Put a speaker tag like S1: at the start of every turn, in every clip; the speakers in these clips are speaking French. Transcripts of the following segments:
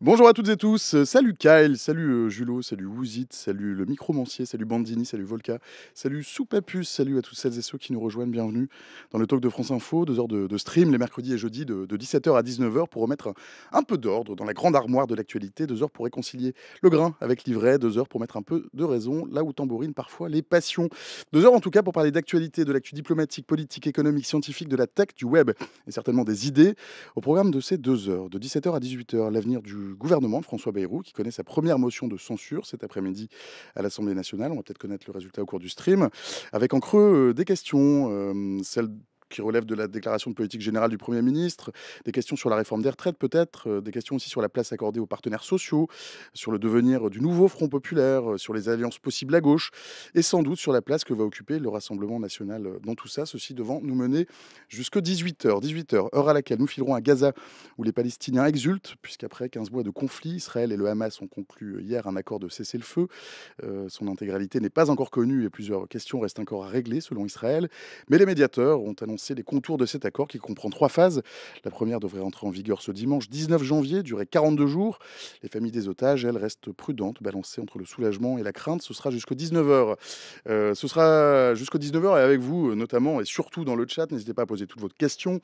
S1: Bonjour à toutes et tous, salut Kyle, salut Julot, salut Wouzit, salut le micromancier, salut Bandini, salut Volca, salut Soupapus, salut à toutes celles et ceux qui nous rejoignent, bienvenue dans le talk de France Info, 2 heures de stream les mercredis et jeudis de 17h à 19h pour remettre un peu d'ordre dans la grande armoire de l'actualité, 2 heures pour réconcilier le grain avec l'ivraie, 2 heures pour mettre un peu de raison là où tambourinent parfois les passions. 2 heures en tout cas pour parler d'actualité, de l'actu diplomatique, politique, économique, scientifique, de la tech, du web et certainement des idées. Au programme de ces 2 heures, de 17h à 18h, l'avenir du gouvernement de François Bayrou, qui connaît sa première motion de censure cet après-midi à l'Assemblée nationale. On va peut-être connaître le résultat au cours du stream. Avec en creux des questions, celles qui relèvent de la déclaration de politique générale du Premier ministre, des questions sur la réforme des retraites peut-être, des questions aussi sur la place accordée aux partenaires sociaux, sur le devenir du nouveau Front populaire, sur les alliances possibles à gauche, et sans doute sur la place que va occuper le Rassemblement national dans tout ça, ceci devant nous mener jusqu'à 18h. 18h, heure à laquelle nous filerons à Gaza, où les Palestiniens exultent, puisqu'après 15 mois de conflit, Israël et le Hamas ont conclu hier un accord de cessez-le-feu. Son intégralité n'est pas encore connue et plusieurs questions restent encore à régler selon Israël. Mais les médiateurs ont annoncé les contours de cet accord qui comprend 3 phases. La première devrait entrer en vigueur ce dimanche 19 janvier, durer 42 jours. Les familles des otages, elles, restent prudentes, balancées entre le soulagement et la crainte. Ce sera jusqu'au 19h. Ce sera jusqu'au 19h et avec vous notamment et surtout dans le chat. N'hésitez pas à poser toutes vos questions.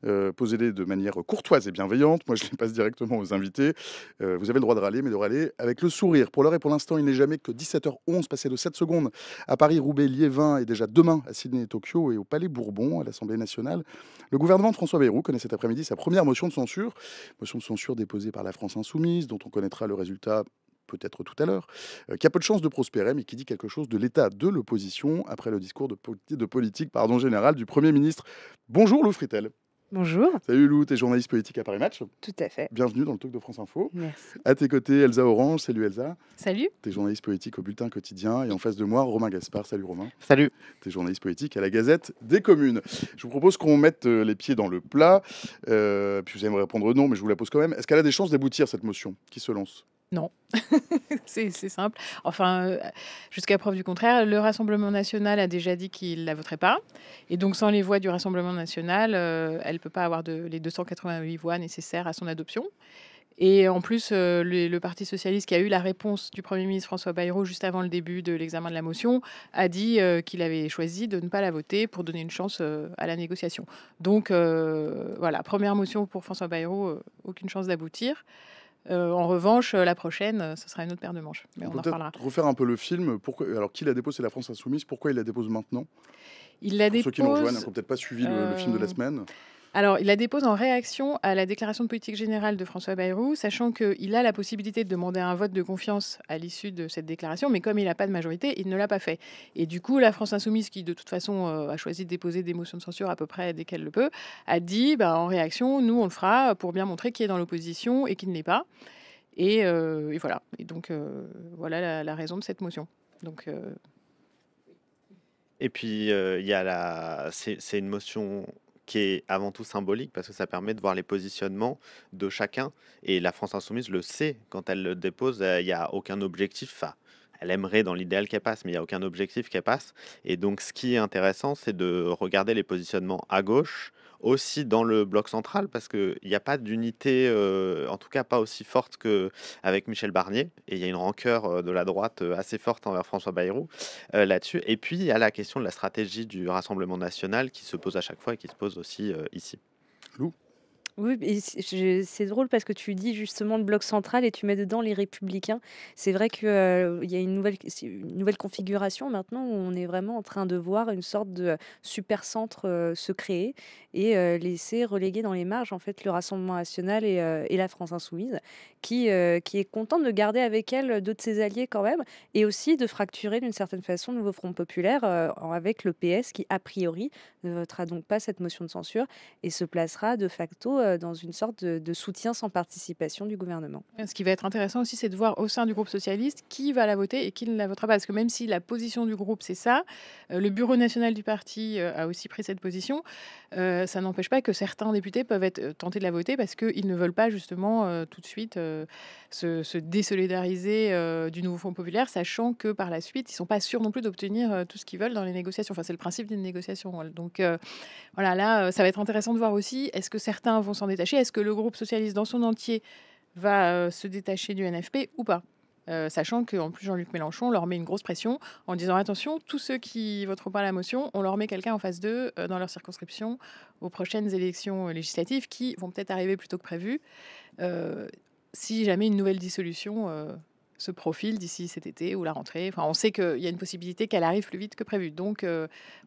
S1: Posez-les de manière courtoise et bienveillante. Moi, je les passe directement aux invités. Vous avez le droit de râler, mais de râler avec le sourire. Pour l'heure et pour l'instant, il n'est jamais que 17h11, passé de 7 secondes à Paris, Roubaix, Liévin et déjà demain à Sydney et Tokyo et au Palais Bourbon, à l'Assemblée nationale. Le gouvernement de François Bayrou connaît cet après-midi sa première motion de censure déposée par la France Insoumise, dont on connaîtra le résultat peut-être tout à l'heure, qui a peu de chances de prospérer, mais qui dit quelque chose de l'état de l'opposition après le discours de politique générale du Premier ministre. Bonjour Lou Fritel.
S2: Bonjour,
S1: Salut Lou, t'es journaliste politique à Paris Match.
S2: tout à fait.
S1: Bienvenue dans le talk de France Info.
S2: Merci.
S1: À tes côtés, Elsa Orange. Salut Elsa.
S2: Salut.
S1: T'es journaliste politique au Bulletin Quotidien. Et en face de moi, Romain Gaspard. Salut Romain.
S3: Salut.
S1: T'es journaliste politique à la Gazette des Communes. Je vous propose qu'on mette les pieds dans le plat. Puis vous allez me répondre non, mais je vous la pose quand même. Est-ce qu'elle a des chances d'aboutir, cette motion qui se lance?
S2: Non, c'est simple. Enfin, jusqu'à preuve du contraire, le Rassemblement national a déjà dit qu'il ne la voterait pas. Et donc, sans les voix du Rassemblement national, elle ne peut pas avoir les 288 voix nécessaires à son adoption. Et en plus, le Parti socialiste, qui a eu la réponse du Premier ministre François Bayrou juste avant le début de l'examen de la motion, a dit qu'il avait choisi de ne pas la voter pour donner une chance à la négociation. Donc, voilà, première motion pour François Bayrou, aucune chance d'aboutir. En revanche, la prochaine, ce sera une autre paire de manches. Mais on en
S1: peut
S2: reparlera.
S1: peut-être refaire un peu le film. Alors, qui la dépose? C'est la France Insoumise. Pourquoi il la dépose maintenant?
S2: Il la
S1: Pour ceux qui nous rejoignent,
S2: dépose.
S1: qui n'ont peut-être pas suivi le film de la semaine.
S2: Alors, il la dépose en réaction à la déclaration de politique générale de François Bayrou, sachant qu'il a la possibilité de demander un vote de confiance à l'issue de cette déclaration, mais comme il n'a pas de majorité, il ne l'a pas fait. Et du coup, la France Insoumise, qui de toute façon a choisi de déposer des motions de censure à peu près dès qu'elle le peut, a dit, en réaction, nous, on le fera pour bien montrer qui est dans l'opposition et qui ne l'est pas. Et voilà. Et donc, voilà la raison de cette motion. Donc,
S3: Et puis, il y a c'est une motion qui est avant tout symbolique parce que ça permet de voir les positionnements de chacun. Et la France Insoumise le sait quand elle le dépose, il n'y a aucun objectif. Enfin, elle aimerait dans l'idéal qu'elle passe, mais il n'y a aucun objectif qu'elle passe. Et donc, ce qui est intéressant, c'est de regarder les positionnements à gauche, aussi dans le bloc central, parce qu'il n'y a pas d'unité, en tout cas pas aussi forte qu'avec Michel Barnier. Et il y a une rancœur de la droite assez forte envers François Bayrou là-dessus. Et puis, il y a la question de la stratégie du Rassemblement national qui se pose à chaque fois et qui se pose aussi ici.
S1: Lou?
S4: Oui, et c'est drôle parce que tu dis justement le bloc central et tu mets dedans les républicains. C'est vrai qu'il y a c'est une nouvelle configuration maintenant où on est vraiment en train de voir une sorte de super centre se créer et laisser reléguer dans les marges en fait le Rassemblement national et la France insoumise qui est contente de garder avec elle deux de ses alliés quand même et aussi de fracturer d'une certaine façon le nouveau Front populaire avec le PS qui a priori ne votera donc pas cette motion de censure et se placera de facto dans une sorte de soutien sans participation du gouvernement.
S2: ce qui va être intéressant aussi, c'est de voir au sein du groupe socialiste qui va la voter et qui ne la votera pas. Parce que même si la position du groupe, c'est ça, le bureau national du parti a aussi pris cette position. Ça n'empêche pas que certains députés peuvent être tentés de la voter parce qu'ils ne veulent pas justement tout de suite se désolidariser du nouveau Front populaire, sachant que par la suite, ils ne sont pas sûrs non plus d'obtenir tout ce qu'ils veulent dans les négociations. Enfin, c'est le principe d'une négociation. Voilà. Donc voilà, là, ça va être intéressant de voir aussi, est-ce que certains vont s'en détacher? Est-ce que le groupe socialiste dans son entier va se détacher du NFP ou pas. Sachant qu'en plus Jean-Luc Mélenchon leur met une grosse pression en disant attention, tous ceux qui voteront pas la motion, on leur met quelqu'un en face d'eux dans leur circonscription aux prochaines élections législatives qui vont peut-être arriver plus tôt que prévu si jamais une nouvelle dissolution se profile d'ici cet été ou la rentrée. Enfin, on sait qu'il y a une possibilité qu'elle arrive plus vite que prévu. Donc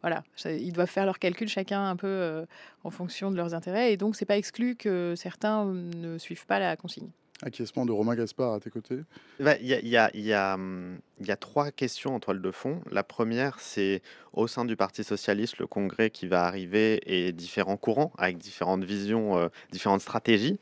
S2: voilà, ils doivent faire leurs calculs chacun un peu en fonction de leurs intérêts. Et donc, c'est pas exclu que certains ne suivent pas la consigne.
S1: Acquiescement de Romain Gaspard à tes côtés.
S3: Il y a trois questions en toile de fond. La première, c'est au sein du Parti socialiste, le congrès qui va arriver et différents courants avec différentes visions, différentes stratégies.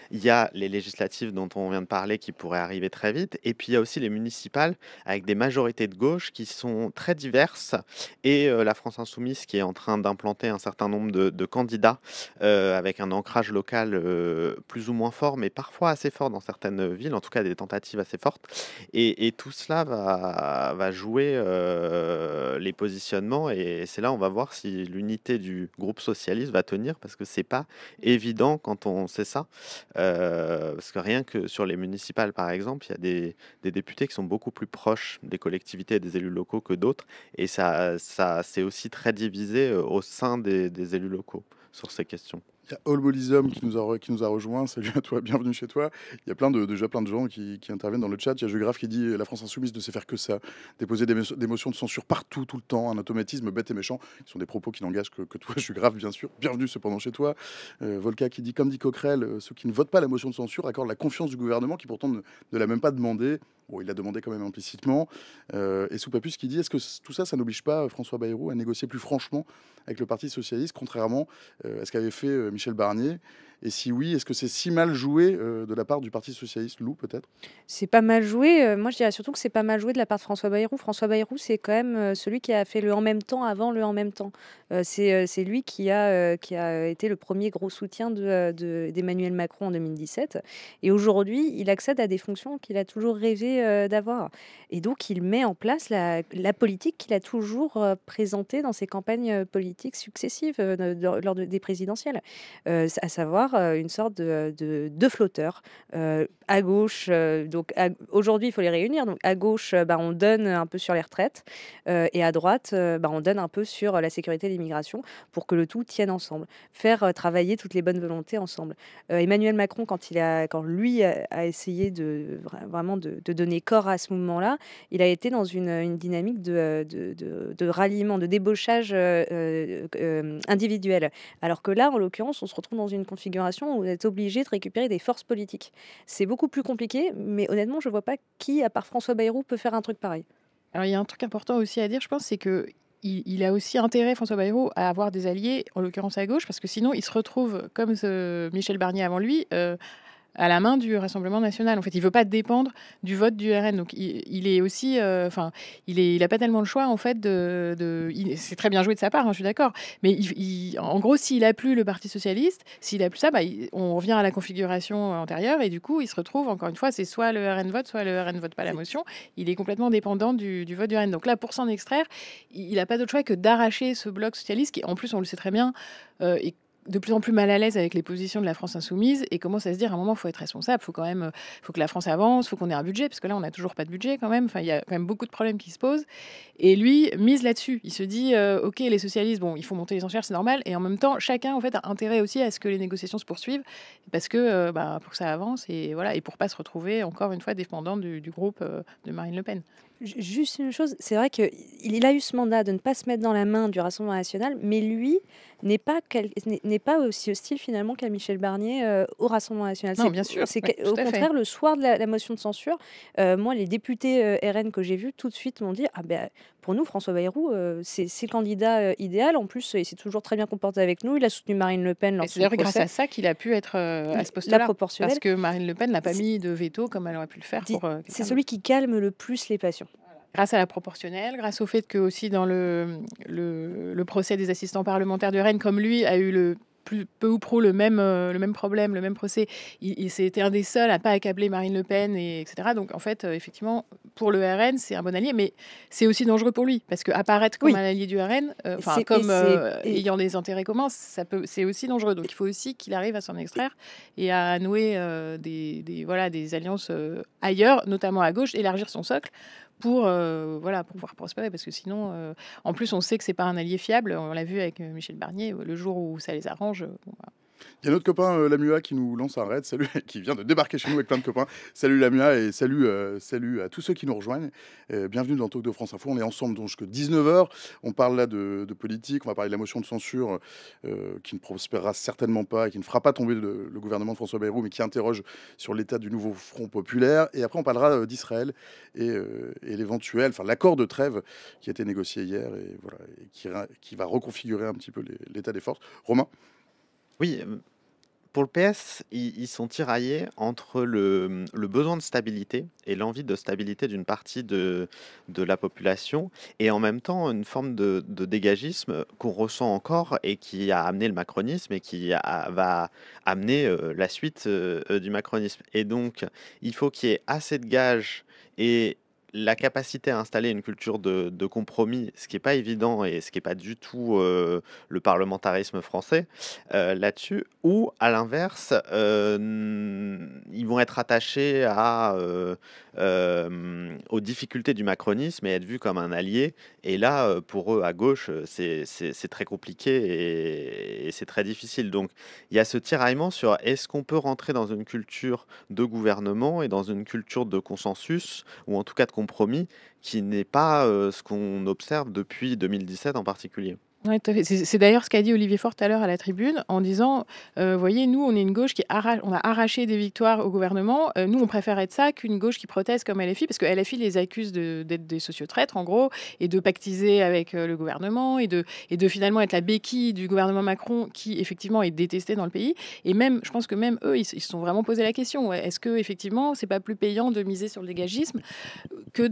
S3: Il y a les législatives dont on vient de parler qui pourraient arriver très vite. Et puis il y a aussi les municipales avec des majorités de gauche qui sont très diverses. Et la France Insoumise qui est en train d'implanter un certain nombre de candidats avec un ancrage local plus ou moins fort, mais parfois assez fort dans certaines villes, en tout cas des tentatives assez fortes. Et tout cela va jouer les positionnements et c'est là on va voir si l'unité du groupe socialiste va tenir parce que c'est pas évident quand on sait ça. Parce que rien que sur les municipales par exemple, il y a des députés qui sont beaucoup plus proches des collectivités et des élus locaux que d'autres et ça c'est aussi très divisé au sein des élus locaux sur ces questions.
S1: Il y a Allbolism qui nous a rejoint. Salut à toi, bienvenue chez toi. Il y a déjà plein de gens qui interviennent dans le chat. Il y a Geographe qui dit la France Insoumise ne sait faire que ça. Déposer des motions de censure partout, tout le temps. Un automatisme bête et méchant. Ce sont des propos qui n'engagent que toi, Geographe, bien sûr. Bienvenue cependant chez toi. Volca qui dit comme dit Coquerel, ceux qui ne votent pas la motion de censure accordent la confiance du gouvernement qui pourtant ne l'a même pas demandé. Bon, il l'a demandé quand même implicitement. Et Soupapus qui dit est-ce que tout ça, ça n'oblige pas François Bayrou à négocier plus franchement avec le Parti Socialiste, contrairement à ce qu'avait fait Michel Barnier? Et si oui, est-ce que c'est si mal joué de la part du Parti Socialiste, Lou, peut-être?
S4: C'est pas mal joué. Moi, je dirais surtout que c'est pas mal joué de la part de François Bayrou. François Bayrou, c'est quand même celui qui a fait le en même temps avant le en même temps. C'est lui qui a été le premier gros soutien d'Emmanuel Macron en 2017. Et aujourd'hui, il accède à des fonctions qu'il a toujours rêvé d'avoir. Et donc, il met en place la politique qu'il a toujours présentée dans ses campagnes politiques successives lors des présidentielles, à savoir une sorte de flotteur. À gauche, aujourd'hui, il faut les réunir. Donc, à gauche, on donne un peu sur les retraites et à droite, on donne un peu sur la sécurité et l'immigration pour que le tout tienne ensemble. Faire travailler toutes les bonnes volontés ensemble. Emmanuel Macron, quand lui a essayé vraiment de donner corps à ce mouvement-là, il a été dans une dynamique de ralliement, de débauchage individuel. Alors que là, en l'occurrence, on se retrouve dans une configuration où on est obligé de récupérer des forces politiques. C'est beaucoup plus compliqué, mais honnêtement, je ne vois pas qui, à part François Bayrou, peut faire un truc pareil.
S2: Alors, il y a un truc important aussi à dire, je pense, c'est que il a aussi intérêt, François Bayrou, à avoir des alliés, en l'occurrence à gauche, parce que sinon, il se retrouve, comme Michel Barnier avant lui, à la main du Rassemblement national. En fait, il veut pas dépendre du vote du RN. Donc, il est aussi, il a pas tellement le choix en fait c'est très bien joué de sa part, hein, je suis d'accord. Mais en gros, s'il a plus le Parti socialiste, s'il a plus ça, on revient à la configuration antérieure et du coup, il se retrouve encore une fois, c'est soit le RN vote, soit le RN vote pas la motion. Il est complètement dépendant du vote du RN. Donc là, pour s'en extraire, il n'a pas d'autre choix que d'arracher ce bloc socialiste qui, en plus, on le sait très bien, est de plus en plus mal à l'aise avec les positions de la France insoumise et commence à se dire à un moment il faut être responsable, faut que la France avance, faut qu'on ait un budget parce que là on n'a toujours pas de budget quand même. Enfin, il y a quand même beaucoup de problèmes qui se posent et lui mise là-dessus. Il se dit ok, les socialistes, bon, il faut monter les enchères, c'est normal, et en même temps chacun en fait a intérêt aussi à ce que les négociations se poursuivent parce que pour que ça avance et voilà, et pour pas se retrouver encore une fois dépendant du groupe de Marine Le Pen.
S4: Juste une chose, c'est vrai qu'il a eu ce mandat de ne pas se mettre dans la main du Rassemblement national, mais lui n'est pas aussi hostile finalement qu'à Michel Barnier au Rassemblement national.
S2: Non, bien sûr.
S4: Au contraire, le soir de la motion de censure, moi, les députés RN que j'ai vus tout de suite m'ont dit pour nous, François Bayrou, c'est le candidat idéal. En plus, il s'est toujours très bien comporté avec nous. Il a soutenu Marine Le Pen lors
S2: c'est d'ailleurs grâce à ça qu'il a pu être à ce poste-là.
S4: Proportionnelle.
S2: Parce que Marine Le Pen n'a pas mis de veto comme elle aurait pu le faire.
S4: C'est celui qui calme le plus les passions.
S2: Grâce à la proportionnelle, grâce au fait que aussi dans le procès des assistants parlementaires de Rennes, comme lui a eu peu ou prou le même problème, le même procès, c'était un des seuls à pas accabler Marine Le Pen, etc. Donc en fait, effectivement, pour le RN, c'est un bon allié, mais c'est aussi dangereux pour lui, parce qu'apparaître comme
S4: Oui.
S2: un allié du RN,
S4: C'est- et
S2: comme
S4: c'est- et-
S2: ayant des intérêts communs, c'est aussi dangereux. Donc il faut aussi qu'il arrive à s'en extraire et à nouer des alliances ailleurs, notamment à gauche, élargir son socle pour pouvoir prospérer, parce que sinon, en plus, on sait que c'est pas un allié fiable. On l'a vu avec Michel Barnier. Le jour où ça les arrange,
S1: Il y a notre copain Lamua qui nous lance un raid, salut, qui vient de débarquer chez nous avec plein de copains. Salut Lamua et salut à tous ceux qui nous rejoignent. Bienvenue dans Talk de France Info. On est ensemble donc jusqu'à 19h. On parle là de politique, on va parler de la motion de censure qui ne prospérera certainement pas et qui ne fera pas tomber le gouvernement de François Bayrou, mais qui interroge sur l'état du nouveau Front populaire. Et après, on parlera d'Israël et l'accord de trêve qui a été négocié hier et qui va reconfigurer un petit peu l'état des forces. Romain?
S3: Oui, pour le PS, ils sont tiraillés entre le besoin de stabilité et l'envie de stabilité d'une partie de la population, et en même temps une forme de dégagisme qu'on ressent encore et qui a amené le macronisme et va amener la suite du macronisme. Et donc, il faut qu'il y ait assez de gages et la capacité à installer une culture de compromis, ce qui n'est pas évident et ce qui n'est pas du tout le parlementarisme français là-dessus, ou à l'inverse, ils vont être attachés aux difficultés du macronisme et être vus comme un allié. Et là, pour eux, à gauche, c'est très compliqué et c'est très difficile. Donc, il y a ce tiraillement sur est-ce qu'on peut rentrer dans une culture de gouvernement et dans une culture de consensus, ou en tout cas de compromis, qui n'est pas ce qu'on observe depuis 2017 en particulier.
S2: Oui, tout à fait. C'est d'ailleurs ce qu'a dit Olivier Faure tout à l'heure à la tribune, en disant, voyez, nous, on est une gauche on a arraché des victoires au gouvernement. Nous, on préfère être ça qu'une gauche qui proteste comme LFI, parce que LFI les accuse d'être des sociotraîtres, en gros, et de pactiser avec le gouvernement, et de finalement être la béquille du gouvernement Macron, qui effectivement est détesté dans le pays. Et même, je pense que même eux, ils se sont vraiment posé la question, ouais, est-ce que effectivement, c'est pas plus payant de miser sur le dégagisme que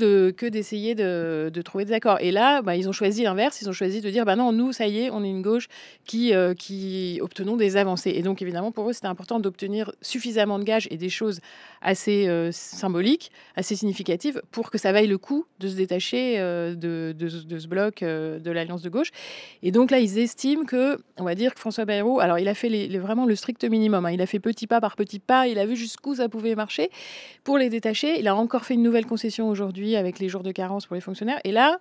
S2: d'essayer de trouver des accords. Et là, ils ont choisi l'inverse. Ils ont choisi de dire, non, nous, ça y est, on est une gauche qui obtenons des avancées. Et donc, évidemment, pour eux, c'était important d'obtenir suffisamment de gages et des choses assez symboliques, assez significatives, pour que ça vaille le coup de se détacher de ce bloc de l'Alliance de gauche. Et donc là, ils estiment que, on va dire que François Bayrou, alors il a fait vraiment le strict minimum. Il a fait petit pas par petit pas. Il a vu jusqu'où ça pouvait marcher pour les détacher. Il a encore fait une nouvelle concession aujourd'hui avec les jours de carence pour les fonctionnaires. Et là,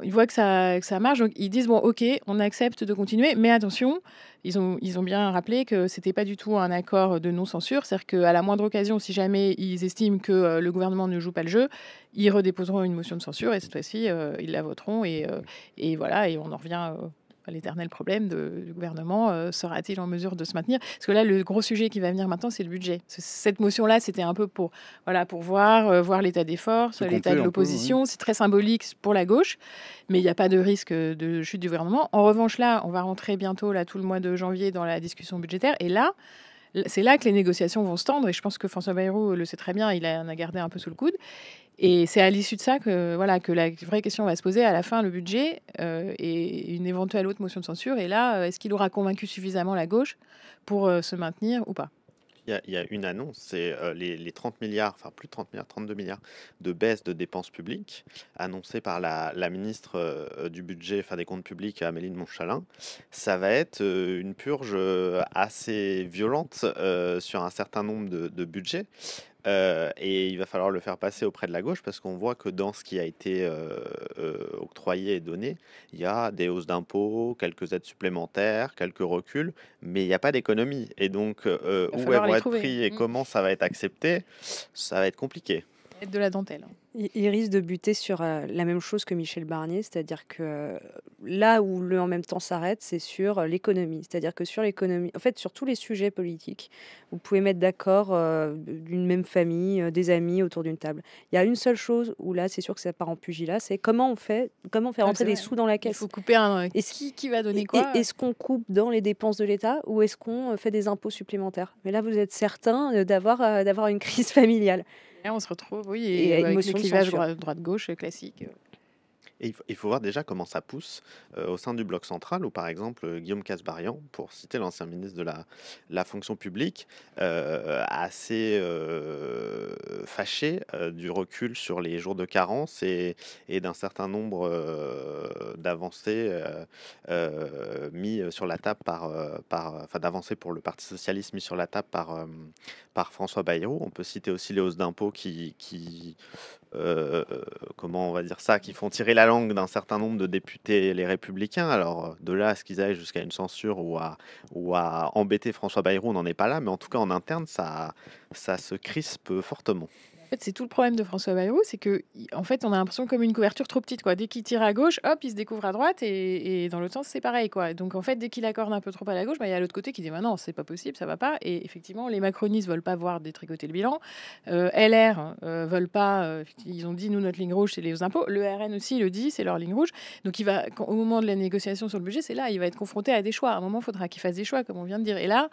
S2: ils voient que ça marche. Donc ils disent, ok, on accepte de continuer. Mais attention, ils ont bien rappelé que c'était pas du tout un accord de non-censure. C'est-à-dire qu'à la moindre occasion, si jamais ils estiment que le gouvernement ne joue pas le jeu, ils redéposeront une motion de censure. Et cette fois-ci, ils la voteront. Et voilà, et on en revient à l'éternel problème du gouvernement. Sera-t-il en mesure de se maintenir? Parce que là, le gros sujet qui va venir maintenant, c'est le budget. Cette motion-là, c'était un peu pour voir l'état des forces, l'état de l'opposition. Oui. C'est très symbolique pour la gauche, mais il n'y a pas de risque de chute du gouvernement. En revanche, là, on va rentrer bientôt, là, tout le mois de janvier, dans la discussion budgétaire. Et là, c'est là que les négociations vont se tendre. Et je pense que François Bayrou le sait très bien. Il en a gardé un peu sous le coude. Et c'est à l'issue de ça que la vraie question va se poser à la fin, le budget et une éventuelle autre motion de censure. Et là, est-ce qu'il aura convaincu suffisamment la gauche pour se maintenir ou pas?
S3: Il y a une annonce, c'est les 30 milliards, enfin plus de 30 milliards, 32 milliards de baisse de dépenses publiques annoncées par la ministre du budget, enfin des comptes publics, Amélie de Montchalin. Ça va être une purge assez violente sur un certain nombre de budgets. Et il va falloir le faire passer auprès de la gauche, parce qu'on voit que dans ce qui a été octroyé et donné, il y a des hausses d'impôts, quelques aides supplémentaires, quelques reculs, mais il n'y a pas d'économie. Et donc, où elles vont être prises et comment ça va être accepté, ça va être compliqué.
S2: Être de la dentelle.
S4: Il risque de buter sur la même chose que Michel Barnier, c'est-à-dire que là où le en même temps s'arrête, c'est sur l'économie. C'est-à-dire que sur l'économie, en fait, sur tous les sujets politiques, vous pouvez mettre d'accord d'une même famille, des amis autour d'une table. Il y a une seule chose où là, c'est sûr que ça part en pugilat, c'est comment on fait rentrer des sous dans la caisse.
S2: Il faut couper qui va donner quoi.
S4: Est-ce qu'on coupe dans les dépenses de l'État ou est-ce qu'on fait des impôts supplémentaires? Mais là, vous êtes certain d'avoir une crise familiale.
S2: Et on se retrouve, et avec le clivage droite-gauche classique.
S3: Et il faut voir déjà comment ça pousse au sein du bloc central, où par exemple Guillaume Kasbarian, pour citer l'ancien ministre de la fonction publique, assez fâchés du recul sur les jours de carence et d'un certain nombre d'avancées mis sur la table enfin d'avancées pour le Parti socialiste mis sur la table par François Bayrou. On peut citer aussi les hausses d'impôts euh, comment on va dire ça, qui font tirer la langue d'un certain nombre de députés les Républicains. Alors de là à ce qu'ils aillent jusqu'à une censure ou à embêter François Bayrou, on n'en est pas là, mais en tout cas en interne, ça se crispe fortement.
S2: En fait, c'est tout le problème de François Bayrou, c'est que, en fait, on a l'impression comme une couverture trop petite, quoi. Dès qu'il tire à gauche, hop, il se découvre à droite, et dans l'autre sens, c'est pareil, quoi. Donc, en fait, dès qu'il accorde un peu trop à la gauche, bah, il y a l'autre côté qui dit, bah non, c'est pas possible, ça va pas. Et effectivement, les macronistes veulent pas voir détricoter le bilan. LR veulent pas. Ils ont dit, nous, notre ligne rouge, c'est les impôts. Le RN aussi le dit, c'est leur ligne rouge. Donc, au moment de la négociation sur le budget, c'est là, il va être confronté à des choix. À un moment, il faudra qu'il fasse des choix, comme on vient de dire. Et là,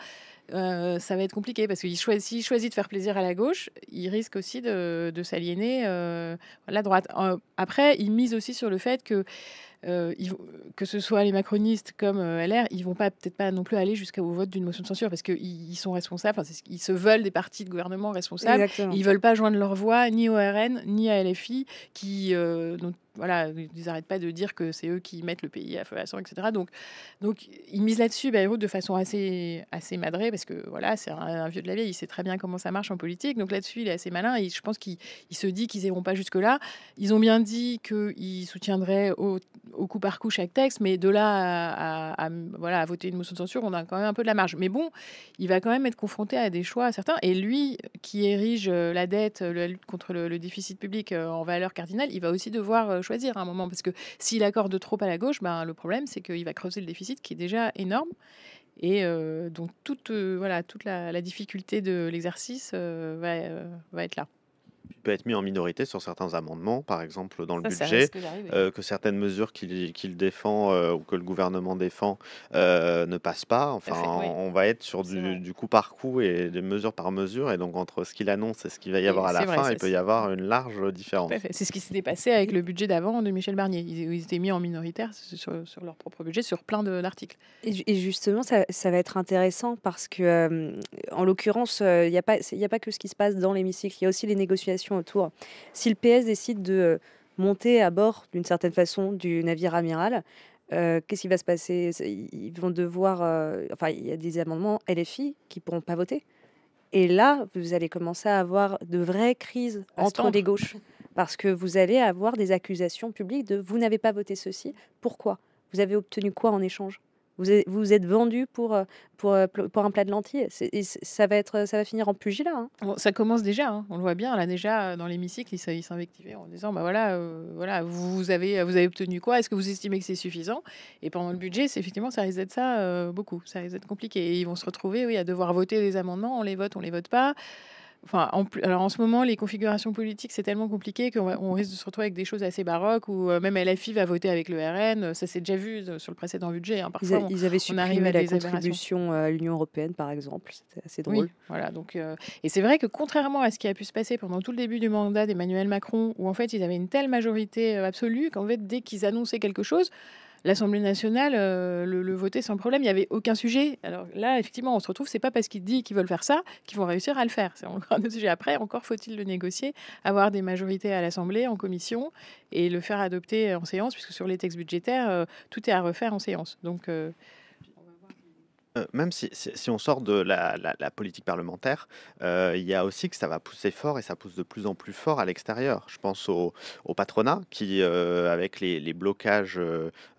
S2: ça va être compliqué parce s'il choisit de faire plaisir à la gauche, il risque aussi de s'aliéner la droite. Après, il mise aussi sur le fait que ce soit les macronistes comme LR, ils vont peut-être pas non plus aller jusqu'au vote d'une motion de censure parce qu'ils sont responsables, ils se veulent des partis de gouvernement responsables.
S4: Exactement.
S2: Ils veulent pas joindre leur voix ni au RN ni à LFI voilà, ils n'arrêtent pas de dire que c'est eux qui mettent le pays à feu à sang, etc. Donc ils misent là-dessus, Bayrou, de façon assez madrée, parce que voilà, c'est un vieux de la vieille, il sait très bien comment ça marche en politique. Donc là-dessus, il est assez malin. Et je pense qu'il se dit qu'ils n'iront pas jusque-là. Ils ont bien dit qu'ils soutiendraient au coup par coup chaque texte, mais de là à voter une motion de censure, on a quand même un peu de la marge. Mais bon, il va quand même être confronté à des choix certains. Et lui, qui érige la dette, la lutte contre le déficit public en valeur cardinale, il va aussi devoir choisir à un moment, parce que s'il accorde trop à la gauche, le problème, c'est qu'il va creuser le déficit qui est déjà énorme. Et donc toute la difficulté de l'exercice va être là.
S3: Il peut être mis en minorité sur certains amendements, par exemple dans le
S2: Ça
S3: budget,
S2: risque d'arriver.
S3: que certaines mesures qu'il défend ou que le gouvernement défend ne passent pas. Enfin,
S2: Oui,
S3: on va être sur
S2: c'est vrai.
S3: du coup par coup et de mesure par mesure. Et donc, entre ce qu'il annonce et ce qu'il va y avoir à la
S2: C'est vrai,
S3: fin,
S2: ça,
S3: il peut y avoir une large différence.
S2: tout à fait. C'est ce qui s'était passé avec le budget d'avant de Michel Barnier. Ils étaient mis en minoritaire sur leur propre budget, sur plein d'articles.
S4: Et justement, ça va être intéressant parce que, en l'occurrence, il n'y a pas que ce qui se passe dans l'hémicycle, il y a aussi les négociations autour. Si le PS décide de monter à bord, d'une certaine façon, du navire amiral, qu'est-ce qui va se passer? Ils vont devoir... enfin, il y a des amendements LFI qui ne pourront pas voter. Et là, vous allez commencer à avoir de vraies crises
S2: À se
S4: entre
S2: tendre.
S4: les gauches. Parce que vous allez avoir des accusations publiques de vous n'avez pas voté ceci. Pourquoi? Vous avez obtenu quoi en échange? Vous êtes vendu pour un plat de lentilles. Ça va finir en pugilat, hein.
S2: Bon, ça commence déjà, hein. On le voit bien là déjà dans l'hémicycle, ils s'invectivaient en disant voilà, vous avez obtenu quoi? Est-ce que vous estimez que c'est suffisant? Et pendant le budget, effectivement, ça risque d'être ça beaucoup, ça risque d'être compliqué. Et ils vont se retrouver, oui, à devoir voter des amendements, on les vote pas. Enfin, alors en ce moment, les configurations politiques, c'est tellement compliqué on risque de se retrouver avec des choses assez baroques où même LFI va voter avec le RN. Ça s'est déjà vu sur le précédent budget, hein. Parfois,
S4: Ils avaient
S2: on arrive
S4: supprimé
S2: à
S4: la
S2: des aberrations.
S4: contribution à l'Union européenne, par exemple. C'était assez drôle.
S2: Oui, voilà. Donc, et c'est vrai que contrairement à ce qui a pu se passer pendant tout le début du mandat d'Emmanuel Macron, où en fait ils avaient une telle majorité absolue qu'en fait dès qu'ils annonçaient quelque chose, l'Assemblée nationale le votait sans problème. Il n'y avait aucun sujet. Alors là, effectivement, on se retrouve, c'est pas parce qu'ils disent qu'ils veulent faire ça qu'ils vont réussir à le faire. C'est encore un autre sujet. Après, encore faut-il le négocier, avoir des majorités à l'Assemblée, en commission, et le faire adopter en séance, puisque sur les textes budgétaires, tout est à refaire en séance. Donc,
S3: Même si on sort de la politique parlementaire, il y a aussi que ça va pousser fort et ça pousse de plus en plus fort à l'extérieur. Je pense au patronat qui, avec les blocages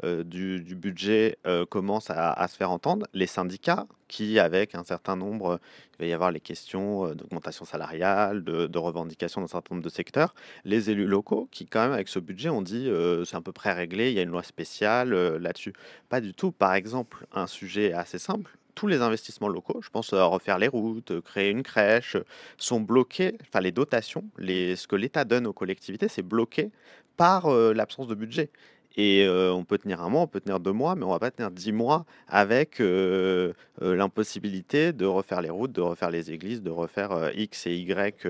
S3: du budget, commence à se faire entendre. Les syndicats qui, avec un certain nombre, il va y avoir les questions d'augmentation salariale, de revendications dans un certain nombre de secteurs. Les élus locaux qui, quand même, avec ce budget, ont dit c'est à peu près réglé, il y a une loi spéciale là-dessus. Pas du tout. Par exemple, un sujet assez simple, tous les investissements locaux, je pense à refaire les routes, créer une crèche, sont bloqués, enfin les dotations, ce que l'État donne aux collectivités, c'est bloqué par l'absence de budget. Et on peut tenir un mois, on peut tenir 2 mois, mais on va pas tenir 10 mois avec l'impossibilité de refaire les routes, de refaire les églises, de refaire X et Y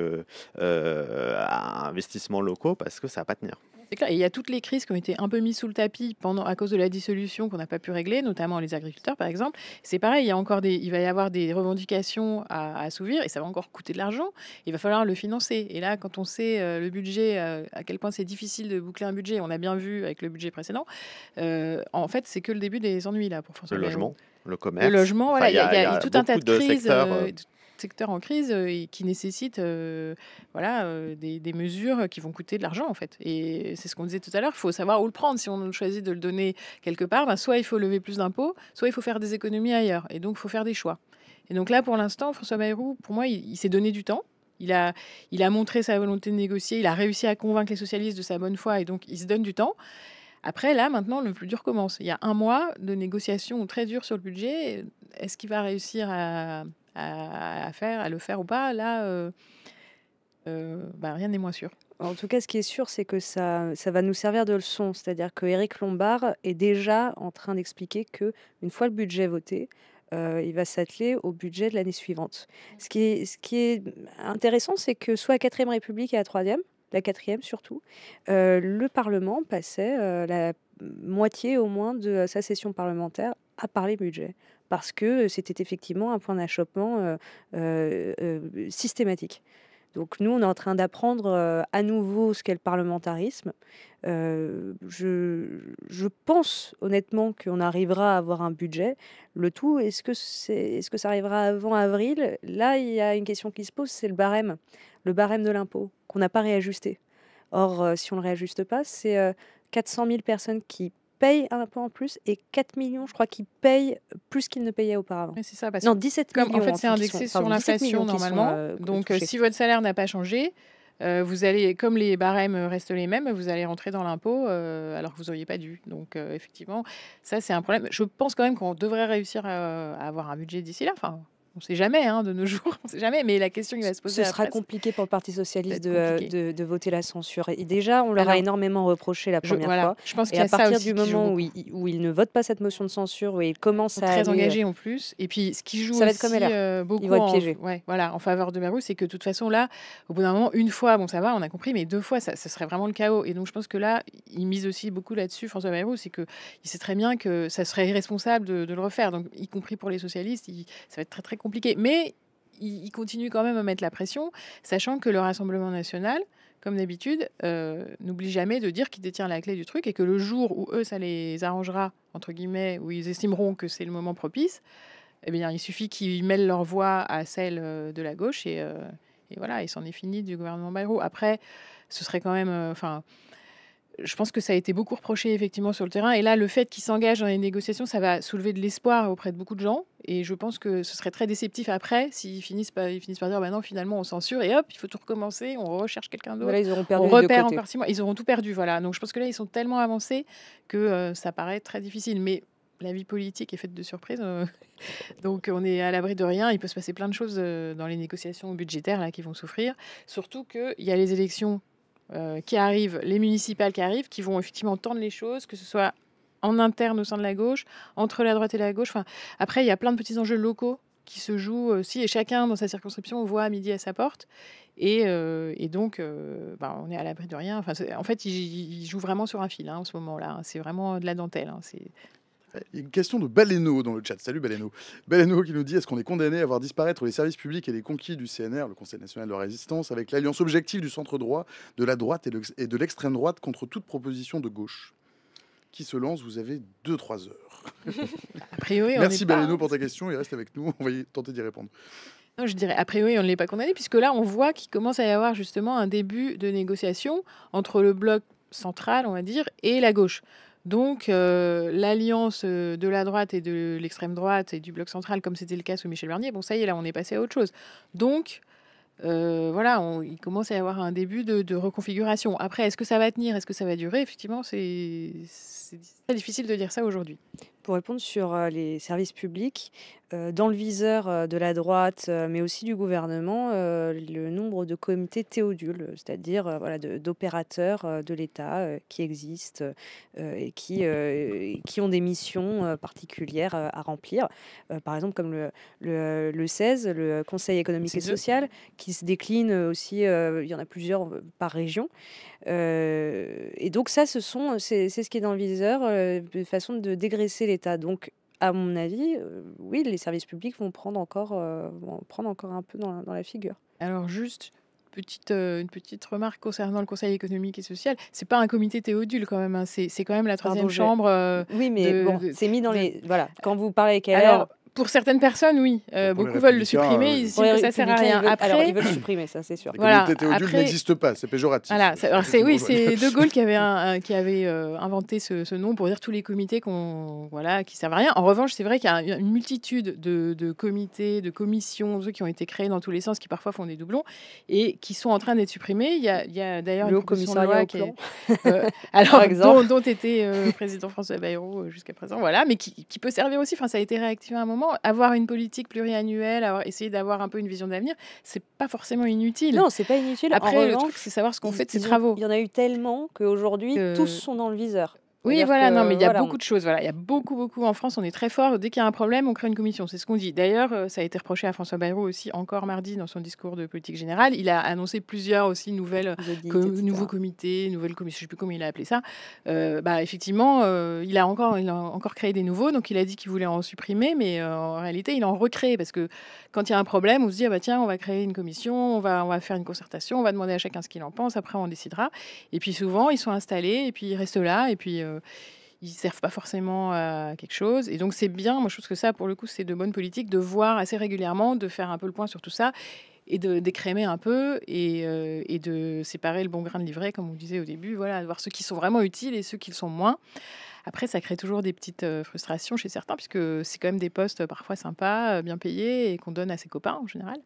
S3: investissements locaux parce que ça va pas tenir.
S2: C'est clair. Et il y a toutes les crises qui ont été un peu mises sous le tapis à cause de la dissolution qu'on n'a pas pu régler, notamment les agriculteurs, par exemple. C'est pareil, il va y avoir des revendications à assouvir et ça va encore coûter de l'argent. Il va falloir le financer. Et là, quand on sait le budget, à quel point c'est difficile de boucler un budget, on a bien vu avec le budget précédent, en fait, c'est que le début des ennuis là pour François
S3: Le
S2: Bayrou.
S3: logement, le
S2: Le
S3: commerce.
S2: logement,
S3: Enfin,
S2: voilà,
S3: il y
S2: il y
S3: a
S2: a tout un tas
S3: beaucoup
S2: de
S3: de
S2: crises,
S3: secteurs.
S2: secteurs en crise et qui nécessitent des mesures qui vont coûter de l'argent en fait. Et c'est ce qu'on disait tout à l'heure, il faut savoir où le prendre. Si on choisit de le donner quelque part, ben, soit il faut lever plus d'impôts, soit il faut faire des économies ailleurs. Et donc il faut faire des choix. Et donc là, pour l'instant, François Bayrou, pour moi, il s'est donné du temps. Il a montré sa volonté de négocier, il a réussi à convaincre les socialistes de sa bonne foi et donc il se donne du temps. Après, là, maintenant, le plus dur commence. Il y a un mois de négociations très dures sur le budget. Est-ce qu'il va réussir à le faire ou pas? Là, rien n'est moins sûr.
S4: En tout cas, ce qui est sûr, c'est que ça va nous servir de leçon. C'est-à-dire que Éric Lombard est déjà en train d'expliquer que une fois le budget voté, il va s'atteler au budget de l'année suivante. Ce qui est intéressant, c'est que soit la 4e République et la 3e, la 4e surtout, le Parlement passait la moitié au moins de sa session parlementaire à parler budget. Parce que c'était effectivement un point d'achoppement systématique. Donc nous, on est en train d'apprendre à nouveau ce qu'est le parlementarisme. Je pense honnêtement qu'on arrivera à avoir un budget. Le tout, est-ce que ça arrivera avant avril? Là, il y a une question qui se pose, c'est le barème de l'impôt, qu'on n'a pas réajusté. Or, si on ne le réajuste pas, c'est 400 000 personnes qui payent un impôt en plus et 4 millions, je crois, qui payent plus qu'ils ne payaient auparavant.
S2: Mais c'est ça, parce
S4: Non,
S2: que
S4: 17
S2: en
S4: millions.
S2: fait, c'est indexé sur l'inflation normalement. Donc, si votre salaire n'a pas changé, vous allez, comme les barèmes restent les mêmes, vous allez rentrer dans l'impôt alors que vous n'auriez pas dû. Donc, effectivement, ça, c'est un problème. Je pense quand même qu'on devrait réussir à avoir un budget d'ici là. Enfin, on ne sait jamais, de nos jours, on ne sait jamais. Mais la question qui va se poser
S4: Ce sera
S2: après,
S4: compliqué pour le Parti socialiste
S2: ça va être compliqué.
S4: de voter la censure. Et déjà, on leur a énormément reproché la première fois.
S2: Je pense
S4: Et
S2: qu'il y a
S4: à partir
S2: ça
S4: du moment où ils ne votent pas ça, cette motion de censure, où ils commencent à
S2: très engagés en plus. Et puis, ce qui joue
S4: ça va être
S2: aussi
S4: comme LR.
S2: beaucoup
S4: Ils vont être piégés.
S2: en faveur de Bayrou, c'est que de toute façon, là, au bout d'un moment, une fois, bon, ça va, on a compris, mais 2 fois, ça serait vraiment le chaos. Et donc, je pense que là, il mise aussi beaucoup là-dessus, François Bayrou, c'est qu'il sait très bien que ça serait irresponsable de le refaire. Donc, y compris pour les socialistes, ça va être très, très compliqué. Mais il continue quand même à mettre la pression, sachant que le Rassemblement national, comme d'habitude, n'oublie jamais de dire qu'il détient la clé du truc et que le jour où eux, ça les arrangera, entre guillemets, où ils estimeront que c'est le moment propice, eh bien, il suffit qu'ils mêlent leur voix à celle de la gauche et voilà, il s'en est fini du gouvernement Bayrou. Après, ce serait quand même... je pense que ça a été beaucoup reproché effectivement sur le terrain. Et là, le fait qu'ils s'engagent dans les négociations, ça va soulever de l'espoir auprès de beaucoup de gens. Et je pense que ce serait très déceptif après s'ils finissent par dire bah non, finalement, on censure et hop, il faut tout recommencer, on recherche quelqu'un d'autre.
S4: Voilà, ils auront perdu
S2: on
S4: les deux
S2: repère
S4: côtés.
S2: encore 6 mois. Ils auront tout perdu. Voilà. Donc je pense que là, ils sont tellement avancés que ça paraît très difficile. Mais la vie politique est faite de surprises. Donc on est à l'abri de rien. Il peut se passer plein de choses dans les négociations budgétaires là, qui vont souffrir. Surtout qu'il y a les élections qui arrivent, les municipales qui arrivent, qui vont effectivement tendre les choses, que ce soit en interne au sein de la gauche, entre la droite et la gauche. Enfin, après, il y a plein de petits enjeux locaux qui se jouent aussi, et chacun dans sa circonscription voit à midi à sa porte. Et donc, on est à l'abri de rien. Enfin, en fait, il joue vraiment sur un fil en ce moment-là. C'est vraiment de la dentelle.
S1: Il y a une question de Baléno dans le chat. Salut Baléno. Baléno qui nous dit: est-ce qu'on est condamné à voir disparaître les services publics et les conquis du CNR, le Conseil national de la résistance, avec l'alliance objective du centre droit, de la droite et de l'extrême droite contre toute proposition de gauche qui se lance? Vous avez 2-3 heures.
S2: A priori,
S1: merci Baléno pour ta question et reste avec nous. On va tenter d'y répondre.
S2: Non, je dirais, a priori, on ne l'est pas condamné, puisque là, on voit qu'il commence à y avoir justement un début de négociation entre le bloc central, on va dire, et la gauche. Donc, l'alliance de la droite et de l'extrême droite et du bloc central, comme c'était le cas sous Michel Barnier, bon, ça y est, là, on est passé à autre chose. Donc, il commence à y avoir un début de reconfiguration. Après, est-ce que ça va tenir? Est-ce que ça va durer? Effectivement, c'est très difficile de dire ça aujourd'hui.
S4: Pour répondre sur les services publics, dans le viseur de la droite, mais aussi du gouvernement, le nombre de comités Théodule, c'est-à-dire voilà, d'opérateurs de l'État qui existent et qui ont des missions particulières à remplir. Par exemple, comme le 16, le Conseil économique et
S2: C'est eux.
S4: social, qui se décline aussi, il y en a plusieurs par région. Et donc ça, c'est ce qui est dans le viseur, de façon de dégraisser l'État. Donc, à mon avis, oui, les services publics vont prendre encore un peu dans la figure.
S2: Alors juste une petite remarque concernant le Conseil économique et social. C'est pas un comité Théodule quand même, hein, c'est quand même la
S4: Pardon,
S2: troisième chambre
S4: oui, mais
S2: de,
S4: bon,
S2: de-
S4: c'est mis dans
S2: de-
S4: les... Voilà, quand vous parlez avec
S2: Alors,
S4: LR,
S2: pour certaines personnes, oui.
S1: Pour les
S2: Beaucoup veulent le
S1: républicains,
S2: supprimer, ils
S4: pour
S2: estiment
S4: les
S2: que ça sert à
S4: républicains,
S2: rien.
S4: alors, ils
S2: Après,
S4: veulent supprimer, ça, c'est sûr.
S1: Les
S2: voilà,
S1: communautés Théodule
S2: après,
S1: n'existent pas, c'est péjoratif.
S2: voilà,
S1: Je sais
S2: oui,
S1: que
S2: c'est De Gaulle qui avait inventé ce nom pour dire tous les comités qui servent à rien. En revanche, c'est vrai qu'il y a une multitude de comités, de commissions, ceux qui ont été créés dans tous les sens, qui parfois font des doublons et qui sont en train d'être supprimés. Il y a d'ailleurs
S4: Le
S2: une
S4: Haut
S2: proposition de
S4: Commissariat
S2: loi
S4: au
S2: qui
S4: Plan,
S2: alors,
S4: par exemple.
S2: dont était président François Bayrou jusqu'à présent, voilà, mais qui peut servir aussi. Enfin, ça a été réactivé à un moment. Avoir une politique pluriannuelle, essayer d'avoir un peu une vision d'avenir, c'est pas forcément inutile.
S4: Non, c'est pas inutile. En
S2: Après, le truc,
S4: revanche,
S2: c'est savoir ce qu'on fait de ces
S4: il
S2: travaux.
S4: y en a eu tellement qu'aujourd'hui, tous sont dans le viseur.
S2: Oui,
S4: C'est-à-dire
S2: voilà, non, mais il y a
S4: voilà,
S2: beaucoup de choses. Voilà, il y a beaucoup en France. On est très fort. Dès qu'il y a un problème, on crée une commission. C'est ce qu'on dit. D'ailleurs, ça a été reproché à François Bayrou aussi encore mardi dans son discours de politique générale. Il a annoncé plusieurs aussi nouvelles
S4: audits, etc.
S2: nouveaux comités, nouvelles commissions. Je sais plus comment il a appelé ça. Effectivement, il a encore créé des nouveaux. Donc, il a dit qu'il voulait en supprimer, mais en réalité, il en recrée parce que quand il y a un problème, on se dit tiens, on va créer une commission, on va faire une concertation, on va demander à chacun ce qu'il en pense. Après, on décidera. Et puis souvent, ils sont installés et puis ils restent là et puis ils servent pas forcément à quelque chose. Et donc, c'est bien. Moi, je trouve que ça, pour le coup, c'est de bonne politique de voir assez régulièrement, de faire un peu le point sur tout ça et de d'écrémer un peu et de séparer le bon grain de l'ivraie, comme on disait au début. Voilà, de voir ceux qui sont vraiment utiles et ceux qui le sont moins. Après, ça crée toujours des petites frustrations chez certains, puisque c'est quand même des postes parfois sympas, bien payés et qu'on donne à ses copains en général.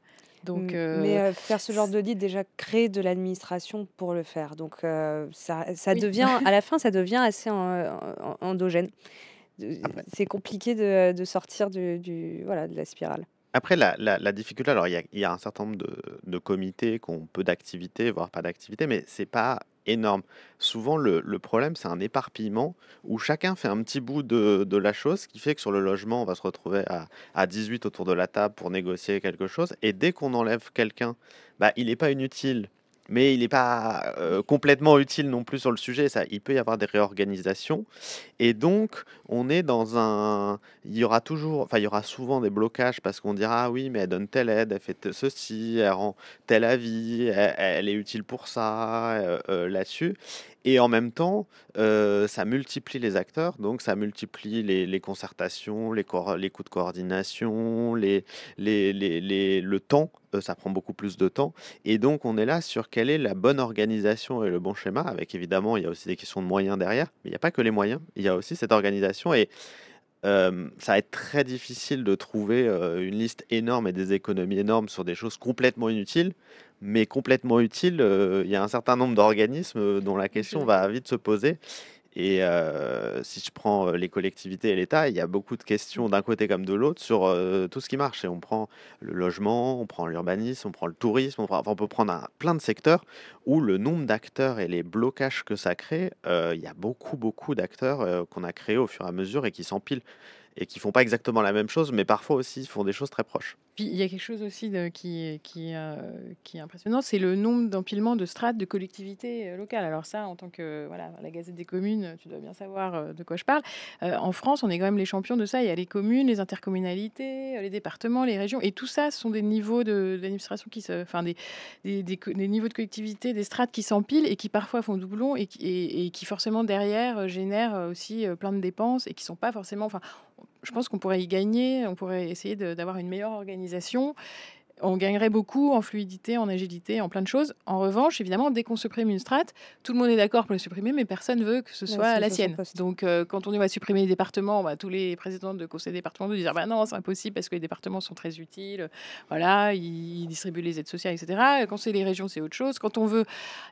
S2: Donc,
S4: Mais faire ce genre d'audit, déjà créer de l'administration pour le faire. Donc ça
S2: Oui.
S4: devient, à la fin, ça devient assez endogène.
S3: Après,
S4: C'est compliqué de sortir voilà, de la spirale.
S3: Après, la difficulté, alors il y a un certain nombre de comités qui ont peu d'activités, voire pas d'activités, mais c'est pas énorme. Souvent, le problème, c'est un éparpillement où chacun fait un petit bout de la chose, ce qui fait que sur le logement, on va se retrouver à 18 autour de la table pour négocier quelque chose. Et dès qu'on enlève quelqu'un, il n'est pas inutile, mais il n'est pas complètement utile non plus sur le sujet. Ça, il peut y avoir des réorganisations. Et donc, on est il y aura toujours, enfin, il y aura souvent des blocages parce qu'on dira, ah oui, mais elle donne telle aide, elle fait ceci, elle rend tel avis, elle est utile pour ça, là-dessus. Et en même temps, ça multiplie les acteurs, donc ça multiplie les concertations, les coûts de coordination, le temps, ça prend beaucoup plus de temps. Et donc, on est là sur quelle est la bonne organisation et le bon schéma, avec évidemment, il y a aussi des questions de moyens derrière, mais il n'y a pas que les moyens, il y a aussi cette organisation. Et ça va être très difficile de trouver une liste énorme et des économies énormes sur des choses complètement inutiles, mais complètement utiles, il y a un certain nombre d'organismes dont la question va vite se poser. Et si je prends les collectivités et l'État, il y a beaucoup de questions d'un côté comme de l'autre sur tout ce qui marche. Et on prend le logement, on prend l'urbanisme, on prend le tourisme, on peut prendre plein de secteurs où le nombre d'acteurs et les blocages que ça crée, il y a beaucoup d'acteurs qu'on a créés au fur et à mesure et qui s'empilent et qui font pas exactement la même chose, mais parfois aussi font des choses très proches.
S2: Puis il y a quelque chose aussi qui est impressionnant, c'est le nombre d'empilements de strates de collectivités locales. Alors ça, en tant que la Gazette des communes, tu dois bien savoir de quoi je parle. En France, on est quand même les champions de ça. Il y a les communes, les intercommunalités, les départements, les régions, et tout ça, ce sont des niveaux d'administration des niveaux de collectivité, des strates qui s'empilent et qui parfois font doublon et qui forcément derrière génèrent aussi plein de dépenses et qui sont pas forcément. Enfin, je pense qu'on pourrait y gagner, on pourrait essayer d'avoir une meilleure organisation On gagnerait beaucoup en fluidité, en agilité, en plein de choses. En revanche, évidemment, dès qu'on supprime une strate, tout le monde est d'accord pour la supprimer, mais personne veut que ce
S4: Ouais,
S2: soit
S4: c'est
S2: la
S4: sur son
S2: sienne.
S4: poste.
S2: Donc, quand on dit on va supprimer les départements, tous les présidents de conseils départementaux disent: «Ah bah non, c'est impossible parce que les départements sont très utiles, voilà, ils distribuent les aides sociales, etc.» Quand c'est les régions, c'est autre chose. Quand on veut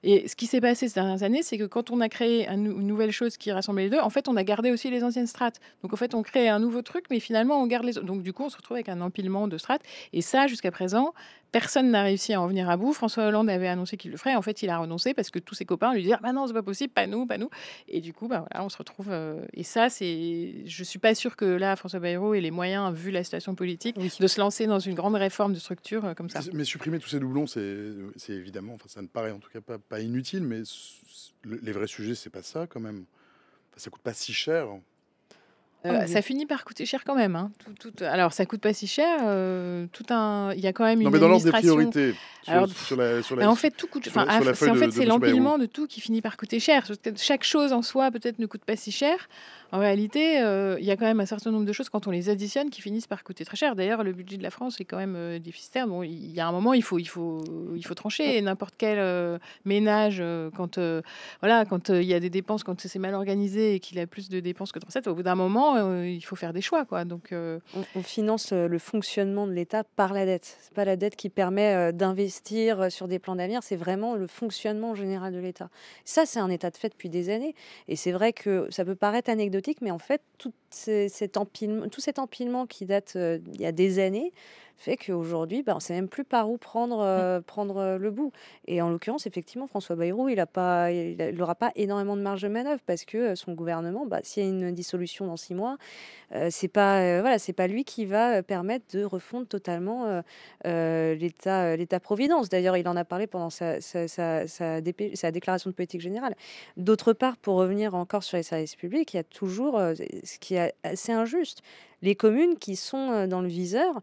S2: et ce qui s'est passé ces dernières années, c'est que quand on a créé une nouvelle chose qui rassemblait les deux, en fait, on a gardé aussi les anciennes strates. Donc, en fait, on crée un nouveau truc, mais finalement, on garde les autres. Donc, du coup, on se retrouve avec un empilement de strates. Et ça, jusqu'à présent, personne n'a réussi à en venir à bout. François Hollande avait annoncé qu'il le ferait. En fait, il a renoncé parce que tous ses copains lui disaient: «Ah bah non, c'est pas possible, pas nous, pas nous.» Et du coup, voilà, on se retrouve. Et ça, je suis pas sûre que là, François Bayrou ait les moyens, vu la situation politique,
S4: Oui.
S2: de se lancer dans une grande réforme de structure comme ça.
S1: Mais supprimer tous ces doublons, c'est évidemment, enfin, ça ne paraît en tout cas pas inutile, mais les vrais sujets, c'est pas ça quand même. Enfin, ça coûte pas si cher.
S4: Ah oui.
S2: Ça finit par coûter cher quand même, hein. Alors, ça coûte pas si cher. Il y a quand même
S1: Non,
S2: une
S1: mais dans l'ordre des
S2: administration.
S1: priorités,
S2: Alors,
S1: sur
S2: en fait, tout coûte.
S1: sur la feuille
S2: En
S1: de
S2: fait, c'est
S1: Monsieur Bayrou.
S2: l'empilement de tout qui finit par coûter cher. Chaque chose en soi, peut-être, ne coûte pas si cher. En réalité, il y a quand même un certain nombre de choses, quand on les additionne, qui finissent par coûter très cher. D'ailleurs, le budget de la France est quand même déficitaire. Bon, il y a un moment, il faut trancher. Et n'importe quel ménage, quand il y a des dépenses, quand c'est mal organisé et qu'il a plus de dépenses que de recettes, au bout d'un moment, il faut faire des choix, quoi. Donc,
S4: On finance le fonctionnement de l'État par la dette. C'est pas la dette qui permet d'investir sur des plans d'avenir, c'est vraiment le fonctionnement général de l'État. Ça, c'est un état de fait depuis des années. Et c'est vrai que ça peut paraître anecdotique, mais en fait, tout cet empilement qui date il y a des années fait qu'aujourd'hui, on ne sait même plus par où prendre le bout. Et en l'occurrence, effectivement, François Bayrou, il n'aura pas énormément de marge de manœuvre parce que son gouvernement, s'il y a une dissolution dans 6 mois, c'est pas lui qui va permettre de refondre totalement l'État-providence. D'ailleurs, il en a parlé pendant sa déclaration de politique générale. D'autre part, pour revenir encore sur les services publics, il y a toujours ce qui est assez injuste. Les communes qui sont dans le viseur,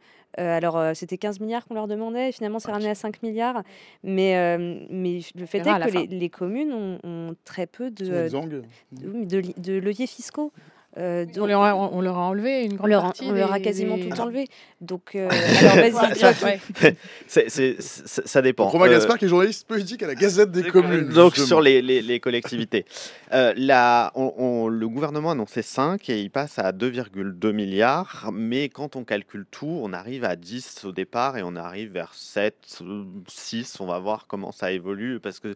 S4: c'était 15 milliards qu'on leur demandait, et finalement c'est ramené à 5 milliards. Mais le fait
S2: verra à
S4: est
S2: la
S4: que
S2: fin.
S4: les communes ont très peu
S1: Ils sont exsangues.
S4: de leviers fiscaux.
S2: on leur a enlevé une
S4: on
S2: grande
S4: leur,
S2: partie.
S4: on leur a quasiment tout
S2: Alors,
S4: enlevé. Donc, alors vas-y, Joachim.
S2: ouais.
S3: Ça dépend.
S1: Donc, Romain Gaspard, qui est journaliste politique à la Gazette des communes.
S3: Donc
S1: justement.
S3: sur les collectivités. Le gouvernement a annoncé 5 et il passe à 2,2 milliards. Mais quand on calcule tout, on arrive à 10 au départ et on arrive vers 7, 6. On va voir comment ça évolue parce que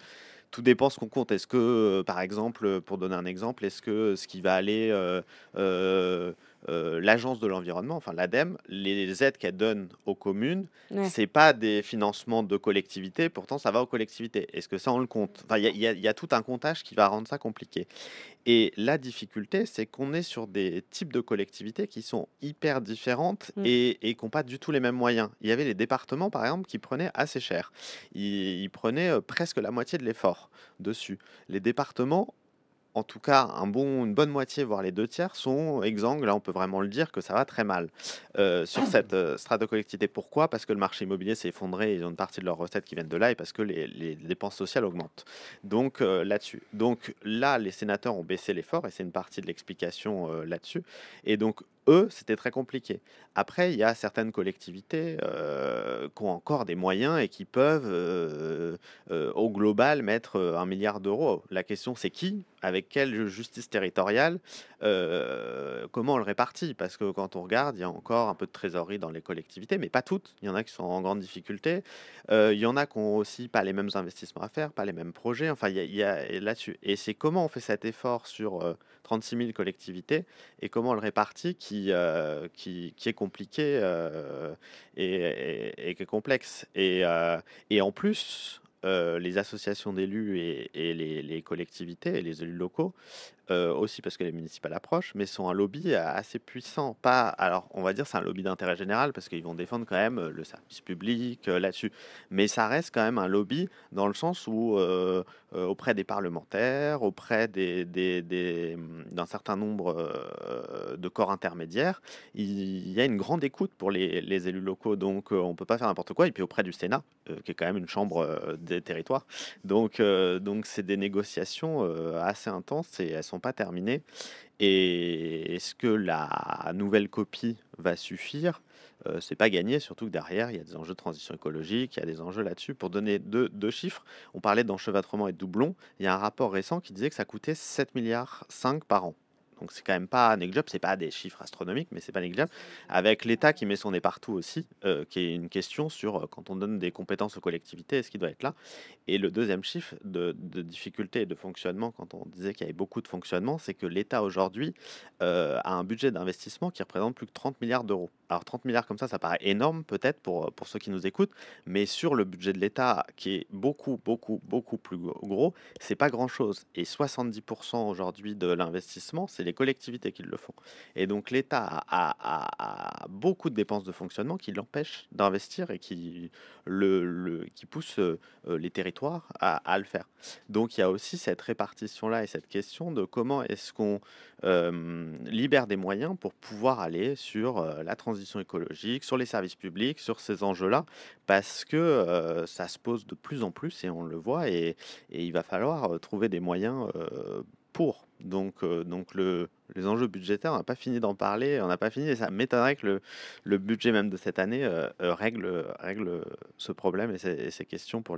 S3: tout dépend ce qu'on compte. Est-ce que, par exemple, pour donner un exemple, est-ce que ce qui va aller, l'Agence de l'environnement, enfin l'ADEME, les aides qu'elle donne aux communes,
S4: Ouais.
S3: c'est pas des financements de collectivités, pourtant ça va aux collectivités. Est-ce que ça on le compte? Enfin, il y a tout un comptage qui va rendre ça compliqué. Et la difficulté, c'est qu'on est sur des types de collectivités qui sont hyper différentes
S4: Mm.
S3: et qui n'ont pas du tout les mêmes moyens. Il y avait les départements, par exemple, qui prenaient assez cher. Ils prenaient presque la moitié de l'effort dessus. Les départements, en tout cas, une bonne moitié, voire les 2 tiers, sont exsangues. Là, on peut vraiment le dire que ça va très mal sur cette strate de collectivité. Pourquoi? Parce que le marché immobilier s'est effondré. Ils ont une partie de leurs recettes qui viennent de là et parce que les dépenses sociales augmentent. Donc, là-dessus. Donc, là, les sénateurs ont baissé l'effort et c'est une partie de l'explication là-dessus. Et donc, eux, c'était très compliqué. Après, il y a certaines collectivités qui ont encore des moyens et qui peuvent, au global, mettre 1 milliard d'euros. La question, c'est qui? Avec quelle justice territoriale? Comment on le répartit? Parce que quand on regarde, il y a encore un peu de trésorerie dans les collectivités, mais pas toutes. Il y en a qui sont en grande difficulté. Il y en a qui ont aussi pas les mêmes investissements à faire, pas les mêmes projets. Enfin, il y a là-dessus. Et c'est comment on fait cet effort sur 36 000 collectivités et comment on le répartit qui est compliqué et qui est complexe. Et en plus, les associations d'élus et les collectivités et les élus locaux, aussi parce que les municipales approchent, mais sont un lobby assez puissant. Pas, alors, on va dire c'est un lobby d'intérêt général parce qu'ils vont défendre quand même le service public là-dessus. Mais ça reste quand même un lobby dans le sens où auprès des parlementaires, auprès d'un certain nombre de corps intermédiaires, il y a une grande écoute pour les élus locaux. Donc, on ne peut pas faire n'importe quoi. Et puis auprès du Sénat, qui est quand même une chambre des territoires. Donc c'est des négociations assez intenses et elles sont pas terminées. Et est-ce que la nouvelle copie va suffire? c'est pas gagné, surtout que derrière, il y a des enjeux de transition écologique, il y a des enjeux là-dessus. Pour donner deux chiffres, on parlait d'enchevêtrement et de doublons. Il y a un rapport récent qui disait que ça coûtait 7,5 milliards par an. Donc c'est quand même pas négligeable, c'est pas des chiffres astronomiques, mais c'est pas négligeable. Avec l'État qui met son nez partout aussi, qui est une question sur quand on donne des compétences aux collectivités, est-ce qu'il doit être là? Et le deuxième chiffre de difficulté et de fonctionnement, quand on disait qu'il y avait beaucoup de fonctionnement, c'est que l'État aujourd'hui a un budget d'investissement qui représente plus que 30 milliards d'euros. Alors 30 milliards comme ça paraît énorme peut-être pour ceux qui nous écoutent, mais sur le budget de l'État qui est beaucoup, beaucoup, beaucoup plus gros, c'est pas grand-chose. Et 70% aujourd'hui de l'investissement, c'est les collectivités qui le font. Et donc l'État a beaucoup de dépenses de fonctionnement qui l'empêchent d'investir et qui poussent les territoires à le faire. Donc il y a aussi cette répartition-là et cette question de comment est-ce qu'on libère des moyens pour pouvoir aller sur la transition écologique, sur les services publics, sur ces enjeux-là, parce que ça se pose de plus en plus et on le voit et il va falloir trouver des moyens pour. Donc les enjeux budgétaires, on n'a pas fini d'en parler, on n'a pas fini et ça m'étonnerait que le budget même de cette année règle ce problème et ces questions pour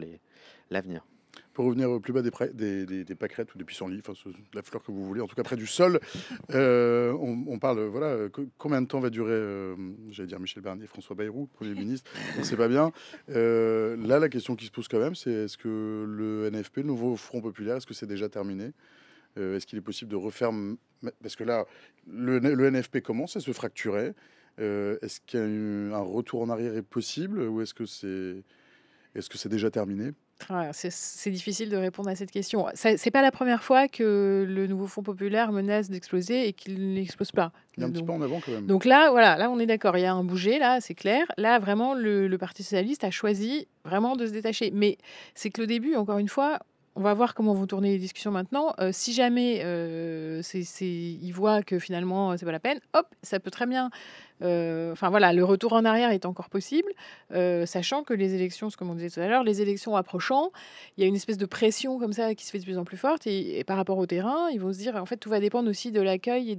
S3: l'avenir.
S1: Pour revenir au plus bas des pâquerettes ou des pissenlits, enfin la fleur que vous voulez, en tout cas près du sol, on parle, voilà, combien de temps va durer, j'allais dire Michel Barnier, François Bayrou, Premier ministre, on ne sait pas bien. Là, la question qui se pose quand même, c'est est-ce que le NFP, le nouveau Front Populaire, est-ce que c'est déjà terminé? Est-ce qu'il est possible de refaire... Parce que là, le NFP commence à se fracturer. Est-ce qu'un retour en arrière est possible ou est-ce que c'est déjà terminé?
S2: Ah, c'est difficile de répondre à cette question. C'est pas la première fois que le nouveau Front populaire menace d'exploser et qu'il n'explose pas.
S1: Il y a un petit pas en avant quand même.
S2: Donc là, voilà, là on est d'accord, il y a un bouger, là c'est clair. Là vraiment, le Parti socialiste a choisi vraiment de se détacher. Mais c'est que le début, encore une fois, on va voir comment vont tourner les discussions maintenant. Si jamais ils voient que finalement c'est pas la peine, hop, ça peut très bien. Enfin voilà, le retour en arrière est encore possible, sachant que les élections, comme on disait tout à l'heure, les élections approchant, il y a une espèce de pression comme ça qui se fait de plus en plus forte et par rapport au terrain, ils vont se dire en fait tout va dépendre aussi de l'accueil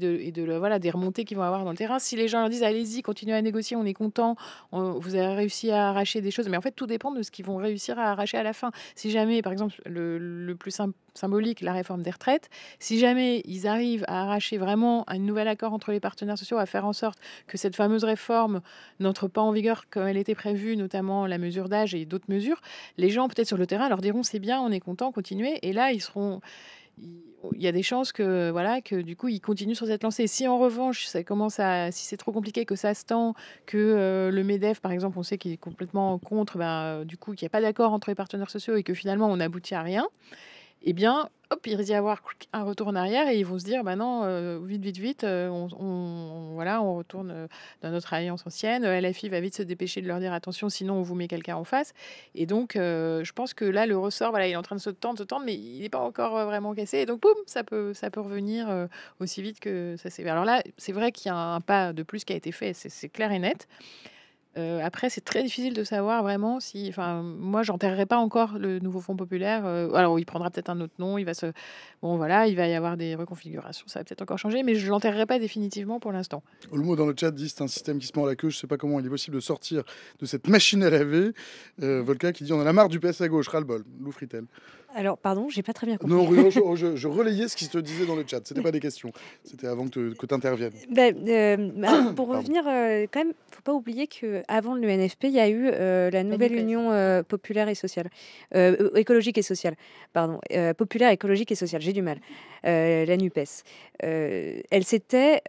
S2: voilà, des remontées qu'ils vont avoir dans le terrain. Si les gens leur disent allez-y, continuez à négocier, on est content, vous avez réussi à arracher des choses, mais en fait tout dépend de ce qu'ils vont réussir à arracher à la fin. Si jamais, par exemple, le plus symbolique, la réforme des retraites, si jamais ils arrivent à arracher vraiment un nouvel accord entre les partenaires sociaux, à faire en sorte que cette fameuse réforme n'entre pas en vigueur comme elle était prévue, notamment la mesure d'âge et d'autres mesures, les gens peut-être sur le terrain leur diront c'est bien, on est content, continuez, et là il y a des chances que voilà que du coup ils continuent sur cette lancée. Si en revanche si c'est trop compliqué, que ça se tend, que le Medef par exemple on sait qu'il est complètement contre, du coup qu'il n'y a pas d'accord entre les partenaires sociaux et que finalement on aboutit à rien, eh bien, hop, il risque d'y avoir un retour en arrière et ils vont se dire, bah non, vite, on retourne dans notre alliance ancienne. LFI va vite se dépêcher de leur dire, attention, sinon on vous met quelqu'un en face. Et donc, je pense que là, le ressort, voilà, il est en train de se tendre, mais il n'est pas encore vraiment cassé. Et donc, boum, ça peut revenir aussi vite que ça s'est fait. Alors là, c'est vrai qu'il y a un pas de plus qui a été fait, c'est clair et net. Après, c'est très difficile de savoir vraiment si... Enfin, moi, j'enterrerai pas encore le nouveau Front populaire. Alors, il prendra peut-être un autre nom. Bon, voilà, il va y avoir des reconfigurations. Ça va peut-être encore changer, mais je l'enterrerai pas définitivement pour l'instant.
S1: Olmo dans le chat dit c'est un système qui se mord la queue. Je sais pas comment il est possible de sortir de cette machine à laver. Volca qui dit on en a marre du PS à gauche. Ras-le-bol. Lou Fritel.
S4: Alors, pardon, j'ai pas très bien compris.
S1: Non, je relayais ce qui se disait dans le chat. C'était pas des questions. C'était avant que tu interviennes.
S4: Pour revenir, quand même, faut pas oublier que avant le NFP, il y a eu la nouvelle Union populaire et sociale, écologique et sociale. Pardon, populaire, écologique et sociale. J'ai du mal. La Nupes. Elle s'était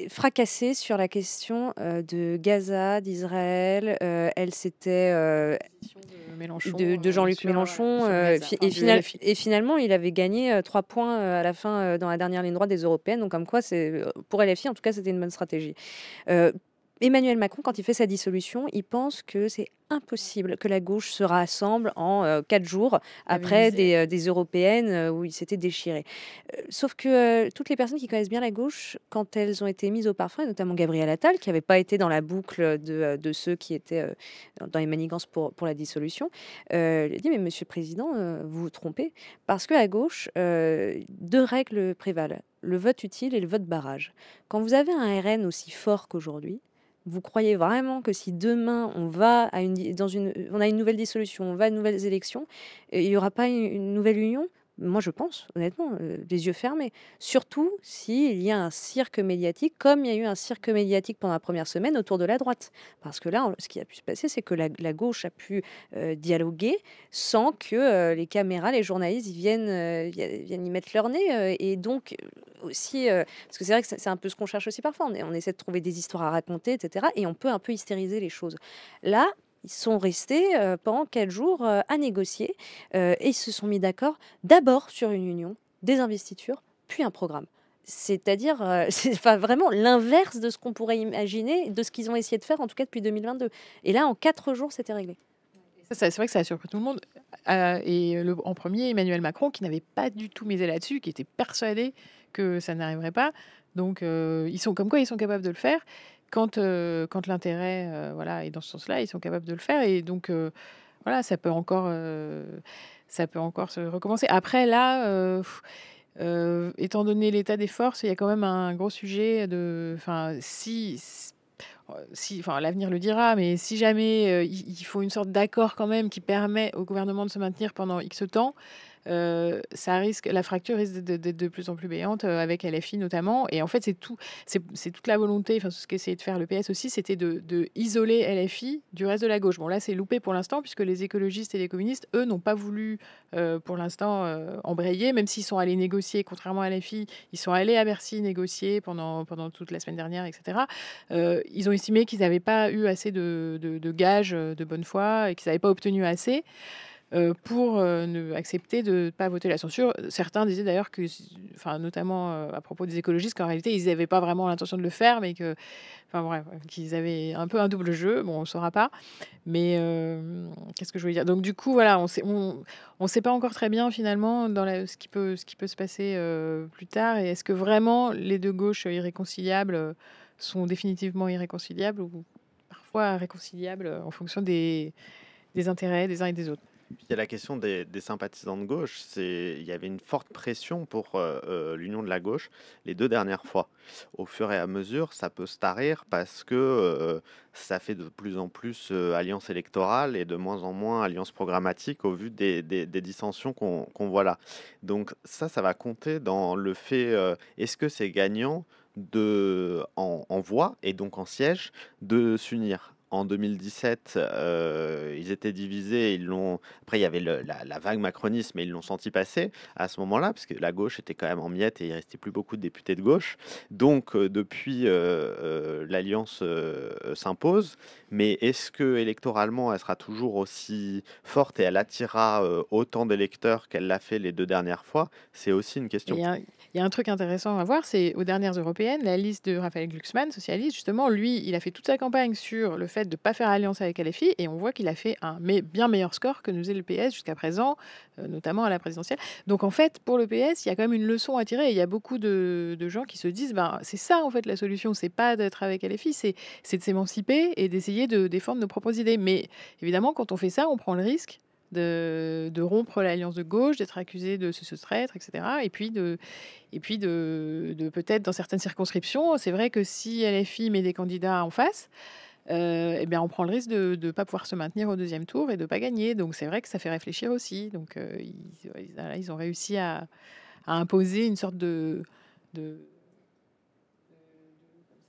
S4: fracassée sur la question de Gaza, d'Israël. Elle s'était de Jean-Luc Mélenchon. Et finalement, il avait gagné 3 points à la fin dans la dernière ligne droite des européennes. Donc, comme quoi, pour LFI, en tout cas, c'était une bonne stratégie. Emmanuel Macron, quand il fait sa dissolution, il pense que c'est impossible que la gauche se rassemble en 4 jours après des européennes où il s'était déchiré. Sauf que toutes les personnes qui connaissent bien la gauche, quand elles ont été mises au parfum, et notamment Gabriel Attal, qui n'avait pas été dans la boucle de ceux qui étaient dans les manigances pour la dissolution, il a dit « Mais Monsieur le Président, vous vous trompez, parce qu'à gauche, 2 règles prévalent, le vote utile et le vote barrage. Quand vous avez un RN aussi fort qu'aujourd'hui, vous croyez vraiment que si demain on va à on a une nouvelle dissolution, on va à de nouvelles élections, il y aura pas une nouvelle union? Moi, je pense, honnêtement, les yeux fermés. Surtout s'il y a un cirque médiatique, comme il y a eu un cirque médiatique pendant la première semaine autour de la droite. Parce que là, ce qui a pu se passer, c'est que la gauche a pu dialoguer sans que les caméras, les journalistes, ils viennent y mettre leur nez. Et donc, aussi, parce que c'est vrai que c'est un peu ce qu'on cherche aussi parfois. On essaie de trouver des histoires à raconter, etc. Et on peut un peu hystériser les choses. Là, ils sont restés pendant 4 jours à négocier et ils se sont mis d'accord d'abord sur une union, des investitures, puis un programme. C'est-à-dire, c'est enfin, vraiment l'inverse de ce qu'on pourrait imaginer, de ce qu'ils ont essayé de faire, en tout cas depuis 2022. Et là, en 4 jours, c'était réglé.
S2: C'est vrai que ça a surpris tout le monde. En premier, Emmanuel Macron, qui n'avait pas du tout misé là-dessus, qui était persuadé que ça n'arriverait pas. Donc, ils sont comme quoi ils sont capables de le faire. Quand l'intérêt voilà, est dans ce sens-là, ils sont capables de le faire. Et donc, voilà, ça peut encore se recommencer. Après, là, étant donné l'état des forces, il y a quand même un gros sujet de... Enfin, enfin, l'avenir le dira, mais si jamais il faut une sorte d'accord quand même qui permet au gouvernement de se maintenir pendant X temps, la fracture risque d'être de plus en plus béante avec LFI notamment. Et en fait, c'est toute la volonté, enfin, ce qu'essayait de faire le PS aussi, c'était de isoler LFI du reste de la gauche. Bon, là, c'est loupé pour l'instant, puisque les écologistes et les communistes, eux, n'ont pas voulu pour l'instant embrayer, même s'ils sont allés négocier, contrairement à LFI, ils sont allés à Bercy négocier pendant toute la semaine dernière, etc. Ils ont estimé qu'ils n'avaient pas eu assez de gages de bonne foi et qu'ils n'avaient pas obtenu assez pour accepter de ne pas voter la censure. Certains disaient d'ailleurs que, enfin, notamment à propos des écologistes, qu'en réalité, ils n'avaient pas vraiment l'intention de le faire, mais que, enfin bref, qu'ils avaient un peu un double jeu. Bon, on ne saura pas. Mais qu'est-ce que je voulais dire? Donc du coup, voilà, on sait pas encore très bien finalement ce qui peut se passer plus tard. Et est-ce que vraiment les deux gauches irréconciliables sont définitivement irréconciliables ou parfois réconciliables en fonction des intérêts des uns et des autres?
S3: Puis il y a la question des sympathisants de gauche. Il y avait une forte pression pour l'union de la gauche les 2 dernières fois. Au fur et à mesure, ça peut se tarir parce que ça fait de plus en plus alliance électorale et de moins en moins alliance programmatique au vu des dissensions qu'on voit là. Donc ça va compter dans le fait, est-ce que c'est gagnant en voix et donc en siège de s'unir? En 2017, ils étaient divisés, après il y avait la vague macroniste, mais ils l'ont senti passer à ce moment-là, parce que la gauche était quand même en miettes et il restait plus beaucoup de députés de gauche. Donc depuis, l'alliance s'impose, mais est-ce que électoralement elle sera toujours aussi forte et elle attirera autant d'électeurs qu'elle l'a fait les 2 dernières fois? C'est aussi une question.
S2: Il y a un truc intéressant à voir, c'est aux dernières européennes, la liste de Raphaël Glucksmann, socialiste, justement, lui, il a fait toute sa campagne sur le fait de ne pas faire alliance avec LFI, et on voit qu'il a fait un bien meilleur score que nous faisait le PS jusqu'à présent, notamment à la présidentielle. Donc en fait, pour le PS, il y a quand même une leçon à tirer, et il y a beaucoup de gens qui se disent, ben, c'est ça en fait la solution, c'est pas d'être avec LFI, c'est de s'émanciper et d'essayer de défendre nos propres idées. Mais évidemment, quand on fait ça, on prend le risque de rompre l'alliance de gauche, d'être accusé de se traître, etc. Et puis de peut-être dans certaines circonscriptions, c'est vrai que si LFI met des candidats en face, eh bien on prend le risque de ne pas pouvoir se maintenir au deuxième tour et de ne pas gagner. Donc c'est vrai que ça fait réfléchir aussi. Donc ils ont réussi à imposer une sorte de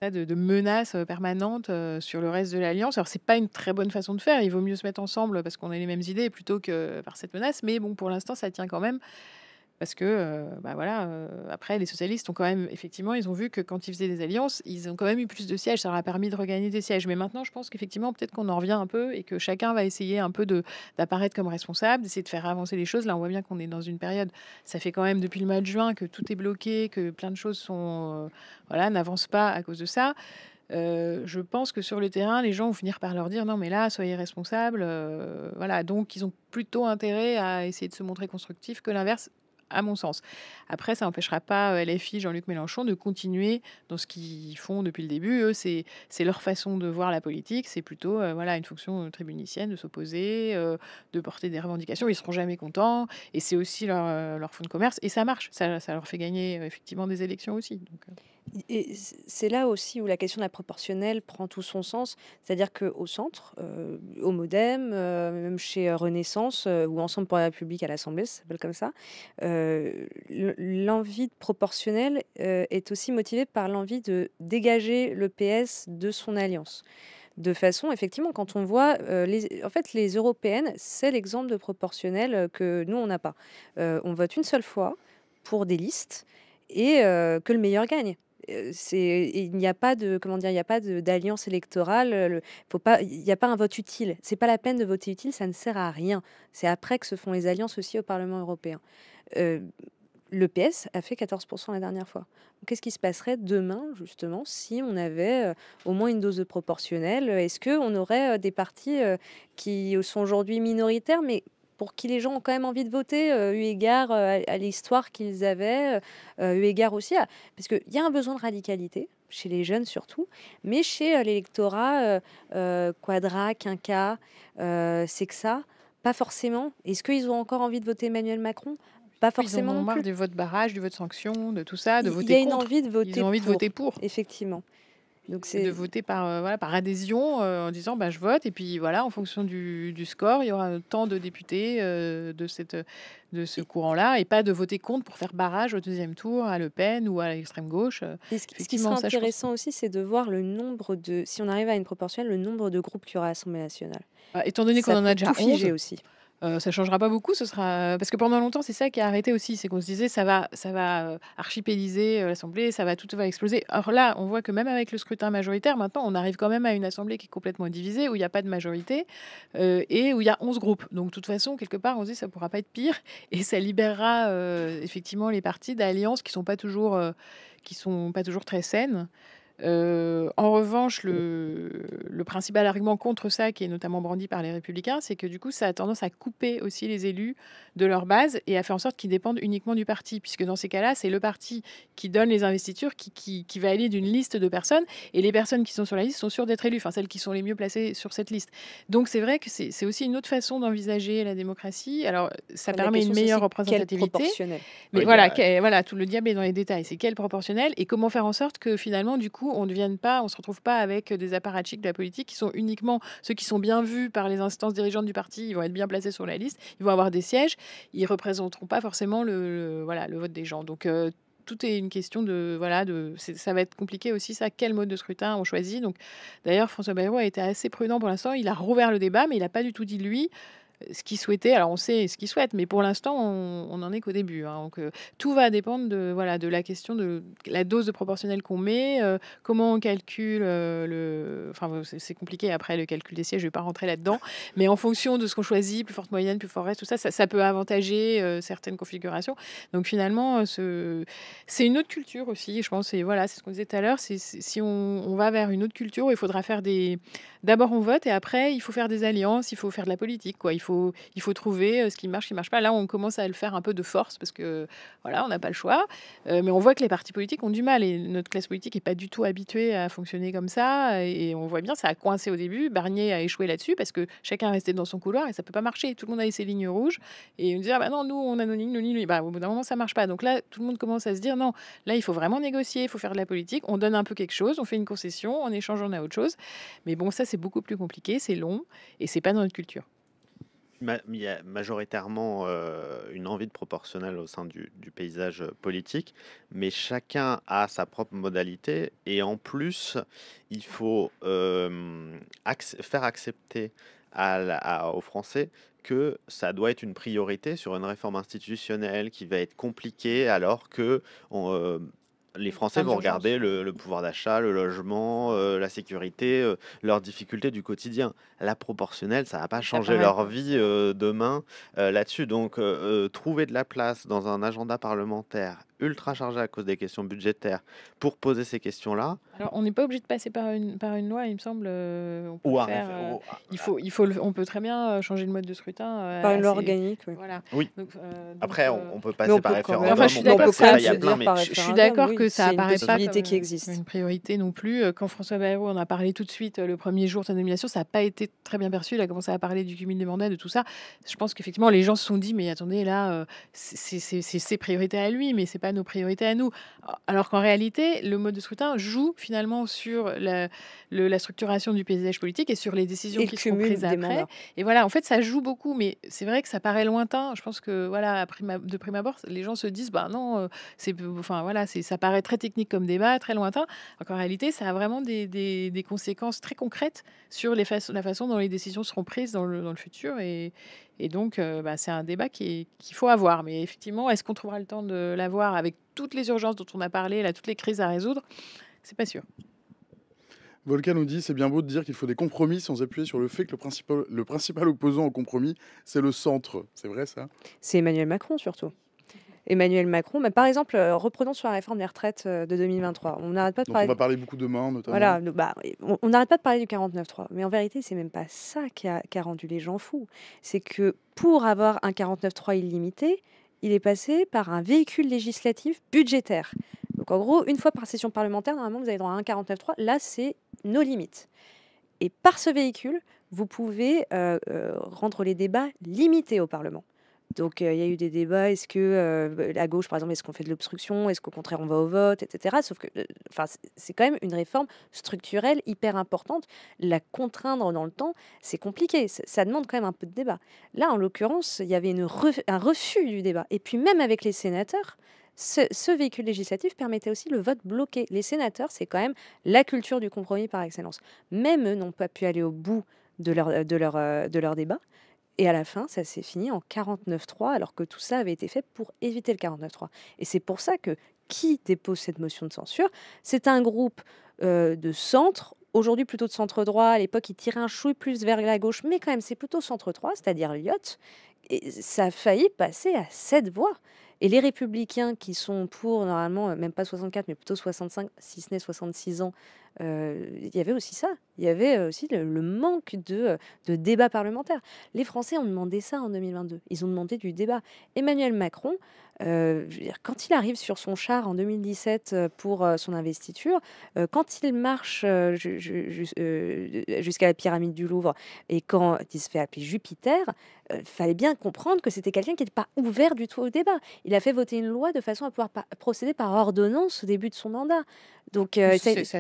S2: de menaces permanentes sur le reste de l'alliance. Alors c'est pas une très bonne façon de faire. Il vaut mieux se mettre ensemble parce qu'on a les mêmes idées plutôt que par cette menace. Mais bon, pour l'instant, ça tient quand même. Parce que, bah, voilà, après les socialistes ont quand même effectivement, ils ont vu que quand ils faisaient des alliances, ils ont quand même eu plus de sièges. Ça leur a permis de regagner des sièges. Mais maintenant, je pense qu'effectivement, peut-être qu'on en revient un peu et que chacun va essayer un peu d'apparaître comme responsable, d'essayer de faire avancer les choses. Là, on voit bien qu'on est dans une période, ça fait quand même depuis le mois de juin que tout est bloqué, que plein de choses sont, voilà, n'avancent pas à cause de ça. Je pense que sur le terrain, les gens vont finir par leur dire: «Non, mais là, soyez responsables», voilà. Donc ils ont plutôt intérêt à essayer de se montrer constructifs que l'inverse, à mon sens. Après, ça n'empêchera pas LFI, Jean-Luc Mélenchon, de continuer dans ce qu'ils font depuis le début. Eux, c'est leur façon de voir la politique. C'est plutôt voilà, une fonction tribunicienne, de s'opposer, de porter des revendications. Ils seront jamais contents. Et c'est aussi leur fonds de commerce. Et ça marche. Ça leur fait gagner effectivement des élections aussi. Donc,
S4: Et c'est là aussi où la question de la proportionnelle prend tout son sens. C'est-à-dire qu'au centre, au MoDem, même chez Renaissance, ou Ensemble pour la République à l'Assemblée, ça s'appelle comme ça, l'envie de proportionnelle est aussi motivée par l'envie de dégager le PS de son alliance. De façon, effectivement, quand on voit, en fait, les européennes, c'est l'exemple de proportionnel que nous, on n'a pas. On vote une seule fois pour des listes et que le meilleur gagne. Il n'y a pas de, comment dire, il n'y a pas d'alliance électorale. Il n'y a pas un vote utile. C'est pas la peine de voter utile, ça ne sert à rien. C'est après que se font les alliances aussi au Parlement européen. Euh, le PS a fait 14% la dernière fois. Qu'est-ce qui se passerait demain, justement, si on avait au moins une dose de proportionnelle? Est-ce qu'on aurait des partis qui sont aujourd'hui minoritaires, mais pour qui les gens ont quand même envie de voter, eu égard à l'histoire qu'ils avaient, eu égard aussi à... Parce qu'il y a un besoin de radicalité, chez les jeunes surtout, mais chez l'électorat quadra, quinca, sexa, pas forcément. Est-ce qu'ils ont encore envie de voter Emmanuel Macron? Pas
S2: Ils en
S4: forcément
S2: ont
S4: non
S2: marre
S4: plus.
S2: du vote barrage, du vote sanction, de tout ça, de
S4: Il y a
S2: voter
S4: une
S2: contre.
S4: envie de
S2: Ils
S4: voter
S2: ont envie de
S4: pour,
S2: voter pour.
S4: effectivement. Donc
S2: Et de
S4: c'est
S2: voter par, voilà, par adhésion en disant bah, je vote et puis voilà, en fonction du score, il y aura tant de députés de ce
S4: et,
S2: courant-là et pas de voter contre pour faire barrage au deuxième tour à Le Pen ou à l'extrême gauche.
S4: et ce qui
S2: Effectivement,
S4: serait
S2: ça, je pense.
S4: intéressant aussi, c'est de voir le nombre de, si on arrive à une proportionnelle, le nombre de groupes qu'il y aura à l'Assemblée nationale.
S2: Étant donné qu'on
S4: Ça
S2: en a
S4: peut
S2: déjà
S4: tout figer
S2: 11,
S4: aussi.
S2: ça changera pas beaucoup. Ce sera parce que pendant longtemps, c'est ça qui a arrêté aussi, c'est qu'on se disait ça va archipéliser l'Assemblée, tout va exploser. Or là, on voit que même avec le scrutin majoritaire, maintenant, on arrive quand même à une Assemblée qui est complètement divisée, où il n'y a pas de majorité et où il y a 11 groupes. Donc, de toute façon, quelque part, on se dit ça pourra pas être pire et ça libérera effectivement les partis d'alliances qui sont pas toujours très saines. En revanche, le principal argument contre ça, qui est notamment brandi par les Républicains, c'est que du coup, ça a tendance à couper aussi les élus de leur base et à faire en sorte qu'ils dépendent uniquement du parti, puisque dans ces cas-là, c'est le parti qui donne les investitures, qui va aller d'une liste de personnes, et les personnes qui sont sur la liste sont sûres d'être élues, enfin celles qui sont les mieux placées sur cette liste. Donc c'est vrai que c'est aussi une autre façon d'envisager la démocratie. Alors ça
S4: La
S2: permet une
S4: question, c'est
S2: meilleure
S4: aussi quelle
S2: représentativité.
S4: proportionnelle.
S2: Mais
S3: Oui,
S2: voilà, voilà, tout le diable est dans les détails. C'est quel proportionnel et comment faire en sorte que finalement, du coup, on se retrouve pas avec des apparatchiks de la politique qui sont uniquement ceux qui sont bien vus par les instances dirigeantes du parti. Ils vont être bien placés sur la liste, ils vont avoir des sièges, ils représenteront pas forcément voilà, le vote des gens. Donc tout est une question de voilà, ça va être compliqué aussi ça. Quel mode de scrutin on choisit? Donc d'ailleurs, François Bayrou a été assez prudent pour l'instant. Il a rouvert le débat, mais il n'a pas du tout dit lui ce qu'il souhaitait. Alors on sait ce qu'il souhaite, mais pour l'instant on n'en est qu'au début. Donc tout va dépendre de la question de la dose de proportionnelle qu'on met, comment on calcule Enfin c'est compliqué après le calcul des sièges, je vais pas rentrer là-dedans, mais en fonction de ce qu'on choisit, plus forte moyenne, plus fort reste, tout ça, ça peut avantager certaines configurations. Donc finalement c'est une autre culture aussi, je pense. Et voilà, c'est ce qu'on disait tout à l'heure. Si on va vers une autre culture, il faudra faire d'abord on vote et après il faut faire des alliances, il faut faire de la politique, quoi. Il faut trouver ce qui marche pas. Là, on commence à le faire un peu de force parce que voilà, on n'a pas le choix. Mais on voit que les partis politiques ont du mal et notre classe politique n'est pas du tout habituée à fonctionner comme ça. Et on voit bien, ça a coincé au début. Barnier a échoué là-dessus parce que chacun restait dans son couloir et ça peut pas marcher. Tout le monde avait ses lignes rouges et on disait ah bah non, nous on a nos lignes. Bah, au bout d'un moment, ça marche pas. Donc là, tout le monde commence à se dire non, là il faut vraiment négocier, il faut faire de la politique. On donne un peu quelque chose, on fait une concession, en échange on a autre chose. Mais bon, ça c'est beaucoup plus compliqué, c'est long et c'est pas dans notre culture.
S3: Il y a majoritairement une envie de proportionnel au sein du paysage politique, mais chacun a sa propre modalité et en plus, il faut faire accepter aux Français que ça doit être une priorité sur une réforme institutionnelle qui va être compliquée alors que les Français
S4: Fin
S3: vont
S4: d'urgence.
S3: regarder le pouvoir d'achat, le logement, la sécurité, leurs difficultés du quotidien. La proportionnelle, ça va pas changer
S2: paraît
S3: leur
S2: pas.
S3: vie demain là-dessus. Donc, trouver de la place dans un agenda parlementaire ultra chargé à cause des questions budgétaires pour poser ces questions-là,
S2: Alors, on n'est pas obligé de passer par une loi, il me semble. On peut
S3: ou
S2: le
S3: un
S2: faire. On peut très bien changer le mode de scrutin.
S4: Par une loi
S2: Assez,
S4: organique, oui.
S2: voilà.
S3: oui.
S2: Donc,
S3: Après, on peut
S4: Mais
S3: passer
S4: on
S3: par
S4: peut quand
S3: référendum.
S4: même,
S2: Enfin, je suis
S3: on
S4: mais on
S3: peut
S2: d'accord
S4: peut
S3: faire
S4: quand
S3: ça,
S4: même
S3: il y a
S4: se
S3: plein,
S4: dire
S3: mais
S4: par
S2: Je suis
S4: référendum,
S2: d'accord
S4: oui,
S2: que ça
S4: c'est une
S2: apparaît pas
S4: possibilité
S2: comme
S4: qui existe.
S2: une priorité non plus. Quand François Bayrou en a parlé tout de suite le premier jour de sa nomination, ça n'a pas été très bien perçu. Il a commencé à parler du cumul des mandats, de tout ça. Je pense qu'effectivement, les gens se sont dit, mais attendez, là, c'est ses priorités à lui, mais c'est pas pas nos priorités à nous. Alors qu'en réalité, le mode de scrutin joue finalement sur la structuration du paysage politique et sur les décisions
S4: Et le
S2: qui seront
S4: cumul
S2: prises
S4: des
S2: après.
S4: mandats.
S2: Et voilà, en fait, ça joue beaucoup, mais c'est vrai que ça paraît lointain. Je pense que, voilà, de prime abord, les gens se disent, bah non, enfin voilà, ça paraît très technique comme débat, très lointain. Alors qu'en réalité, ça a vraiment des conséquences très concrètes sur la façon dont les décisions seront prises dans le futur. Et donc, c'est un débat qu'il faut avoir. Mais effectivement, est-ce qu'on trouvera le temps de l'avoir avec toutes les urgences dont on a parlé, là, toutes les crises à résoudre? C'est pas sûr.
S1: Volcan nous dit, c'est bien beau de dire qu'il faut des compromis sans appuyer sur le fait que le principal opposant au compromis, c'est le centre. C'est vrai ça?
S4: C'est Emmanuel Macron surtout. Emmanuel Macron, mais par exemple, reprenons sur la réforme des retraites de 2023. On n'arrête pas de
S1: Dont on
S4: parler.
S1: va parler beaucoup demain, notamment.
S4: Voilà, on n'arrête pas de parler du 49.3, mais en vérité, c'est même pas ça qui a rendu les gens fous. C'est que pour avoir un 49.3 illimité, il est passé par un véhicule législatif budgétaire. Donc en gros, une fois par session parlementaire, normalement, vous avez droit à un 49.3. Là, c'est nos limites. Et par ce véhicule, vous pouvez rendre les débats limités au Parlement. Donc, il y a eu des débats. Est-ce que la gauche, par exemple, est-ce qu'on fait de l'obstruction? Est-ce qu'au contraire, on va au vote, etc. Sauf que c'est quand même une réforme structurelle hyper importante. La contraindre dans le temps, c'est compliqué. Ça demande quand même un peu de débat. Là, en l'occurrence, il y avait un refus du débat. Et puis, même avec les sénateurs, ce véhicule législatif permettait aussi le vote bloqué. Les sénateurs, c'est quand même la culture du compromis par excellence. Même eux n'ont pas pu aller au bout de leur débat. Et à la fin, ça s'est fini en 49.3, alors que tout ça avait été fait pour éviter le 49.3. Et c'est pour ça que qui dépose cette motion de censure? C'est un groupe de centre, aujourd'hui plutôt de centre-droit. À l'époque, il tirait un chouille plus vers la gauche, mais quand même, c'est plutôt centre-droit, c'est-à-dire Lyotte. Et ça a failli passer à 7 voix. Et les républicains qui sont pour, normalement, même pas 64, mais plutôt 65, si ce n'est 66 ans, il y avait aussi ça. Il y avait aussi le manque de débat parlementaire. Les Français ont demandé ça en 2022. Ils ont demandé du débat. Emmanuel Macron, je veux dire, quand il arrive sur son char en 2017 pour son investiture, quand il marche jusqu'à la pyramide du Louvre et quand il se fait appeler Jupiter, fallait bien comprendre que c'était quelqu'un qui n'était pas ouvert du tout au débat. Il a fait voter une loi de façon à pouvoir procéder par ordonnance au début de son mandat. Donc,
S2: C'est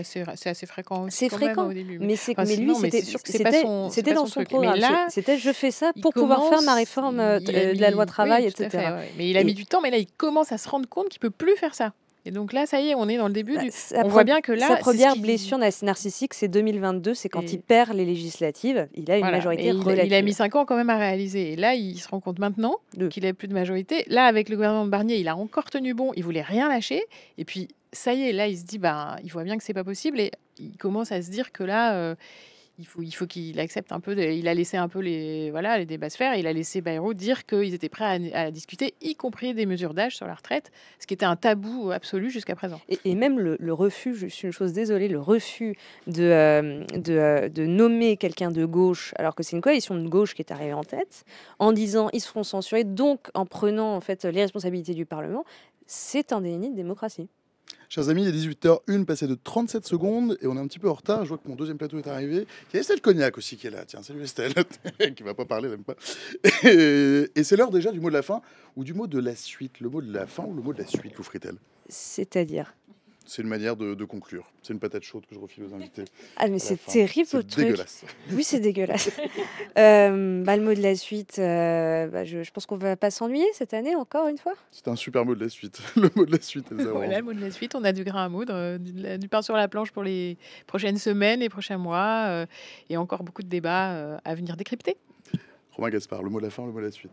S2: assez fréquent aussi
S4: c'est
S2: quand même,
S4: fréquent,
S2: au début.
S4: mais lui,
S2: Mais c'est sûr que c'est pas
S4: c'était dans son
S2: truc.
S4: programme.
S2: Mais là,
S4: C'était je fais ça
S2: il
S4: pour pouvoir faire ma
S2: commence,
S4: réforme
S2: il a
S4: de la loi
S2: mis,
S4: travail,
S2: oui, tout à
S4: etc.
S2: fait, ouais. Mais il a
S4: Et
S2: mis du temps, mais là, il commence à se rendre compte qu'il peut plus faire ça. Et donc là, ça y est, on est dans le début du.
S4: Sa
S2: On voit bien que là,
S4: sa
S2: c'est ce
S4: première
S2: qui-
S4: blessure narcissique, c'est 2022, c'est quand
S2: Et-
S4: il perd les législatives. Il a une
S2: Voilà.
S4: majorité
S2: Et il a
S4: relative.
S2: mis 5 ans quand même à réaliser. Et là, il se rend compte maintenant
S4: Deux.
S2: qu'il n'a plus de majorité. Là, avec le gouvernement de Barnier, il a encore tenu bon. Il voulait rien lâcher. Et puis, ça y est, là, il se dit, il voit bien que c'est pas possible. Et il commence à se dire que là, il faut qu'il accepte un peu. Il a laissé un peu les débats se faire. Il a laissé Bayrou dire qu'ils étaient prêts à discuter, y compris des mesures d'âge sur la retraite, ce qui était un tabou absolu jusqu'à présent.
S4: Et même le refus, juste une chose, désolée, le refus de nommer quelqu'un de gauche, alors que c'est une coalition de gauche qui est arrivée en tête, en disant ils seront censurés, donc en prenant en fait les responsabilités du Parlement, c'est un déni de démocratie.
S1: Chers amis, il est 18h01, passé de 37 secondes, et on est un petit peu en retard. Je vois que mon deuxième plateau est arrivé. Il y a Estelle Cognac aussi qui est là. Tiens, salut Estelle, qui va pas parler, elle aime pas. Et c'est l'heure déjà du mot de la fin, ou du mot de la suite. Le mot de la fin ou le mot de la suite, Lou Fritel?
S4: C'est-à-dire.
S1: C'est une manière de conclure. C'est une patate chaude que je refile aux invités.
S4: Ah, mais
S1: à la
S4: c'est
S1: fin.
S4: terrible
S1: C'est
S4: votre truc.
S1: dégueulasse.
S4: Oui, c'est dégueulasse. Le mot de la suite, je pense qu'on va pas s'ennuyer cette année, encore une fois.
S1: C'est un super mot de la suite. Le mot de la suite, Elsa Orange.
S2: Voilà, le mot de la suite, on a du grain à moudre, du pain sur la planche pour les prochaines semaines, les prochains mois, et encore beaucoup de débats à venir décrypter.
S1: Romain Gaspard, le mot de la fin, le mot de la suite.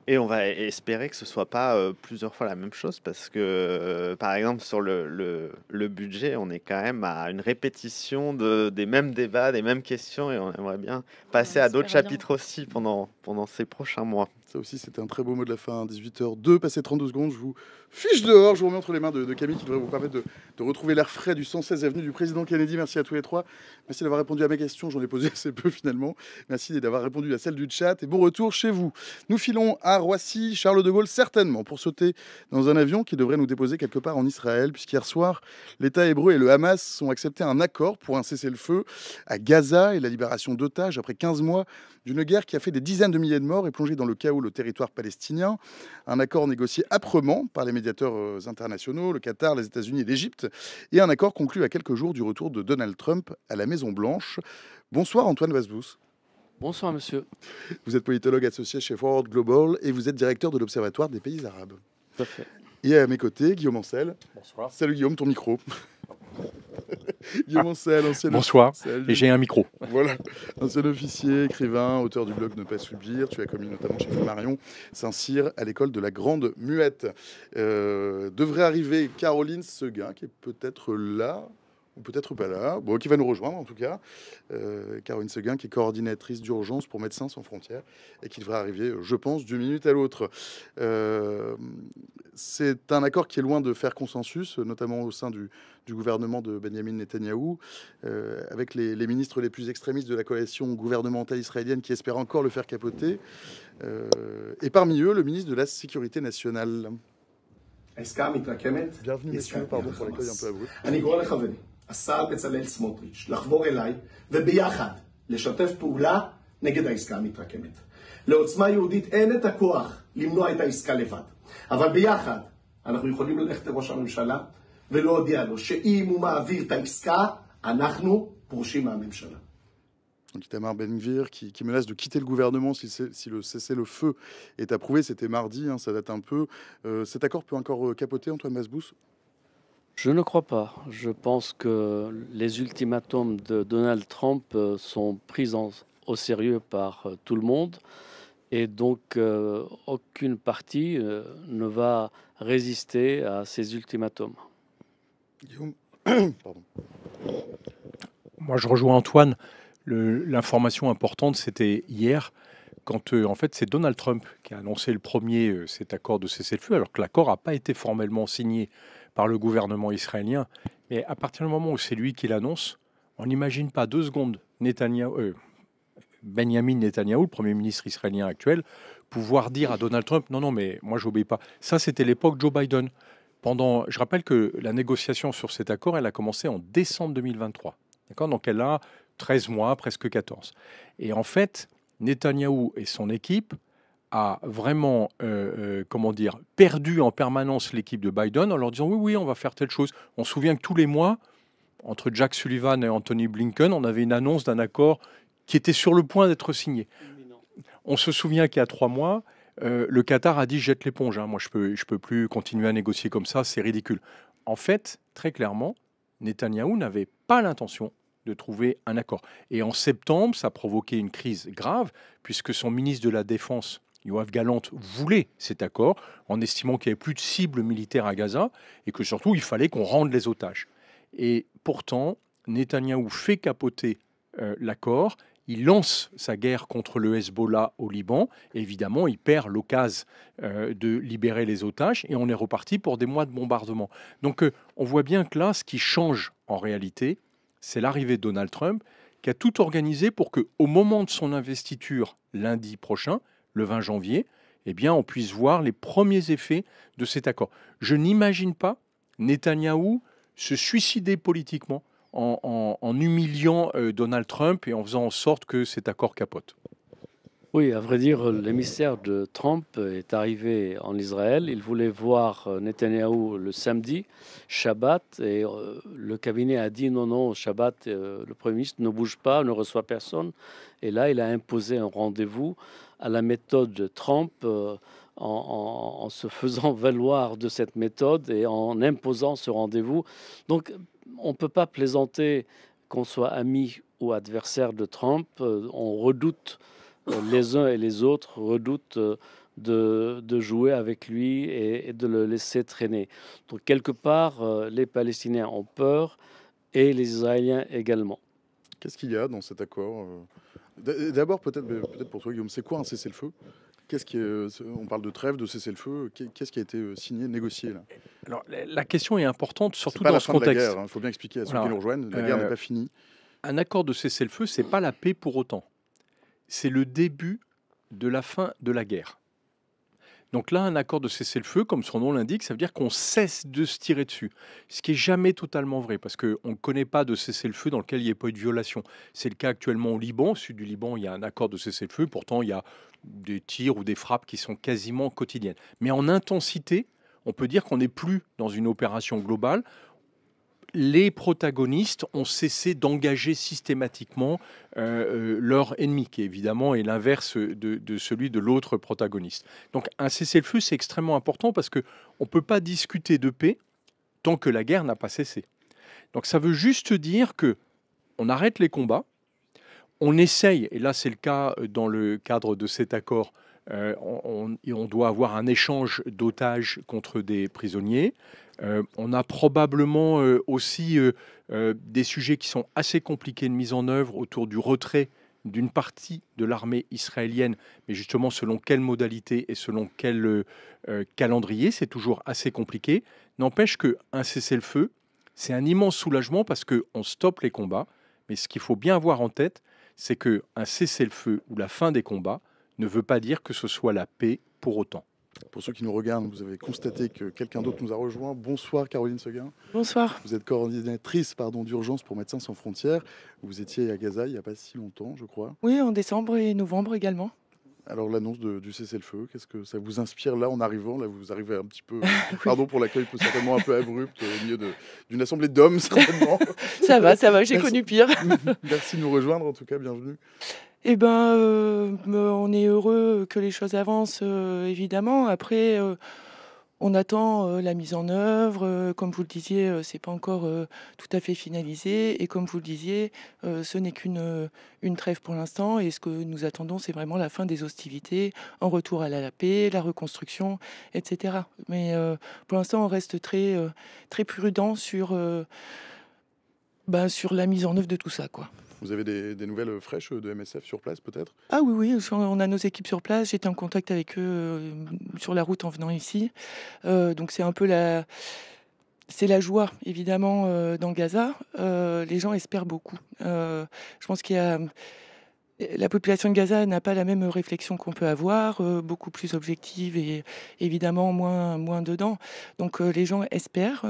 S3: Et on va espérer que ce soit pas plusieurs fois la même chose parce que, par exemple, sur le budget, on est quand même à une répétition des mêmes débats, des mêmes questions et on aimerait bien passer à d'autres
S2: espère bien.
S3: chapitres aussi pendant ces prochains mois.
S1: Ça aussi, c'était un très beau mot de la fin. 18h02, passé 32 secondes. Je vous fiche dehors. Je vous remets entre les mains de Camille qui devrait vous permettre de retrouver l'air frais du 116 avenue du président Kennedy. Merci à tous les trois. Merci d'avoir répondu à mes questions. J'en ai posé assez peu finalement. Merci d'avoir répondu à celle du chat. Et bon retour chez vous. Nous filons à Roissy, Charles de Gaulle, certainement, pour sauter dans un avion qui devrait nous déposer quelque part en Israël. Puisqu'hier soir, l'État hébreu et le Hamas ont accepté un accord pour un cessez-le-feu à Gaza et la libération d'otages après 15 mois d'une guerre qui a fait des dizaines de milliers de morts et plongé dans le chaos Netanyahou le territoire palestinien. Un accord négocié âprement par les médiateurs internationaux, le Qatar, les États-Unis et l'Égypte. Et un accord conclu à quelques jours du retour de Donald Trump à la Maison-Blanche. Bonsoir Antoine Wasbous.
S5: Bonsoir monsieur.
S1: Vous êtes politologue associé chez Forward Global et vous êtes directeur de l'Observatoire des pays arabes.
S5: Tout à fait.
S1: Et à mes côtés, Guillaume Ancel.
S6: Bonsoir.
S1: Salut Guillaume, ton micro. Guillaume Ancel, ancien
S6: Bonsoir.
S1: Salut.
S6: Et j'ai un micro.
S1: Voilà, ancien officier, écrivain, auteur du blog Ne pas subir. Tu as commis notamment chez Marion Saint-Cyr à l'école de la Grande Muette. Devrait arriver Caroline Seguin, qui est peut-être là, ou peut-être pas là, bon, qui va nous rejoindre en tout cas. Caroline Seguin, qui est coordinatrice d'urgence pour Médecins sans frontières et qui devrait arriver, je pense, d'une minute à l'autre. C'est un accord qui est loin de faire consensus, notamment au sein du gouvernement de Benjamin Netanyahou, avec les ministres les plus extrémistes de la coalition gouvernementale israélienne qui espèrent encore le faire capoter. Et parmi eux, le ministre de la Sécurité nationale. Bienvenue, messieurs, pardon pour l'accueil un peu abrupt.
S7: השר בצלאל סמוטריץ' לחבור אליי וביחד לשתף פעולה נגד העסקה המתרקמת. לעוצמה יהודית אין את הכוח למנוע את העסקה לבד, אבל ביחד אנחנו יכולים ללכת לראש הממשלה ולהודיע לו שאם הוא מעביר את העסקה אנחנו פורשים מהממשלה.
S1: Donc Itamar Ben-Gvir qui menace de quitter le gouvernement si le cessez-le-feu est approuvé. C'était mardi, hein, ça date un peu. Cet accord peut encore capoter, Antoine Wasbous?
S5: Je ne crois pas. Je pense que les ultimatums de Donald Trump sont pris au sérieux par tout le monde et donc aucune partie ne va résister à ces ultimatums.
S1: Guillaume, pardon.
S6: Moi, je rejoins Antoine. L'information importante, c'était hier, quand en fait c'est Donald Trump qui a annoncé le premier cet accord de cessez-le-feu, alors que l'accord n'a pas été formellement signé par le gouvernement israélien. Mais à partir du moment où c'est lui qui l'annonce, on n'imagine pas 2 secondes Benjamin Netanyahou, le Premier ministre israélien actuel, pouvoir dire à Donald Trump « Non, non, mais moi, je n'obéis pas ». Ça, c'était l'époque Joe Biden. Je rappelle que la négociation sur cet accord, elle a commencé en décembre 2023. D'accord ? Donc, elle a 13 mois, presque 14. Et en fait, Netanyahou et son équipe a vraiment perdu en permanence l'équipe de Biden en leur disant oui, on va faire telle chose. On se souvient que tous les mois, entre Jack Sullivan et Anthony Blinken, on avait une annonce d'un accord qui était sur le point d'être signé. On se souvient qu'il y a 3 mois, le Qatar a dit jette l'éponge. Moi, je peux plus continuer à négocier comme ça, c'est ridicule. En fait, très clairement, Netanyahou n'avait pas l'intention de trouver un accord. Et en septembre, ça a provoqué une crise grave, puisque son ministre de la Défense, Yoav Gallant, voulait cet accord en estimant qu'il n'y avait plus de cibles militaires à Gaza et que surtout il fallait qu'on rende les otages. Et pourtant, Netanyahou fait capoter l'accord, il lance sa guerre contre le Hezbollah au Liban, et évidemment il perd l'occasion de libérer les otages et on est reparti pour des mois de bombardement. Donc on voit bien que là, ce qui change en réalité, c'est l'arrivée de Donald Trump qui a tout organisé pour qu'au moment de son investiture lundi prochain, le 20 janvier, eh bien, on puisse voir les premiers effets de cet accord. Je n'imagine pas Netanyahou se suicider politiquement en humiliant Donald Trump et en faisant en sorte que cet accord capote.
S5: Oui, à vrai dire, l'émissaire de Trump est arrivé en Israël. Il voulait voir Netanyahou le samedi, Shabbat, et le cabinet a dit non, Shabbat, le Premier ministre ne bouge pas, ne reçoit personne. Et là, il a imposé un rendez-vous à la méthode de Trump en se faisant valoir de cette méthode et en imposant ce rendez-vous. Donc, on ne peut pas plaisanter qu'on soit ami ou adversaire de Trump. On redoute, les uns et les autres redoutent de jouer avec lui et de le laisser traîner. Donc, quelque part, les Palestiniens ont peur et les Israéliens également.
S1: Qu'est-ce qu'il y a dans cet accord? D'abord, peut-être pour toi, Guillaume, c'est quoi un cessez-le-feu? On parle de trêve, de cessez-le-feu. Qu'est-ce qui a été signé, négocié là?
S6: Alors, la question est importante, surtout
S1: pas
S6: dans
S1: la
S6: ce
S1: fin de la
S6: contexte.
S1: guerre, il faut bien expliquer à ceux qui nous rejoignent. La guerre n'est pas finie.
S6: Un accord de cessez-le-feu, c'est pas la paix pour autant. C'est le début de la fin de la guerre. Donc là, un accord de cessez-le-feu, comme son nom l'indique, ça veut dire qu'on cesse de se tirer dessus. Ce qui est jamais totalement vrai, parce qu'on ne connaît pas de cessez-le-feu dans lequel il n'y ait pas eu de violation. C'est le cas actuellement au Liban. Au sud du Liban, il y a un accord de cessez-le-feu. Pourtant, il y a des tirs ou des frappes qui sont quasiment quotidiennes. Mais en intensité, on peut dire qu'on n'est plus dans une opération globale. Les protagonistes ont cessé d'engager systématiquement leur ennemi, qui évidemment est l'inverse de celui de l'autre protagoniste. Donc un cessez-le-feu, c'est extrêmement important parce qu'on ne peut pas discuter de paix tant que la guerre n'a pas cessé. Donc ça veut juste dire que on arrête les combats, on essaye, et là c'est le cas dans le cadre de cet accord, on doit avoir un échange d'otages contre des prisonniers. On a probablement aussi des sujets qui sont assez compliqués de mise en œuvre autour du retrait d'une partie de l'armée israélienne, mais justement selon quelle modalité et selon quel calendrier, c'est toujours assez compliqué. N'empêche qu'un cessez-le-feu, c'est un immense soulagement parce qu'on stoppe les combats, mais ce qu'il faut bien avoir en tête, c'est qu'un cessez-le-feu ou la fin des combats ne veut pas dire que ce soit la paix pour autant.
S1: Pour ceux qui nous regardent, vous avez constaté que quelqu'un d'autre nous a rejoint. Bonsoir Caroline Seguin.
S8: Bonsoir.
S1: Vous êtes coordinatrice d'urgence pour Médecins sans frontières. Vous étiez à Gaza il n'y a pas si longtemps, je crois.
S8: Oui, en décembre et novembre également.
S1: Alors l'annonce du cessez-le-feu, qu'est-ce que ça vous inspire là en arrivant? Là, vous arrivez un petit peu, pardon pour l'accueil certainement un peu abrupt au milieu d'une assemblée d'hommes certainement.
S8: Ça va, j'ai connu pire.
S1: Merci de nous rejoindre en tout cas, bienvenue.
S8: Eh ben, on est heureux que les choses avancent, évidemment. Après, on attend la mise en œuvre. Comme vous le disiez, c'est pas encore tout à fait finalisé. Et comme vous le disiez, ce n'est qu'une trêve pour l'instant. Et ce que nous attendons, c'est vraiment la fin des hostilités, en retour à la paix, la reconstruction, etc. Mais pour l'instant, on reste très, très prudent sur la mise en œuvre de tout ça, quoi.
S1: Vous avez des nouvelles fraîches de MSF sur place peut-être?
S8: Ah oui, on a nos équipes sur place. J'étais en contact avec eux sur la route en venant ici. Donc c'est un peu c'est la joie, évidemment, dans Gaza. Les gens espèrent beaucoup. Je pense qu'il y a... La population de Gaza n'a pas la même réflexion qu'on peut avoir, beaucoup plus objective et évidemment moins dedans. Donc les gens espèrent,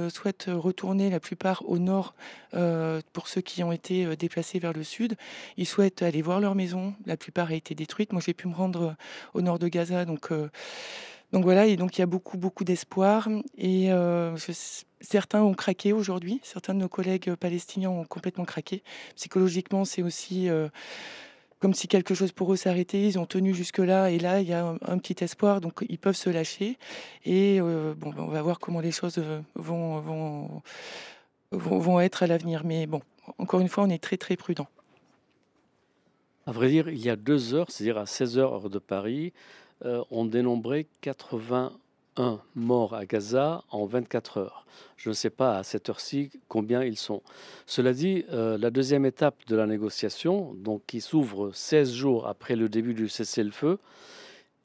S8: souhaitent retourner la plupart au nord pour ceux qui ont été déplacés vers le sud. Ils souhaitent aller voir leur maison. La plupart a été détruite. Moi, j'ai pu me rendre au nord de Gaza, donc voilà. Et donc il y a beaucoup d'espoir. Et certains ont craqué aujourd'hui. Certains de nos collègues palestiniens ont complètement craqué. Psychologiquement, c'est aussi comme si quelque chose pour eux s'arrêtait. Ils ont tenu jusque-là. Et là, il y a un petit espoir. Donc, ils peuvent se lâcher. Et on va voir comment les choses vont être à l'avenir. Mais bon, encore une fois, on est très, très prudent.
S5: À vrai dire, il y a 2 heures, c'est-à-dire à 16h heure de Paris, on dénombrait 81 morts à Gaza en 24 heures. Je ne sais pas à cette heure-ci combien ils sont. Cela dit, la deuxième étape de la négociation, donc qui s'ouvre 16 jours après le début du cessez-le-feu,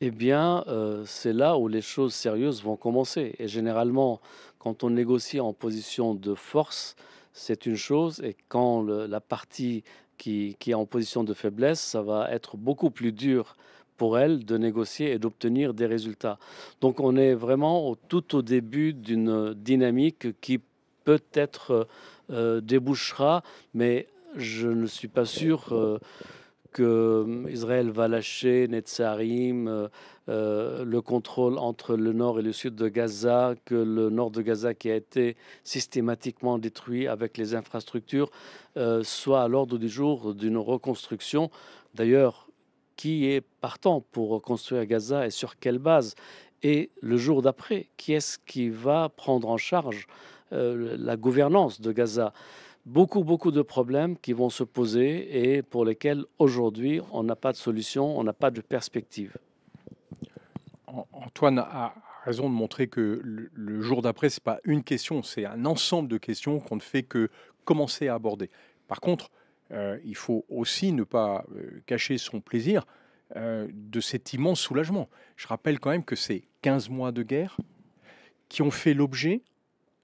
S5: eh bien, c'est là où les choses sérieuses vont commencer. Et généralement, quand on négocie en position de force, c'est une chose, et quand la partie qui est en position de faiblesse, ça va être beaucoup plus dur pour elle de négocier et d'obtenir des résultats. Donc on est vraiment tout au début d'une dynamique qui peut-être débouchera, mais je ne suis pas sûr que Israël va lâcher Netzarim, le contrôle entre le nord et le sud de Gaza, que le nord de Gaza qui a été systématiquement détruit avec les infrastructures soit à l'ordre du jour d'une reconstruction. D'ailleurs, qui est partant pour reconstruire Gaza et sur quelle base? Et le jour d'après, qui est-ce qui va prendre en charge la gouvernance de Gaza? Beaucoup de problèmes qui vont se poser et pour lesquels aujourd'hui on n'a pas de solution, on n'a pas de perspective.
S6: Antoine a raison de montrer que le jour d'après, ce n'est pas une question, c'est un ensemble de questions qu'on ne fait que commencer à aborder. Par contre, il faut aussi ne pas cacher son plaisir de cet immense soulagement. Je rappelle quand même que c'est 15 mois de guerre qui ont fait l'objet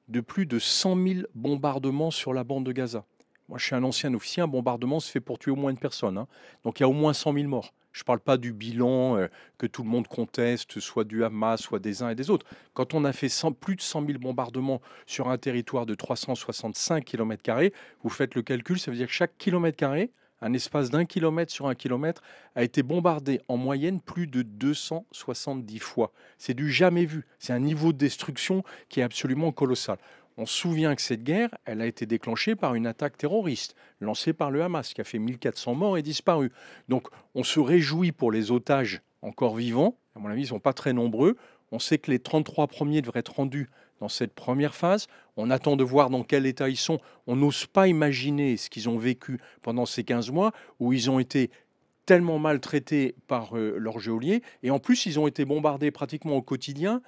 S6: de plus de 100 000 bombardements sur la bande de Gaza. Moi, je suis un ancien officier, un bombardement se fait pour tuer au moins une personne. Hein. Donc, il y a au moins 100 000 morts. Je ne parle pas du bilan que tout le monde conteste, soit du Hamas, soit des uns et des autres. Quand on a fait plus de 100 000 bombardements sur un territoire de 365 km², vous faites le calcul, ça veut dire que chaque kilomètre carré un espace d'1 kilomètre sur 1 kilomètre, a été bombardé en moyenne plus de 270 fois. C'est du jamais vu. C'est un niveau de destruction qui est absolument colossal. On se souvient que cette guerre, elle a été déclenchée par une attaque terroriste lancée par le Hamas, qui a fait 1400 morts et disparus. Donc on se réjouit pour les otages encore vivants. À mon avis, ils ne sont pas très nombreux. On sait que les 33 premiers devraient être rendus dans cette première phase. On attend de voir dans quel état ils sont. On n'ose pas imaginer ce qu'ils ont vécu pendant ces 15 mois où ils ont été tellement maltraités par leurs geôliers. Et en plus, ils ont été bombardés pratiquement au quotidien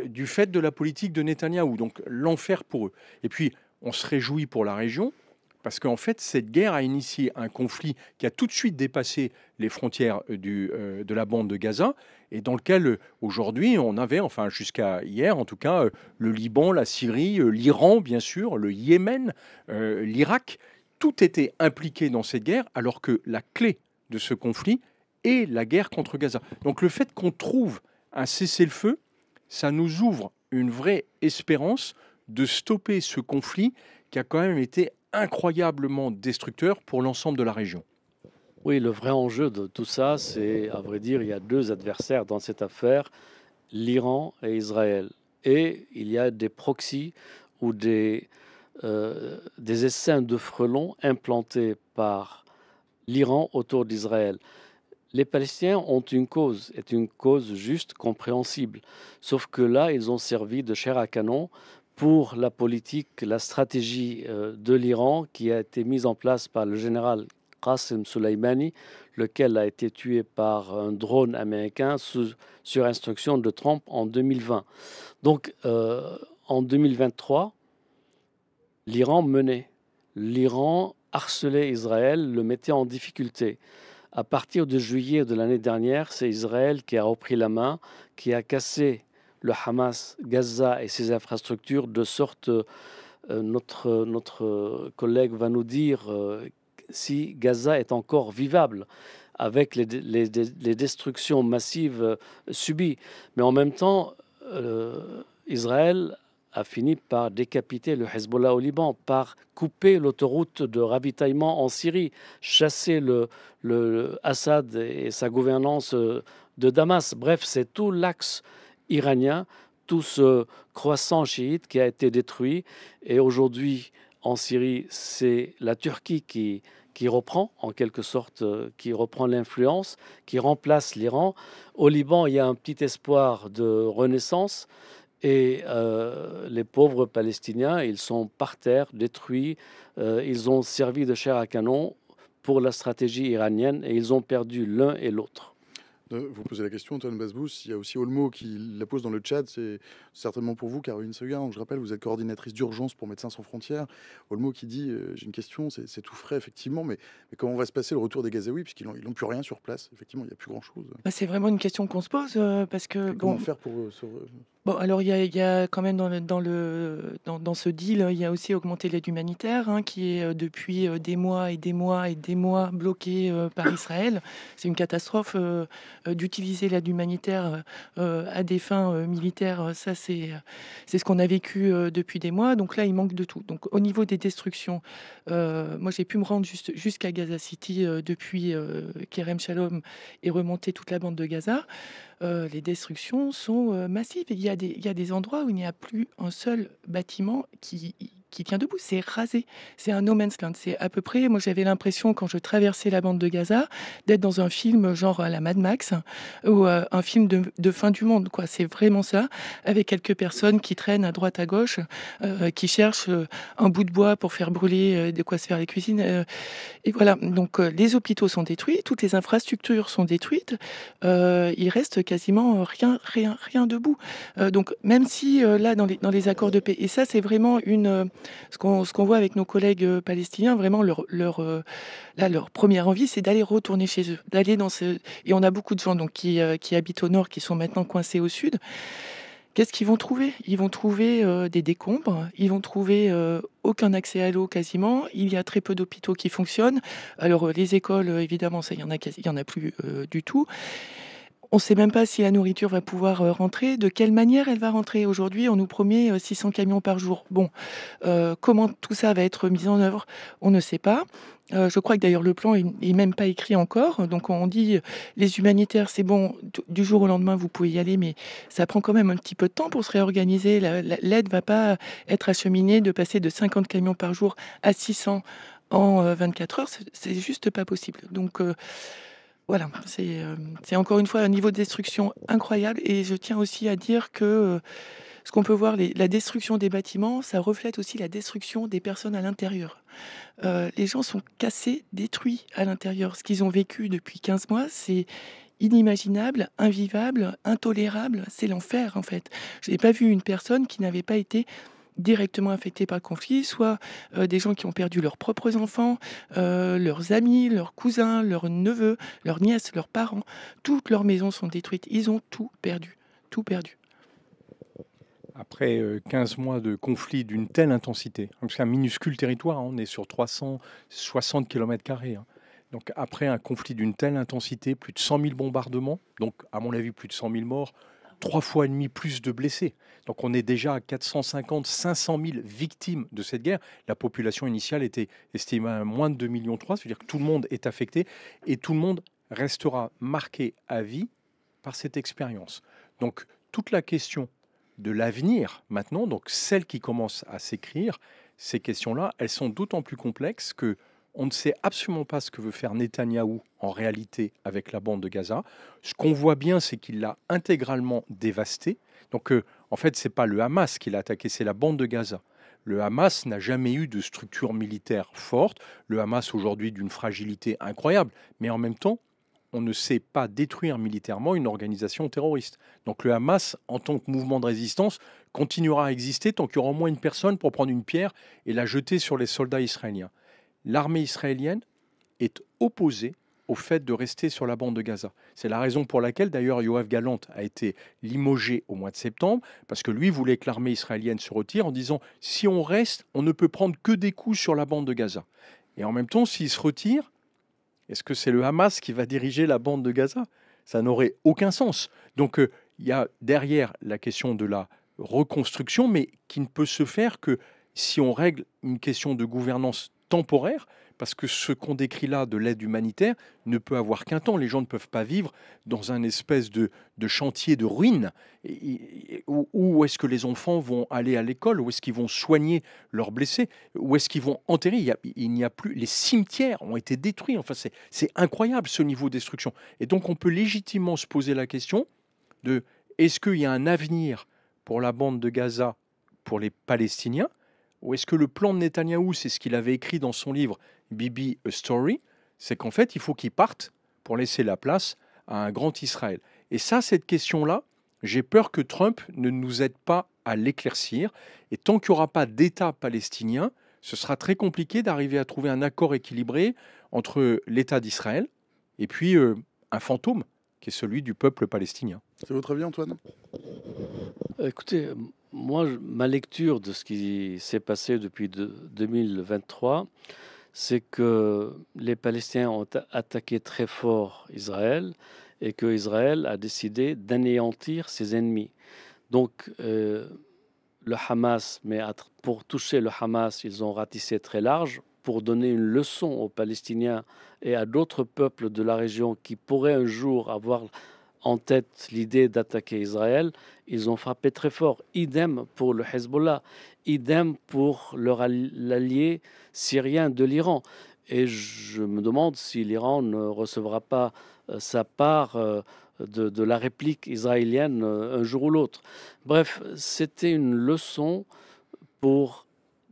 S6: du fait de la politique de Netanyahou. Donc l'enfer pour eux. Et puis, on se réjouit pour la région parce qu'en fait, cette guerre a initié un conflit qui a tout de suite dépassé les frontières de la bande de Gaza et dans lequel aujourd'hui on avait, enfin jusqu'à hier en tout cas, le Liban, la Syrie, l'Iran bien sûr, le Yémen, l'Irak, tout était impliqué dans cette guerre alors que la clé de ce conflit est la guerre contre Gaza. Donc le fait qu'on trouve un cessez-le-feu, ça nous ouvre une vraie espérance de stopper ce conflit qui a quand même été incroyablement destructeur pour l'ensemble de la région.
S5: Oui, le vrai enjeu de tout ça, c'est, à vrai dire, il y a deux adversaires dans cette affaire, l'Iran et Israël. Et il y a des proxys ou des essaims de frelons implantés par l'Iran autour d'Israël. Les Palestiniens ont une cause, est une cause juste, compréhensible. Sauf que là, ils ont servi de chair à canon pour la politique, la stratégie de l'Iran qui a été mise en place par le général Qasem Soleimani, lequel a été tué par un drone américain sur instruction de Trump en 2020. Donc, en 2023, l'Iran menait. L'Iran harcelait Israël, le mettait en difficulté. À partir de juillet de l'année dernière, c'est Israël qui a repris la main, qui a cassé le Hamas, Gaza et ses infrastructures, de sorte, notre collègue va nous dire si Gaza est encore vivable avec les destructions massives subies. Mais en même temps, Israël a fini par décapiter le Hezbollah au Liban, par couper l'autoroute de ravitaillement en Syrie, chasser le Assad et sa gouvernance de Damas. Bref, c'est tout l'axe iranien, tout ce croissant chiite qui a été détruit. Et aujourd'hui, en Syrie, c'est la Turquie qui reprend, en quelque sorte, qui reprend l'influence, qui remplace l'Iran. Au Liban, il y a un petit espoir de renaissance. Et les pauvres Palestiniens, ils sont par terre, détruits. Ils ont servi de chair à canon pour la stratégie iranienne et ils ont perdu l'un et l'autre.
S1: Vous posez la question, Antoine Basbous. Il y a aussi Olmo qui la pose dans le chat. C'est certainement pour vous, Caroline Seguin. Je rappelle, vous êtes coordinatrice d'urgence pour Médecins sans frontières. Olmo qui dit j'ai une question, c'est tout frais, effectivement, mais comment va se passer le retour des Gazaouis, puisqu'ils n'ont plus rien sur place. Effectivement, il n'y a plus grand-chose.
S8: Bah, c'est vraiment une question qu'on se pose parce que.
S1: Comment faire pour
S8: Bon, alors il y a quand même dans ce deal, il y a aussi augmenté l'aide humanitaire qui est depuis des mois et des mois et des mois bloquée par Israël. C'est une catastrophe d'utiliser l'aide humanitaire à des fins militaires. Ça, c'est ce qu'on a vécu depuis des mois. Donc là, il manque de tout. Donc au niveau des destructions, moi j'ai pu me rendre jusqu'à Gaza City depuis Kerem Shalom et remonter toute la bande de Gaza. Les destructions sont massives. Il y a des endroits où il n'y a plus un seul bâtiment qui tient debout. C'est rasé. C'est un no man's land. C'est à peu près, moi j'avais l'impression quand je traversais la bande de Gaza d'être dans un film genre la Mad Max ou un film de fin du monde, quoi. C'est vraiment ça, avec quelques personnes qui traînent à droite à gauche, qui cherchent un bout de bois pour faire brûler de quoi se faire les cuisines. Et voilà, donc les hôpitaux sont détruits, toutes les infrastructures sont détruites, il reste quasiment rien debout. Donc même si là dans les accords de paix, et ça c'est vraiment ce qu'on voit avec nos collègues palestiniens, vraiment leur première envie, c'est d'aller retourner chez eux, d'aller dans et on a beaucoup de gens donc qui habitent au nord, qui sont maintenant coincés au sud. Qu'est-ce qu'ils vont trouver? Ils vont trouver des décombres, ils vont trouver aucun accès à l'eau quasiment, il y a très peu d'hôpitaux qui fonctionnent. Alors les écoles, évidemment, ça, il y en a plus du tout. On ne sait même pas si la nourriture va pouvoir rentrer, de quelle manière elle va rentrer. Aujourd'hui, on nous promet 600 camions par jour. Bon, comment tout ça va être mis en œuvre, on ne sait pas. Je crois que d'ailleurs le plan est même pas écrit encore. Donc on dit les humanitaires, c'est bon, du jour au lendemain vous pouvez y aller, mais ça prend quand même un petit peu de temps pour se réorganiser. L'aide va pas être acheminée de passer de 50 camions par jour à 600 en 24 heures. C'est juste pas possible. Donc voilà, c'est encore une fois un niveau de destruction incroyable. Et je tiens aussi à dire que ce qu'on peut voir, la destruction des bâtiments, ça reflète aussi la destruction des personnes à l'intérieur. Les gens sont cassés, détruits à l'intérieur. Ce qu'ils ont vécu depuis 15 mois, c'est inimaginable, invivable, intolérable. C'est l'enfer, en fait. Je n'ai pas vu une personne qui n'avait pas été directement affectés par le conflit, soit des gens qui ont perdu leurs propres enfants, leurs amis, leurs cousins, leurs neveux, leurs nièces, leurs parents. Toutes leurs maisons sont détruites. Ils ont tout perdu. Tout perdu.
S6: Après 15 mois de conflit d'une telle intensité, c'est un minuscule territoire, on est sur 360 km². Donc après un conflit d'une telle intensité, plus de 100 000 bombardements, donc à mon avis plus de 100 000 morts, 3 fois et demi plus de blessés. Donc on est déjà à 450, 500 000 victimes de cette guerre. La population initiale était estimée à moins de 2,3 millions, c'est-à-dire que tout le monde est affecté et tout le monde restera marqué à vie par cette expérience. Donc toute la question de l'avenir maintenant, donc celles qui commencent à s'écrire, ces questions-là, elles sont d'autant plus complexes que on ne sait absolument pas ce que veut faire Netanyahou en réalité avec la bande de Gaza. Ce qu'on voit bien, c'est qu'il l'a intégralement dévastée. Donc, en fait, ce n'est pas le Hamas qui l'a attaqué, c'est la bande de Gaza. Le Hamas n'a jamais eu de structure militaire forte. Le Hamas, aujourd'hui, d'une fragilité incroyable. Mais en même temps, on ne sait pas détruire militairement une organisation terroriste. Donc, le Hamas, en tant que mouvement de résistance, continuera à exister tant qu'il y aura au moins une personne pour prendre une pierre et la jeter sur les soldats israéliens. L'armée israélienne est opposée au fait de rester sur la bande de Gaza. C'est la raison pour laquelle, d'ailleurs, Yoav Gallant a été limogé au mois de septembre, parce que lui voulait que l'armée israélienne se retire en disant « si on reste, on ne peut prendre que des coups sur la bande de Gaza ». Et en même temps, s'il se retire, est-ce que c'est le Hamas qui va diriger la bande de Gaza? Ça n'aurait aucun sens. Donc, il y a derrière la question de la reconstruction, mais qui ne peut se faire que si on règle une question de gouvernance temporaire, parce que ce qu'on décrit là de l'aide humanitaire ne peut avoir qu'un temps. Les gens ne peuvent pas vivre dans un espèce de chantier de ruines. Où est-ce que les enfants vont aller à l'école? Où est-ce qu'ils vont soigner leurs blessés? Où est-ce qu'ils vont enterrer? Il n'y a plus. Les cimetières ont été détruits. Enfin, c'est incroyable ce niveau de destruction. Et donc, on peut légitimement se poser la question de est-ce qu'il y a un avenir pour la bande de Gaza, pour les Palestiniens? Ou est-ce que le plan de Netanyahou, c'est ce qu'il avait écrit dans son livre Bibi A Story, c'est qu'en fait, il faut qu'il parte pour laisser la place à un grand Israël. Et ça, cette question-là, j'ai peur que Trump ne nous aide pas à l'éclaircir. Et tant qu'il n'y aura pas d'État palestinien, ce sera très compliqué d'arriver à trouver un accord équilibré entre l'État d'Israël et puis un fantôme qui est celui du peuple palestinien.
S1: C'est votre avis, Antoine?
S5: Écoutez, moi, ma lecture de ce qui s'est passé depuis 2023, c'est que les Palestiniens ont attaqué très fort Israël et que Israël a décidé d'anéantir ses ennemis. Donc, le Hamas, mais pour toucher le Hamas, ils ont ratissé très large pour donner une leçon aux Palestiniens et à d'autres peuples de la région qui pourraient un jour avoir en tête l'idée d'attaquer Israël. Ils ont frappé très fort. Idem pour le Hezbollah, idem pour l'allié syrien de l'Iran. Et je me demande si l'Iran ne recevra pas sa part de la réplique israélienne un jour ou l'autre. Bref, c'était une leçon pour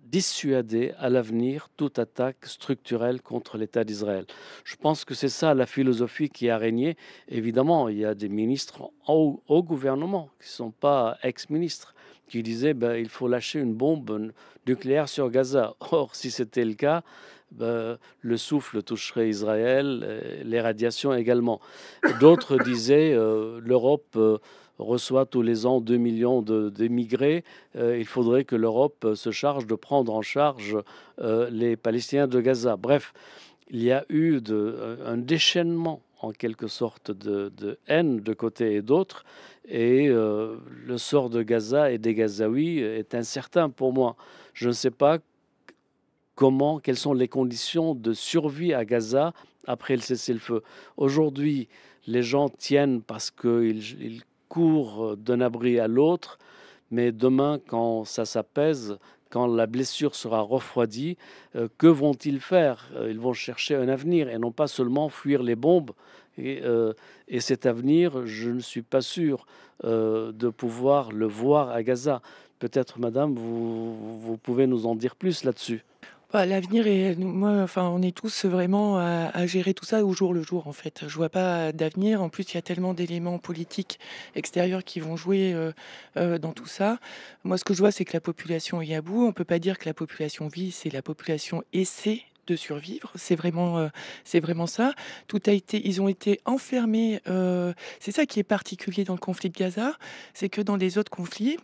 S5: dissuader à l'avenir toute attaque structurelle contre l'État d'Israël. Je pense que c'est ça la philosophie qui a régné. Évidemment, il y a des ministres au gouvernement qui ne sont pas ex-ministres, qui disaient il faut lâcher une bombe nucléaire sur Gaza. Or, si c'était le cas, le souffle toucherait Israël, les radiations également. D'autres disaient l'Europe reçoit tous les ans 2 millions d'émigrés. Il faudrait que l'Europe se charge de prendre en charge les Palestiniens de Gaza. Bref, il y a eu un déchaînement en quelque sorte de haine de côté et d'autre. Et le sort de Gaza et des Gazaouis est incertain pour moi. Je ne sais pas quelles sont les conditions de survie à Gaza après le cessez-le-feu. Aujourd'hui, les gens tiennent parce qu'ils courent d'un abri à l'autre, mais demain, quand ça s'apaise, quand la blessure sera refroidie, que vont-ils faire? Ils vont chercher un avenir et non pas seulement fuir les bombes. Et cet avenir, je ne suis pas sûr de pouvoir le voir à Gaza. Peut-être, madame, vous pouvez nous en dire plus là-dessus.
S8: Bah, l'avenir est, moi, enfin, on est tous vraiment à gérer tout ça au jour le jour, en fait. Je vois pas d'avenir. En plus, il y a tellement d'éléments politiques extérieurs qui vont jouer dans tout ça. Moi, ce que je vois, c'est que la population est à bout. On peut pas dire que la population vit, c'est la population essaie de survivre. C'est vraiment ça. Ils ont été enfermés. C'est ça qui est particulier dans le conflit de Gaza, c'est que dans les autres conflits,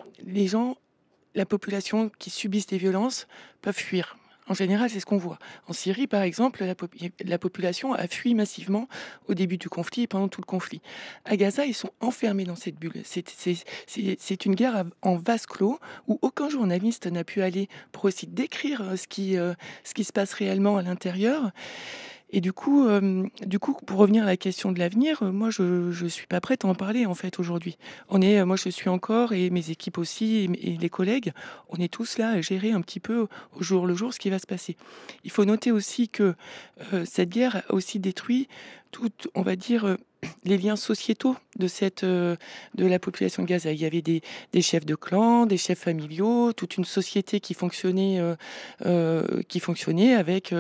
S8: la population qui subissent des violences peuvent fuir. En général, c'est ce qu'on voit. En Syrie, par exemple, la population a fui massivement au début du conflit et pendant tout le conflit. À Gaza, ils sont enfermés dans cette bulle. C'est une guerre en vase clos où aucun journaliste n'a pu aller pour aussi décrire ce qui se passe réellement à l'intérieur. Et du coup, pour revenir à la question de l'avenir, moi, je suis pas prête à en parler en fait aujourd'hui. Moi, je suis encore et mes équipes aussi et les collègues, on est tous là à gérer un petit peu au jour le jour ce qui va se passer. Il faut noter aussi que cette guerre a aussi détruit on va dire, les liens sociétaux de la population de Gaza. Il y avait des chefs de clan, des chefs familiaux, toute une société qui fonctionnait avec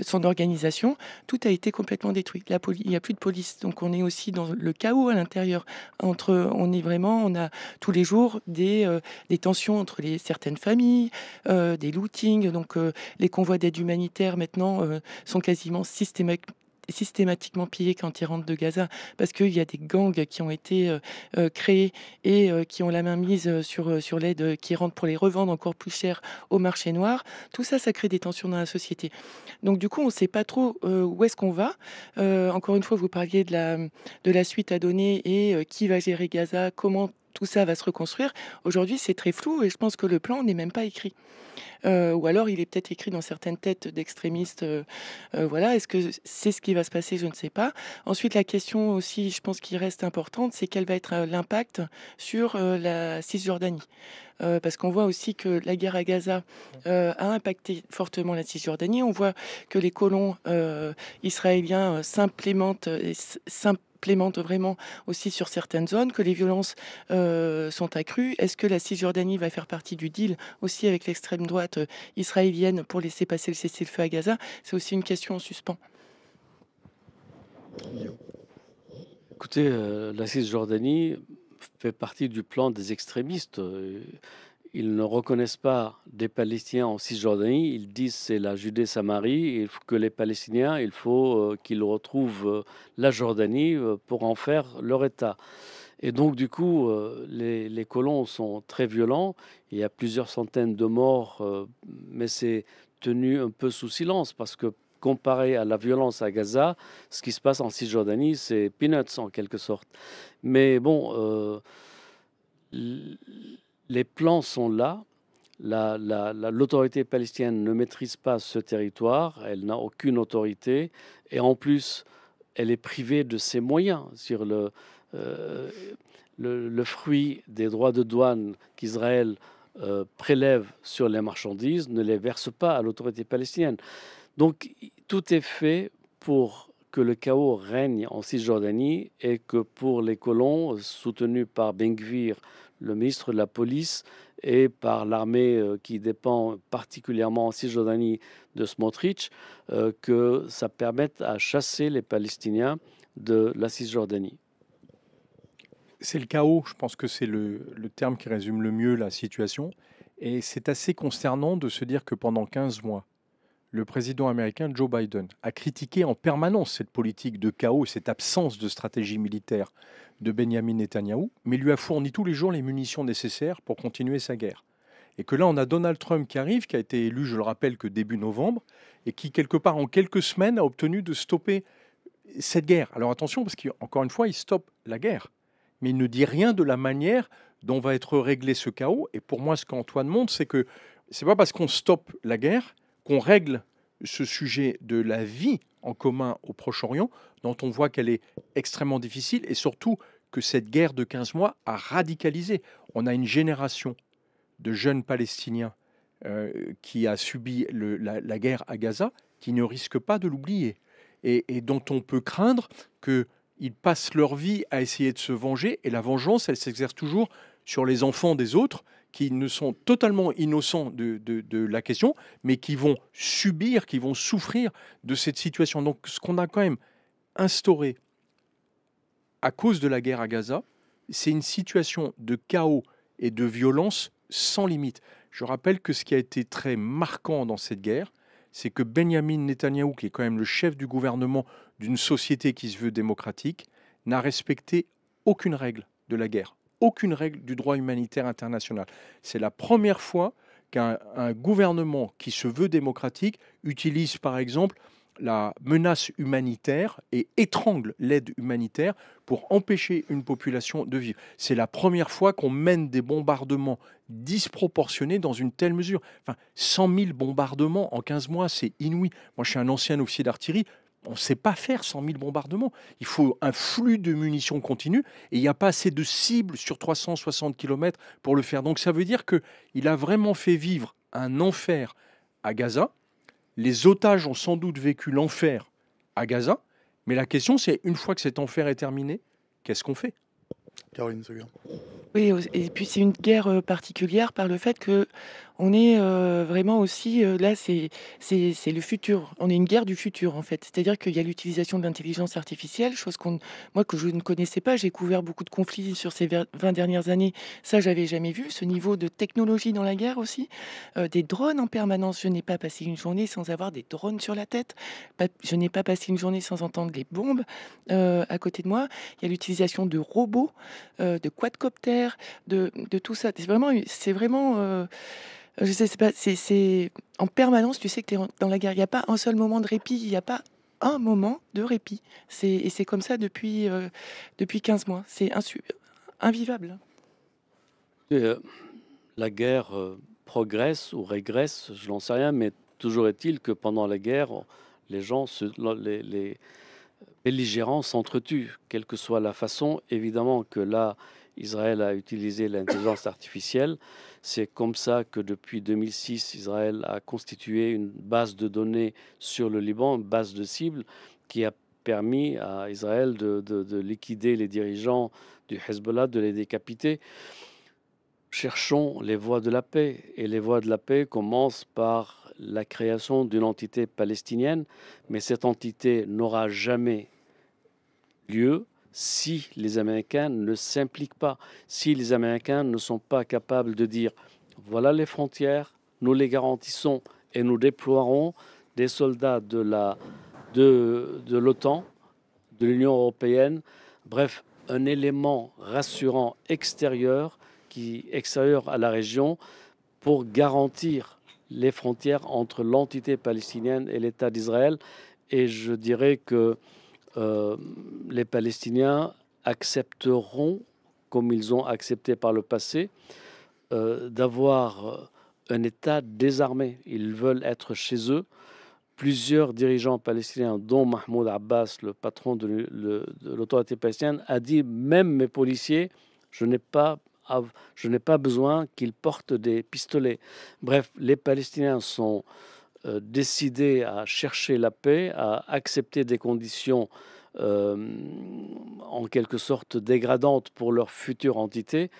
S8: son organisation. Tout a été complètement détruit. Il n'y a plus de police, donc on est aussi dans le chaos à l'intérieur. On a tous les jours des tensions entre certaines familles, des lootings. Donc les convois d'aide humanitaire maintenant sont quasiment systématiquement pillés quand ils rentrent de Gaza parce qu'il y a des gangs qui ont été créés et qui ont la main mise sur l'aide qui rentre pour les revendre encore plus cher au marché noir. Tout ça, ça crée des tensions dans la société. Donc du coup, on ne sait pas trop où est-ce qu'on va. Encore une fois, vous parliez de la suite à donner et qui va gérer Gaza, comment tout ça va se reconstruire. Aujourd'hui, c'est très flou et je pense que le plan n'est même pas écrit. Ou alors il est peut-être écrit dans certaines têtes d'extrémistes. Voilà, est-ce que c'est ce qui va se passer? Je ne sais pas. Ensuite, la question aussi, je pense qui reste importante, c'est quel va être l'impact sur la Cisjordanie. Parce qu'on voit aussi que la guerre à Gaza a impacté fortement la Cisjordanie. On voit que les colons israéliens s'implémentent vraiment aussi sur certaines zones, que les violences sont accrues. Est-ce que la Cisjordanie va faire partie du deal aussi avec l'extrême droite israélienne pour laisser passer le cessez-le-feu à Gaza? C'est aussi une question en suspens.
S5: Écoutez, la Cisjordanie fait partie du plan des extrémistes. Ils ne reconnaissent pas des Palestiniens en Cisjordanie. Ils disent c'est la Judée-Samarie. Il faut que les Palestiniens, il faut qu'ils retrouvent la Jordanie pour en faire leur État. Et donc, du coup, les colons sont très violents. Il y a plusieurs centaines de morts, mais c'est tenu un peu sous silence parce que comparé à la violence à Gaza, ce qui se passe en Cisjordanie, c'est peanuts en quelque sorte. Mais bon, les plans sont là. L'autorité palestinienne ne maîtrise pas ce territoire. Elle n'a aucune autorité. Et en plus, elle est privée de ses moyens. Sur le fruit des droits de douane qu'Israël prélève sur les marchandises ne les verse pas à l'autorité palestinienne. Donc, tout est fait pour que le chaos règne en Cisjordanie et que pour les colons, soutenus par Ben Gvir, le ministre de la Police, et par l'armée qui dépend particulièrement en Cisjordanie de Smotrich, que ça permette à chasser les Palestiniens de la Cisjordanie.
S6: C'est le chaos, je pense que c'est le terme qui résume le mieux la situation. Et c'est assez consternant de se dire que pendant 15 mois, le président américain Joe Biden a critiqué en permanence cette politique de chaos, cette absence de stratégie militaire de Benjamin Netanyahou, mais lui a fourni tous les jours les munitions nécessaires pour continuer sa guerre. Et que là, on a Donald Trump qui arrive, qui a été élu, je le rappelle, que début novembre, et qui, quelque part, en quelques semaines, a obtenu de stopper cette guerre, alors attention, parce qu'encore une fois, il stoppe la guerre, mais il ne dit rien de la manière dont va être réglé ce chaos. Et pour moi, ce qu'Antoine montre, c'est que c'est pas parce qu'on stoppe la guerre qu'on règle ce sujet de la vie en commun au Proche-Orient, dont on voit qu'elle est extrêmement difficile, et surtout que cette guerre de 15 mois a radicalisé. On a une génération de jeunes Palestiniens qui a subi la guerre à Gaza, qui ne risque pas de l'oublier, et dont on peut craindre qu'ils passent leur vie à essayer de se venger, et la vengeance, elle s'exerce toujours sur les enfants des autres, qui ne sont totalement innocents de la question, mais qui vont subir, qui vont souffrir de cette situation. Donc ce qu'on a quand même instauré à cause de la guerre à Gaza, c'est une situation de chaos et de violence sans limite. Je rappelle que ce qui a été très marquant dans cette guerre, c'est que Benyamin Netanyahou, qui est quand même le chef du gouvernement d'une société qui se veut démocratique, n'a respecté aucune règle de la guerre, aucune règle du droit humanitaire international. C'est la première fois qu'un gouvernement qui se veut démocratique utilise par exemple la menace humanitaire et étrangle l'aide humanitaire pour empêcher une population de vivre. C'est la première fois qu'on mène des bombardements disproportionnés dans une telle mesure. Enfin, 100 000 bombardements en 15 mois, c'est inouï. Moi, je suis un ancien officier d'artillerie. On ne sait pas faire 100 000 bombardements. Il faut un flux de munitions continu et il n'y a pas assez de cibles sur 360 km pour le faire. Donc ça veut dire qu'il a vraiment fait vivre un enfer à Gaza. Les otages ont sans doute vécu l'enfer à Gaza, mais la question c'est, une fois que cet enfer est terminé, qu'est-ce qu'on fait?
S1: Caroline Seguin.
S8: Oui, et puis c'est une guerre particulière par le fait que on est vraiment aussi là, c'est le futur. On est une guerre du futur en fait. C'est-à-dire qu'il y a l'utilisation de l'intelligence artificielle, chose moi que je ne connaissais pas. J'ai couvert beaucoup de conflits sur ces 20 dernières années. Ça, j'avais jamais vu ce niveau de technologie dans la guerre aussi. Des drones en permanence. Je n'ai pas passé une journée sans avoir des drones sur la tête. Je n'ai pas passé une journée sans entendre les bombes à côté de moi. Il y a l'utilisation de robots, de quadcoptères, de tout ça. C'est vraiment je sais, c'est en permanence, tu sais que tu es dans la guerre. Il n'y a pas un seul moment de répit, il n'y a pas un moment de répit. Et c'est comme ça depuis 15 mois. C'est invivable.
S5: Et, la guerre progresse ou régresse, je n'en sais rien, mais toujours est-il que pendant la guerre, les belligérants s'entretuent, quelle que soit la façon. Évidemment que là, Israël a utilisé l'intelligence artificielle. C'est comme ça que depuis 2006, Israël a constitué une base de données sur le Liban, une base de cibles qui a permis à Israël de liquider les dirigeants du Hezbollah, de les décapiter. Cherchons les voies de la paix. Et les voies de la paix commencent par la création d'une entité palestinienne, mais cette entité n'aura jamais lieu si les Américains ne s'impliquent pas, si les Américains ne sont pas capables de dire voilà les frontières, nous les garantissons et nous déploierons des soldats de l'OTAN, de l'Union européenne, bref, un élément rassurant extérieur à la région pour garantir les frontières entre l'entité palestinienne et l'État d'Israël. Et je dirais que les Palestiniens accepteront, comme ils ont accepté par le passé, d'avoir un État désarmé. Ils veulent être chez eux. Plusieurs dirigeants palestiniens, dont Mahmoud Abbas, le patron de l'autorité palestinienne, a dit « Même mes policiers, je n'ai pas besoin qu'ils portent des pistolets. » Bref, les Palestiniens sont décidés à chercher la paix, à accepter des conditions en quelque sorte dégradantes pour leur future entité,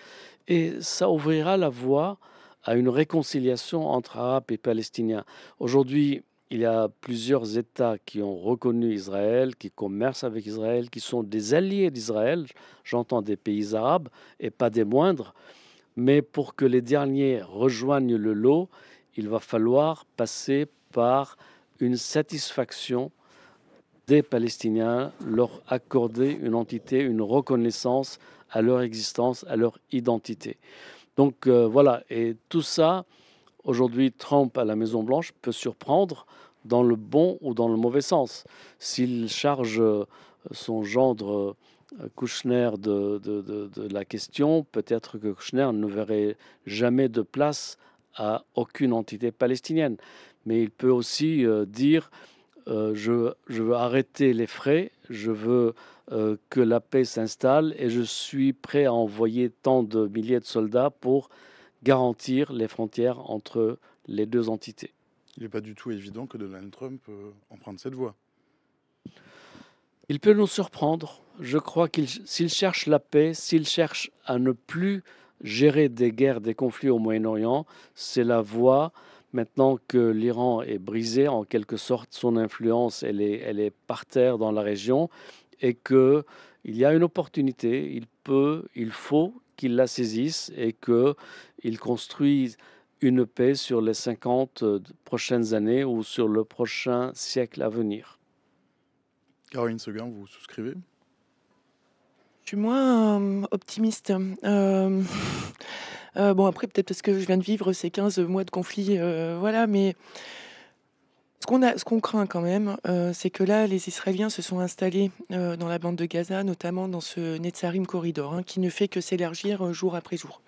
S5: et ça ouvrira la voie à une réconciliation entre Arabes et Palestiniens. Aujourd'hui, il y a plusieurs États qui ont reconnu Israël, qui commercent avec Israël, qui sont des alliés d'Israël. J'entends des pays arabes et pas des moindres. Mais pour que les derniers rejoignent le lot, il va falloir passer par une satisfaction des Palestiniens, leur accorder une entité, une reconnaissance à leur existence, à leur identité. Donc voilà, et tout ça, aujourd'hui, Trump à la Maison-Blanche peut surprendre dans le bon ou dans le mauvais sens. S'il charge son gendre Kouchner de la question, peut-être que Kouchner ne verrait jamais de place à aucune entité palestinienne. Mais il peut aussi dire je veux arrêter les frais, je veux que la paix s'installe et je suis prêt à envoyer tant de milliers de soldats pour garantir les frontières entre les deux entités.
S1: Il n'est pas du tout évident que Donald Trump emprunte cette voie.
S5: Il peut nous surprendre. Je crois s'il cherche la paix, s'il cherche à ne plus gérer des guerres, des conflits au Moyen-Orient, c'est la voie. Maintenant que l'Iran est brisé, en quelque sorte, son influence, elle est par terre dans la région, et qu'il y a une opportunité, il faut qu'il la saisisse et qu'il construise une paix sur les 50 prochaines années ou sur le prochain siècle à venir.
S1: Caroline Seguin, vous souscrivez?
S8: Je suis moins optimiste. Bon, après, peut-être parce que je viens de vivre ces 15 mois de conflit, voilà, mais ce qu'on craint quand même, c'est que là, les Israéliens se sont installés dans la bande de Gaza, notamment dans ce Netzarim corridor, hein, qui ne fait que s'élargir jour après jour.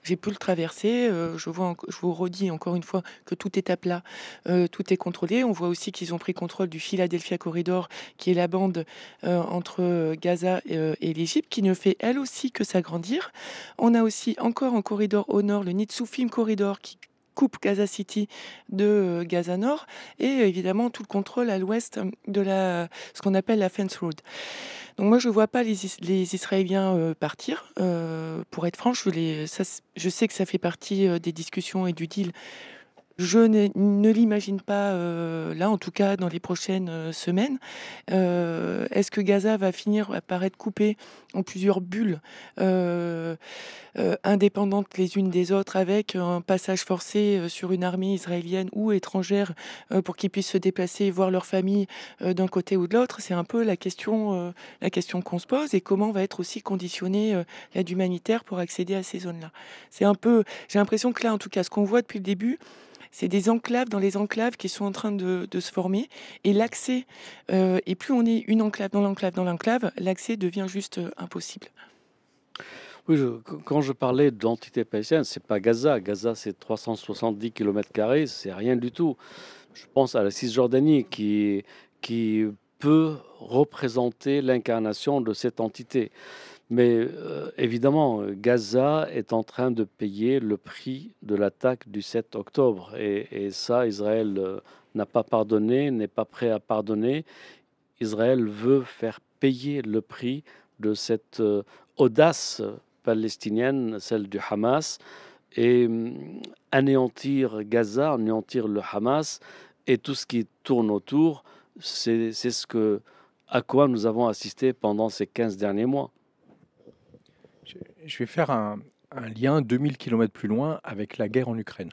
S8: J'ai pu le traverser, je vous redis encore une fois que tout est à plat, tout est contrôlé. On voit aussi qu'ils ont pris contrôle du Philadelphia Corridor, qui est la bande entre Gaza et l'Égypte, qui ne fait elle aussi que s'agrandir. On a aussi encore en corridor au nord le Nitzufim Corridor, qui coupe Gaza City de Gaza Nord, et évidemment tout le contrôle à l'ouest de ce qu'on appelle la Fence Road. Donc moi, je ne vois pas les Israéliens partir. Pour être franche, je sais que ça fait partie des discussions et du deal. Je ne l'imagine pas là, en tout cas dans les prochaines semaines. Est-ce que Gaza va finir par être coupé en plusieurs bulles indépendantes les unes des autres, avec un passage forcé sur une armée israélienne ou étrangère pour qu'ils puissent se déplacer et voir leur famille d'un côté ou de l'autre? C'est un peu la question qu'on se pose, et comment va être aussi conditionnée l'aide humanitaire pour accéder à ces zones-là. C'est un peu, j'ai l'impression que là, en tout cas, ce qu'on voit depuis le début, c'est des enclaves dans les enclaves qui sont en train de se former, et l'accès, et plus on est une enclave dans l'enclave, l'accès devient juste impossible.
S5: Oui, quand je parlais d'entité palestinienne, c'est pas Gaza. Gaza, c'est 370 km², c'est rien du tout. Je pense à la Cisjordanie qui peut représenter l'incarnation de cette entité. Mais évidemment, Gaza est en train de payer le prix de l'attaque du 7 octobre. Et ça, Israël n'a pas pardonné, n'est pas prêt à pardonner. Israël veut faire payer le prix de cette audace palestinienne, celle du Hamas, et anéantir Gaza, anéantir le Hamas et tout ce qui tourne autour. C'est à quoi nous avons assisté pendant ces 15 derniers mois.
S6: Je vais faire un lien 2000 km plus loin avec la guerre en Ukraine.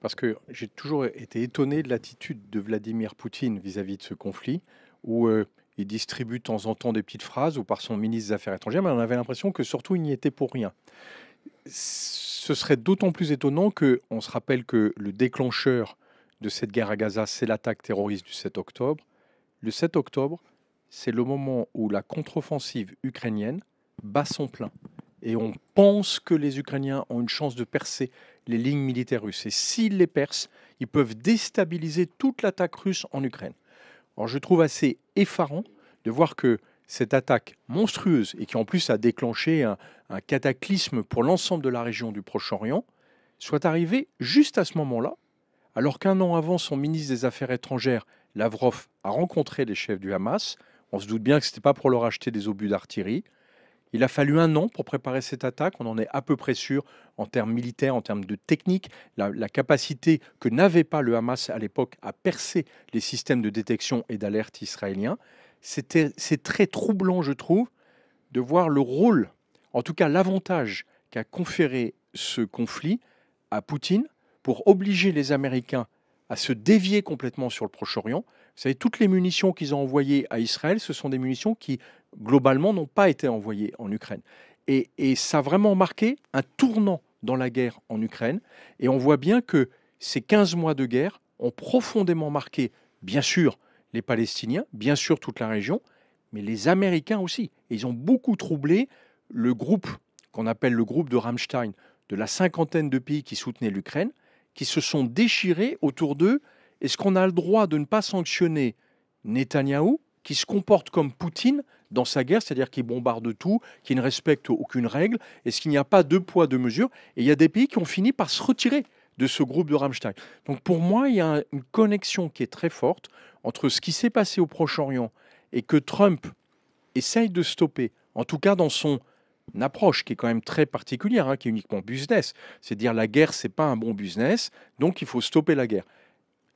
S6: Parce que j'ai toujours été étonné de l'attitude de Vladimir Poutine vis-à-vis de ce conflit, où il distribue de temps en temps des petites phrases, ou par son ministre des Affaires étrangères, mais on avait l'impression que surtout il n'y était pour rien. Ce serait d'autant plus étonnant qu'on se rappelle que le déclencheur de cette guerre à Gaza, c'est l'attaque terroriste du 7 octobre. Le 7 octobre, c'est le moment où la contre-offensive ukrainienne bat son plein. Et on pense que les Ukrainiens ont une chance de percer les lignes militaires russes. Et s'ils les percent, ils peuvent déstabiliser toute l'attaque russe en Ukraine. Alors je trouve assez effarant de voir que cette attaque monstrueuse, et qui en plus a déclenché un cataclysme pour l'ensemble de la région du Proche-Orient, soit arrivée juste à ce moment-là, alors qu'un an avant, son ministre des Affaires étrangères, Lavrov, a rencontré les chefs du Hamas. On se doute bien que ce n'était pas pour leur acheter des obus d'artillerie. Il a fallu un an pour préparer cette attaque. On en est à peu près sûr en termes militaires, en termes de technique, la capacité que n'avait pas le Hamas à l'époque à percer les systèmes de détection et d'alerte israéliens. C'est très troublant, je trouve, de voir le rôle, en tout cas l'avantage qu'a conféré ce conflit à Poutine pour obliger les Américains à se dévier complètement sur le Proche-Orient. Vous savez, toutes les munitions qu'ils ont envoyées à Israël, ce sont des munitions qui, globalement, n'ont pas été envoyées en Ukraine. Et ça a vraiment marqué un tournant dans la guerre en Ukraine. Et on voit bien que ces 15 mois de guerre ont profondément marqué bien sûr les Palestiniens, bien sûr toute la région, mais les Américains aussi. Et ils ont beaucoup troublé le groupe qu'on appelle le groupe de Rammstein, de la cinquantaine de pays qui soutenaient l'Ukraine, qui se sont déchirés autour d'eux. Est-ce qu'on a le droit de ne pas sanctionner Netanyahou, qui se comporte comme Poutine dans sa guerre, c'est-à-dire qui bombarde tout, qui ne respecte aucune règle? Est-ce qu'il n'y a pas deux poids, deux mesures? Et il y a des pays qui ont fini par se retirer de ce groupe de Rammstein. Donc pour moi, il y a une connexion qui est très forte entre ce qui s'est passé au Proche-Orient et que Trump essaye de stopper, en tout cas dans son approche qui est quand même très particulière, qui est uniquement business. C'est dire la guerre, c'est pas un bon business, donc il faut stopper la guerre.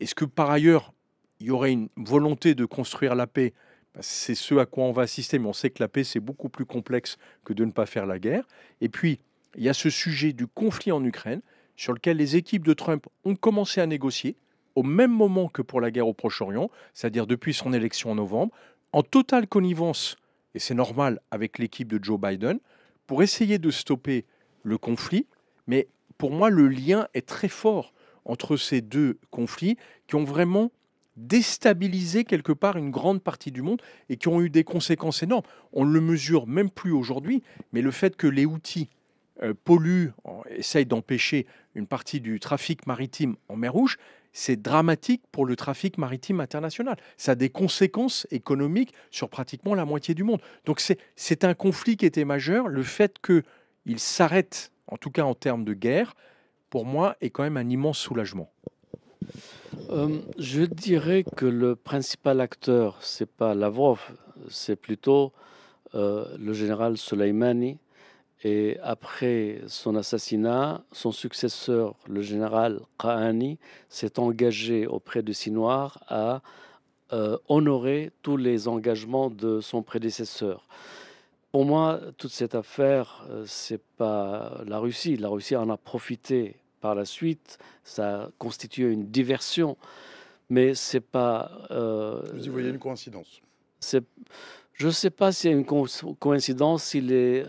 S6: Est-ce que par ailleurs, il y aurait une volonté de construire la paix? C'est ce à quoi on va assister, mais on sait que la paix, c'est beaucoup plus complexe que de ne pas faire la guerre. Et puis, il y a ce sujet du conflit en Ukraine, sur lequel les équipes de Trump ont commencé à négocier, au même moment que pour la guerre au Proche-Orient, c'est-à-dire depuis son élection en novembre, en totale connivence, et c'est normal, avec l'équipe de Joe Biden, pour essayer de stopper le conflit. Mais pour moi, le lien est très fort entre ces deux conflits qui ont vraiment déstabilisé quelque part une grande partie du monde et qui ont eu des conséquences énormes. On ne le mesure même plus aujourd'hui, mais le fait que les Houthis polluent, essayent d'empêcher une partie du trafic maritime en mer Rouge, c'est dramatique pour le trafic maritime international. Ça a des conséquences économiques sur pratiquement la moitié du monde. Donc c'est un conflit qui était majeur. Le fait qu'il s'arrête, en tout cas en termes de guerre, pour moi, est quand même un immense soulagement.
S5: Je dirais que le principal acteur, c'est pas Lavrov, c'est plutôt le général Soleimani. Et après son assassinat, son successeur, le général Kahani, s'est engagé auprès de Sinoir à honorer tous les engagements de son prédécesseur. Pour moi, toute cette affaire, c'est pas la Russie. La Russie en a profité par la suite. Ça a constitué une diversion, mais c'est pas.
S1: Vous y voyez une coïncidence?
S5: Je ne sais pas s'il y a une coïncidence, si les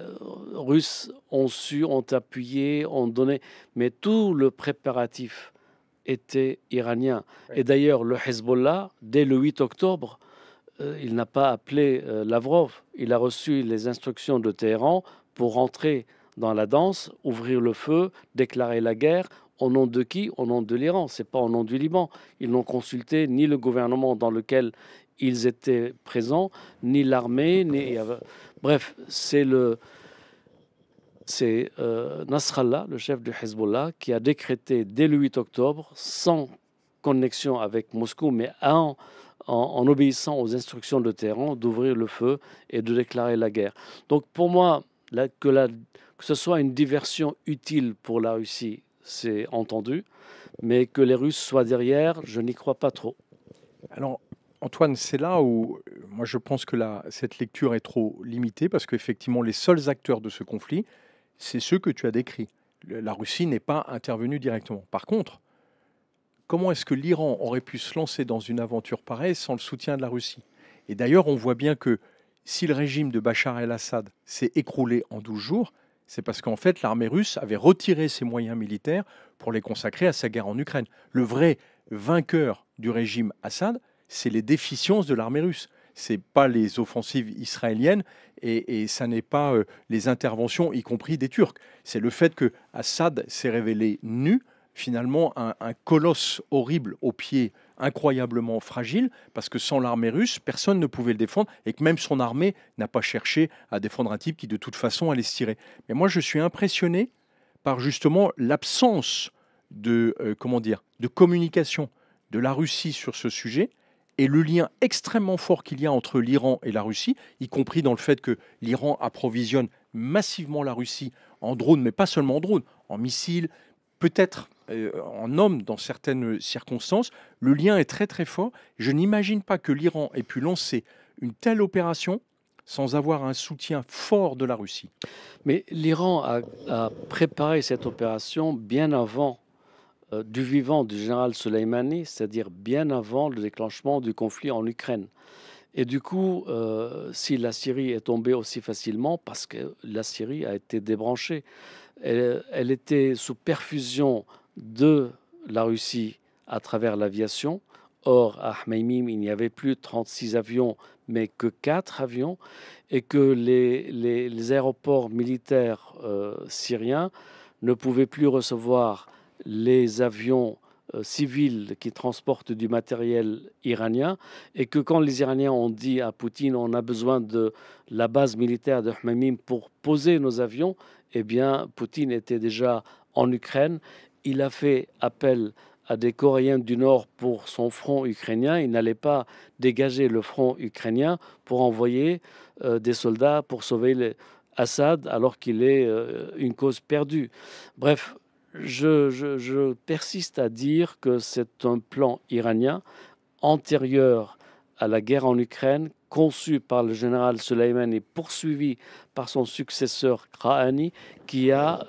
S5: Russes ont appuyé, ont donné, mais tout le préparatif était iranien. Et d'ailleurs, le Hezbollah, dès le 8 octobre, il n'a pas appelé Lavrov. Il a reçu les instructions de Téhéran pour rentrer dans la danse, ouvrir le feu, déclarer la guerre. Au nom de qui? Au nom de l'Iran. Ce n'est pas au nom du Liban. Ils n'ont consulté ni le gouvernement dans lequel ils étaient présents, ni l'armée, ni... Bref, c'est Nasrallah, le chef du Hezbollah, qui a décrété dès le 8 octobre, sans connexion avec Moscou, mais en obéissant aux instructions de Téhéran, d'ouvrir le feu et de déclarer la guerre. Donc pour moi, que ce soit une diversion utile pour la Russie, c'est entendu, mais que les Russes soient derrière, je n'y crois pas trop.
S6: Alors, Antoine, c'est là où moi je pense que cette lecture est trop limitée parce qu'effectivement les seuls acteurs de ce conflit, c'est ceux que tu as décrits. La Russie n'est pas intervenue directement. Par contre, comment est-ce que l'Iran aurait pu se lancer dans une aventure pareille sans le soutien de la Russie? Et d'ailleurs, on voit bien que si le régime de Bachar el-Assad s'est écroulé en 12 jours, c'est parce qu'en fait l'armée russe avait retiré ses moyens militaires pour les consacrer à sa guerre en Ukraine. Le vrai vainqueur du régime Assad, c'est les déficiences de l'armée russe. Ce n'est pas les offensives israéliennes et ça n'est pas les interventions, y compris des Turcs. C'est le fait que Assad s'est révélé nu, finalement un colosse horrible aux pieds incroyablement fragile, parce que sans l'armée russe, personne ne pouvait le défendre et que même son armée n'a pas cherché à défendre un type qui de toute façon allait se tirer. Mais moi, je suis impressionné par justement l'absence de communication de la Russie sur ce sujet, et le lien extrêmement fort qu'il y a entre l'Iran et la Russie, y compris dans le fait que l'Iran approvisionne massivement la Russie en drones, mais pas seulement en drones, en missiles, peut-être en hommes dans certaines circonstances. Le lien est très très fort. Je n'imagine pas que l'Iran ait pu lancer une telle opération sans avoir un soutien fort de la Russie.
S5: Mais l'Iran a préparé cette opération bien avant du vivant du général Soleimani, c'est-à-dire bien avant le déclenchement du conflit en Ukraine. Et du coup, si la Syrie est tombée aussi facilement, parce que la Syrie a été débranchée, elle était sous perfusion de la Russie à travers l'aviation, Or, à Hmeimim, il n'y avait plus 36 avions, mais que 4 avions, et que les aéroports militaires syriens ne pouvaient plus recevoir les avions civils qui transportent du matériel iranien, et que quand les Iraniens ont dit à Poutine on a besoin de la base militaire de Hmeimim pour poser nos avions, eh bien Poutine était déjà en Ukraine. Il a fait appel à des Coréens du Nord pour son front ukrainien. Il n'allait pas dégager le front ukrainien pour envoyer des soldats pour sauver Assad alors qu'il est une cause perdue. Bref, je persiste à dire que c'est un plan iranien antérieur à la guerre en Ukraine, conçu par le général Soleimani et poursuivi par son successeur Krahani, qui a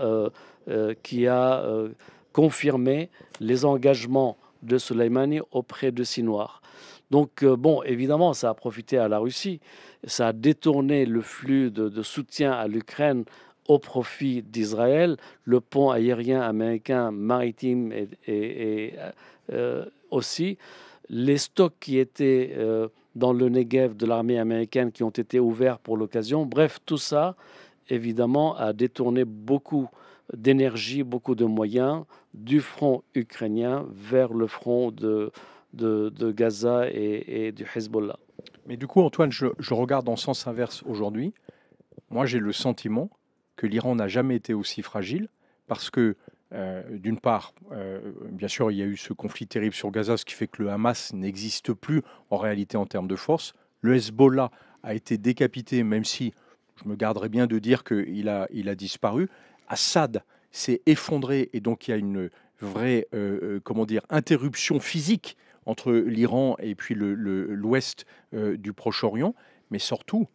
S5: confirmé les engagements de Soleimani auprès de Sinoir. Donc, bon, évidemment, ça a profité à la Russie. Ça a détourné le flux de soutien à l'Ukraine au profit d'Israël. Le pont aérien américain maritime et aussi. Les stocks qui étaient dans le Negev de l'armée américaine qui ont été ouverts pour l'occasion. Bref, tout ça, évidemment, a détourné beaucoup d'énergie, beaucoup de moyens du front ukrainien vers le front de Gaza et du Hezbollah.
S6: Mais du coup, Antoine, je regarde en sens inverse aujourd'hui. Moi, j'ai le sentiment que l'Iran n'a jamais été aussi fragile parce que, d'une part, bien sûr, il y a eu ce conflit terrible sur Gaza, ce qui fait que le Hamas n'existe plus en réalité en termes de force. Le Hezbollah a été décapité, même si je me garderais bien de dire qu'il a disparu. Assad s'est effondré et donc il y a une vraie interruption physique entre l'Iran et puis l'ouest du Proche-Orient. Mais surtout,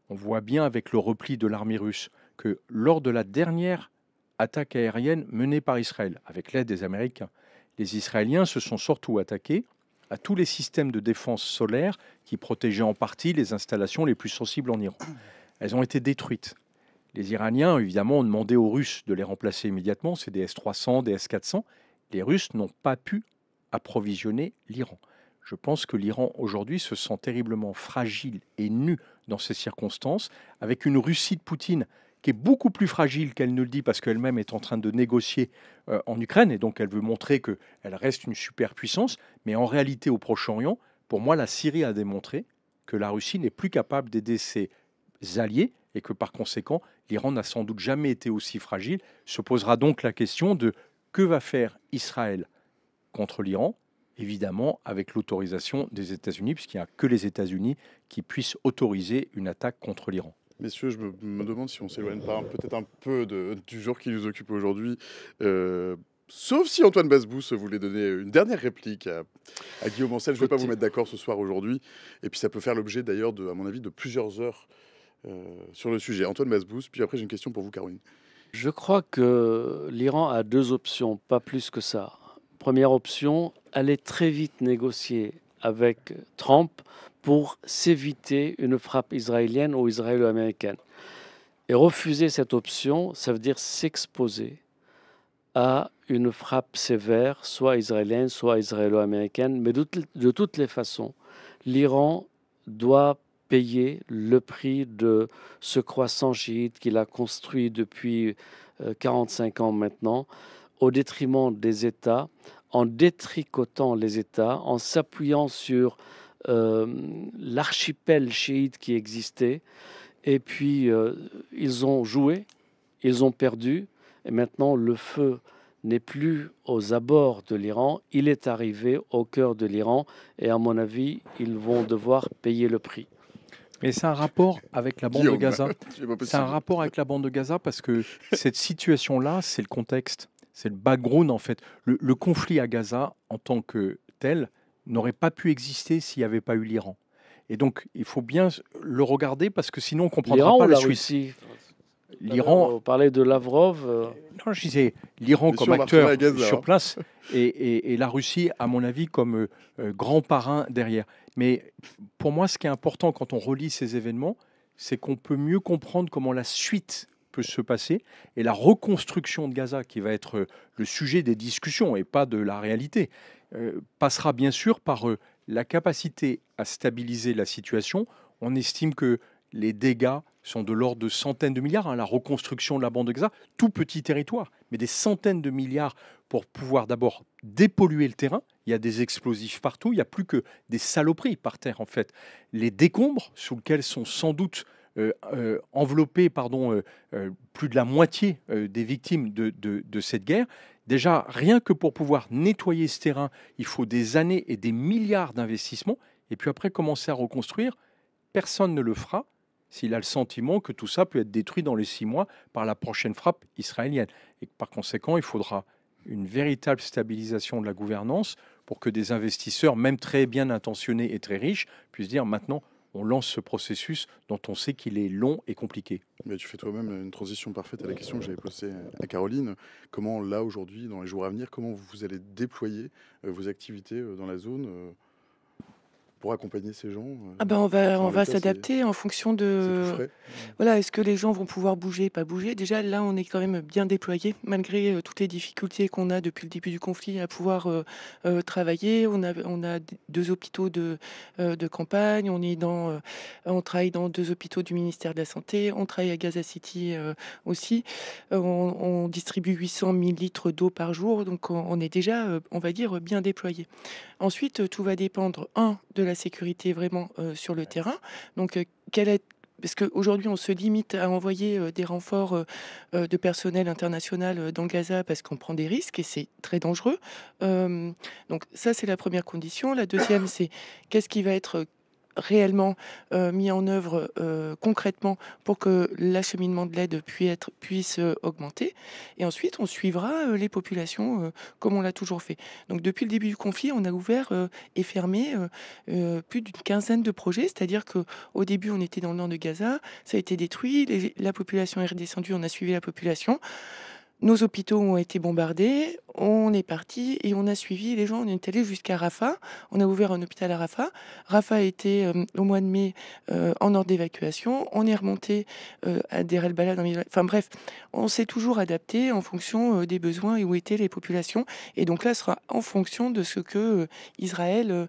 S6: on voit bien avec le repli de l'armée russe que lors de la dernière attaque aérienne menée par Israël, avec l'aide des Américains, les Israéliens se sont surtout attaqués à tous les systèmes de défense solaire qui protégeaient en partie les installations les plus sensibles en Iran. Elles ont été détruites. Les Iraniens, évidemment, ont demandé aux Russes de les remplacer immédiatement. C'est des S-300, des S-400. Les Russes n'ont pas pu approvisionner l'Iran. Je pense que l'Iran, aujourd'hui, se sent terriblement fragile et nu dans ces circonstances, avec une Russie de Poutine qui est beaucoup plus fragile qu'elle ne le dit parce qu'elle-même est en train de négocier en Ukraine, et donc elle veut montrer qu'elle reste une superpuissance. Mais en réalité, au Proche-Orient, pour moi, la Syrie a démontré que la Russie n'est plus capable d'aider ses alliés, et que par conséquent, l'Iran n'a sans doute jamais été aussi fragile. Se posera donc la question de que va faire Israël contre l'Iran, évidemment avec l'autorisation des États-Unis, puisqu'il n'y a que les États-Unis qui puissent autoriser une attaque contre l'Iran.
S1: Messieurs, je me demande si on s'éloigne pas peut-être un peu du jour qui nous occupe aujourd'hui. Sauf si Antoine Basbous voulait donner une dernière réplique à Guillaume Ancel. Je ne vais pas vous mettre d'accord ce soir aujourd'hui. Et puis ça peut faire l'objet d'ailleurs, à mon avis, de plusieurs heures sur le sujet. Antoine Basbous, puis après j'ai une question pour vous, Caroline.
S5: Je crois que l'Iran a deux options, pas plus que ça. Première option, aller très vite négocier avec Trump pour s'éviter une frappe israélienne ou israélo-américaine. Et refuser cette option, ça veut dire s'exposer à une frappe sévère, soit israélienne, soit israélo-américaine. Mais de toutes les façons, l'Iran doit payer le prix de ce croissant chiite qu'il a construit depuis 45 ans maintenant, au détriment des États, en détricotant les États, en s'appuyant sur l'archipel chiite qui existait. Et puis, ils ont joué, ils ont perdu, et maintenant le feu n'est plus aux abords de l'Iran, il est arrivé au cœur de l'Iran, et à mon avis, ils vont devoir payer le prix.
S6: Mais c'est un rapport avec la bande de Gaza. C'est un rapport avec la bande de Gaza parce que cette situation-là, c'est le contexte, c'est le background en fait. Le conflit à Gaza en tant que tel n'aurait pas pu exister s'il n'y avait pas eu l'Iran. Et donc, il faut bien le regarder parce que sinon on ne comprendra pas la suite.
S5: Russie.
S6: L'Iran.
S5: Vous parlez de Lavrov.
S6: Non, je disais l'Iran comme acteur sur place et la Russie, à mon avis, comme grand parrain derrière. Mais pour moi, ce qui est important quand on relit ces événements, c'est qu'on peut mieux comprendre comment la suite peut se passer et la reconstruction de Gaza, qui va être le sujet des discussions et pas de la réalité. passera bien sûr par la capacité à stabiliser la situation. On estime que les dégâts sont de l'ordre de centaines de milliards, la reconstruction de la bande de Gaza, tout petit territoire, mais des centaines de milliards pour pouvoir d'abord dépolluer le terrain. Il y a des explosifs partout, il n'y a plus que des saloperies par terre en fait. Les décombres sous lesquels sont sans doute enveloppés plus de la moitié des victimes de cette guerre. Déjà, rien que pour pouvoir nettoyer ce terrain, il faut des années et des milliards d'investissements. Et puis après, commencer à reconstruire, personne ne le fera s'il a le sentiment que tout ça peut être détruit dans les 6 mois par la prochaine frappe israélienne. Et par conséquent, il faudra une véritable stabilisation de la gouvernance pour que des investisseurs, même très bien intentionnés et très riches, puissent dire maintenant, on lance ce processus dont on sait qu'il est long et compliqué.
S1: Mais tu fais toi-même une transition parfaite à la question que j'avais posée à Caroline. Comment, là, aujourd'hui, dans les jours à venir, comment vous allez déployer vos activités dans la zone pour accompagner ces gens
S8: On
S1: en
S8: va
S1: l'état, c'est
S8: s'adapter en fonction
S1: tout
S8: de...
S1: frais.
S8: Voilà, est-ce que les gens vont pouvoir bouger, pas bouger? Déjà, là, on est quand même bien déployé, malgré toutes les difficultés qu'on a depuis le début du conflit à pouvoir travailler. On a 2 hôpitaux de campagne, on travaille dans 2 hôpitaux du ministère de la Santé, on travaille à Gaza City aussi. On distribue 800 000 litres d'eau par jour, donc on est déjà, on va dire, bien déployé. Ensuite, tout va dépendre, de la sécurité vraiment sur le terrain. Donc, parce qu'aujourd'hui, on se limite à envoyer des renforts de personnel international dans Gaza parce qu'on prend des risques et c'est très dangereux. Donc ça, c'est la première condition. La deuxième, c'est qu'est-ce qui va être réellement mis en œuvre concrètement pour que l'acheminement de l'aide puisse augmenter. Et ensuite, on suivra les populations comme on l'a toujours fait. Donc, depuis le début du conflit, on a ouvert et fermé plus d'une quinzaine de projets. C'est-à-dire qu'au début, on était dans le nord de Gaza, ça a été détruit, la population est redescendue, on a suivi la population. Nos hôpitaux ont été bombardés, on est parti et on a suivi les gens. On est allé jusqu'à Rafah. On a ouvert un hôpital à Rafah. Rafah a été au mois de mai en ordre d'évacuation. On est remonté à Deir el-Balad. Enfin bref, on s'est toujours adapté en fonction des besoins et où étaient les populations. Et donc là, ce sera en fonction de ce que Israël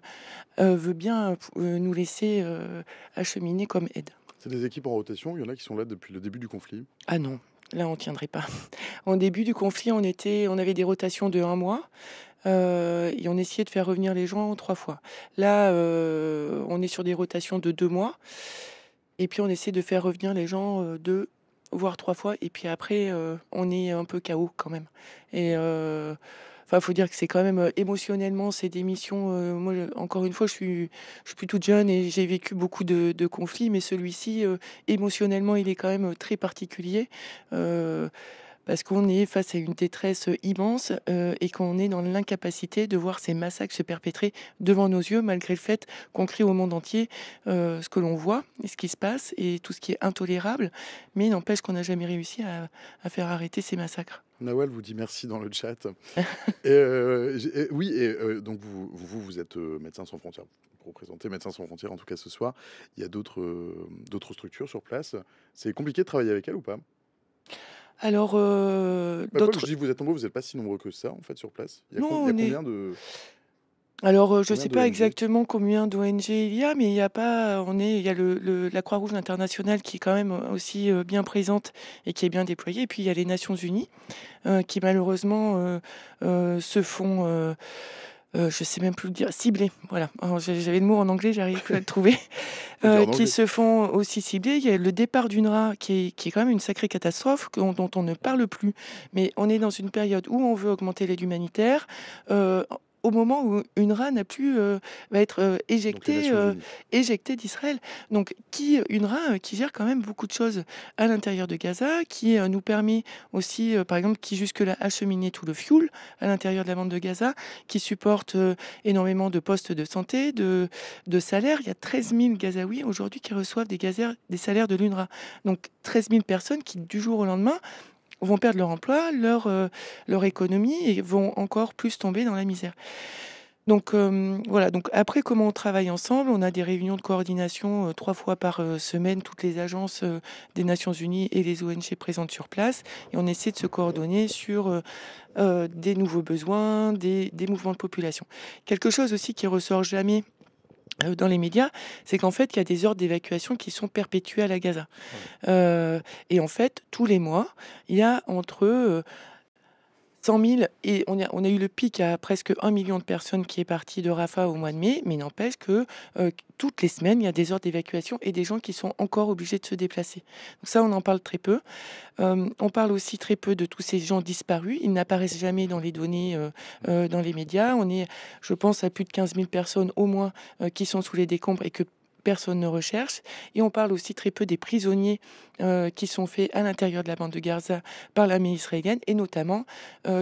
S8: veut bien nous laisser acheminer comme aide.
S1: C'est des équipes en rotation, il y en a qui sont là depuis le début du conflit.
S8: Ah non. Là, on ne tiendrait pas. En début du conflit, on avait des rotations de 1 mois et on essayait de faire revenir les gens 3 fois. Là, on est sur des rotations de 2 mois et puis on essaie de faire revenir les gens 2 voire 3 fois. Et puis après, on est un peu KO quand même. Et il faut dire que c'est quand même émotionnellement, c'est des missions. Moi, encore une fois, je suis plus toute jeune et j'ai vécu beaucoup de conflits, mais celui-ci, émotionnellement, il est quand même très particulier. Parce qu'on est face à une détresse immense et qu'on est dans l'incapacité de voir ces massacres se perpétrer devant nos yeux, malgré le fait qu'on crie au monde entier ce que l'on voit et ce qui se passe et tout ce qui est intolérable. Mais n'empêche qu'on n'a jamais réussi à faire arrêter ces massacres.
S1: Nawal vous dit merci dans le chat. Donc vous êtes Médecins sans frontières. Pour représenter Médecins sans frontières, en tout cas ce soir. Il y a d'autres structures sur place. C'est compliqué de travailler avec elles ou pas?
S8: Alors,
S1: Quand je dis vous êtes nombreux, vous n'êtes pas si nombreux que ça, en fait, sur place. Il y a combien de...
S8: Alors, je ne sais pas
S1: d'ONG?
S8: exactement combien d'ONG il y a, mais il y a la Croix-Rouge internationale qui est quand même aussi bien présente et qui est bien déployée. Et puis, il y a les Nations Unies qui, malheureusement, se font... je sais même plus le dire, cibler. Voilà. Alors, j'avais le mot en anglais, j'arrive plus à le trouver. Qui se font aussi cibler. Il y a le départ d'UNRWA qui est quand même une sacrée catastrophe dont on ne parle plus. Mais on est dans une période où on veut augmenter l'aide humanitaire. Au moment où UNRWA va être éjectée d'Israël. Donc UNRWA qui gère quand même beaucoup de choses à l'intérieur de Gaza, qui nous permet aussi, par exemple, qui jusque-là acheminait tout le fuel à l'intérieur de la bande de Gaza, qui supporte énormément de postes de santé, de salaires. Il y a 13 000 Gazaouis aujourd'hui qui reçoivent des salaires de l'UNRWA. Donc 13 000 personnes qui, du jour au lendemain, vont perdre leur emploi, leur économie et vont encore plus tomber dans la misère. Donc voilà, donc après comment on travaille ensemble, on a des réunions de coordination 3 fois par semaine, toutes les agences des Nations Unies et les ONG présentes sur place, et on essaie de se coordonner sur des nouveaux besoins, des mouvements de population. Quelque chose aussi qui ressort jamais dans les médias, c'est qu'en fait, il y a des ordres d'évacuation qui sont perpétuels à Gaza. Et en fait, tous les mois, il y a entre 100 000, et on a eu le pic à presque 1 million de personnes qui est parti de Rafah au mois de mai, mais il n'empêche que toutes les semaines, il y a des ordres d'évacuation et des gens qui sont encore obligés de se déplacer. Donc ça, on en parle très peu. On parle aussi très peu de tous ces gens disparus. Ils n'apparaissent jamais dans les données, dans les médias. On est, je pense, à plus de 15 000 personnes au moins qui sont sous les décombres et que personne ne recherche. Et on parle aussi très peu des prisonniers qui sont faits à l'intérieur de la bande de Gaza par l'armée israélienne, et notamment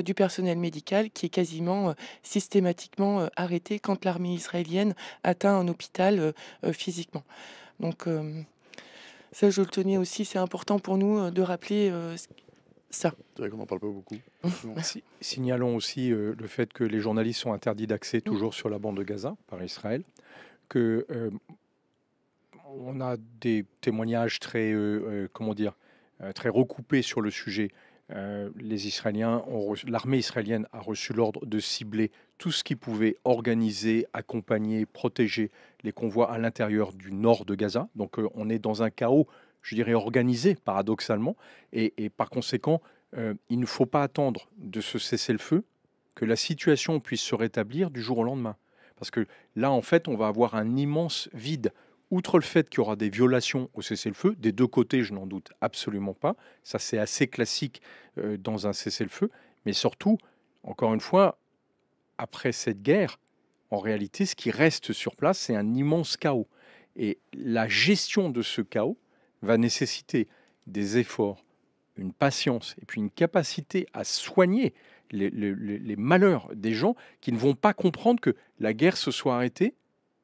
S8: du personnel médical qui est quasiment systématiquement arrêté quand l'armée israélienne atteint un hôpital physiquement. Donc ça, je le tenais aussi, c'est important pour nous de rappeler ça.
S1: C'est vrai qu'on n'en parle pas beaucoup.
S6: Signalons aussi le fait que les journalistes sont interdits d'accès toujours sur la bande de Gaza par Israël, que on a des témoignages très, très recoupés sur le sujet. Les Israéliens l'armée israélienne a reçu l'ordre de cibler tout ce qui pouvait organiser, accompagner, protéger les convois à l'intérieur du nord de Gaza. Donc on est dans un chaos, je dirais, organisé, paradoxalement. Et par conséquent, il ne faut pas attendre de ce cessez-le-feu que la situation puisse se rétablir du jour au lendemain. Parce que là, en fait, on va avoir un immense vide. Outre le fait qu'il y aura des violations au cessez-le-feu, des deux côtés, je n'en doute absolument pas. Ça, c'est assez classique dans un cessez-le-feu. Mais surtout, encore une fois, après cette guerre, en réalité, ce qui reste sur place, c'est un immense chaos. Et la gestion de ce chaos va nécessiter des efforts, une patience et puis une capacité à soigner les malheurs des gens qui ne vont pas comprendre que la guerre se soit arrêtée,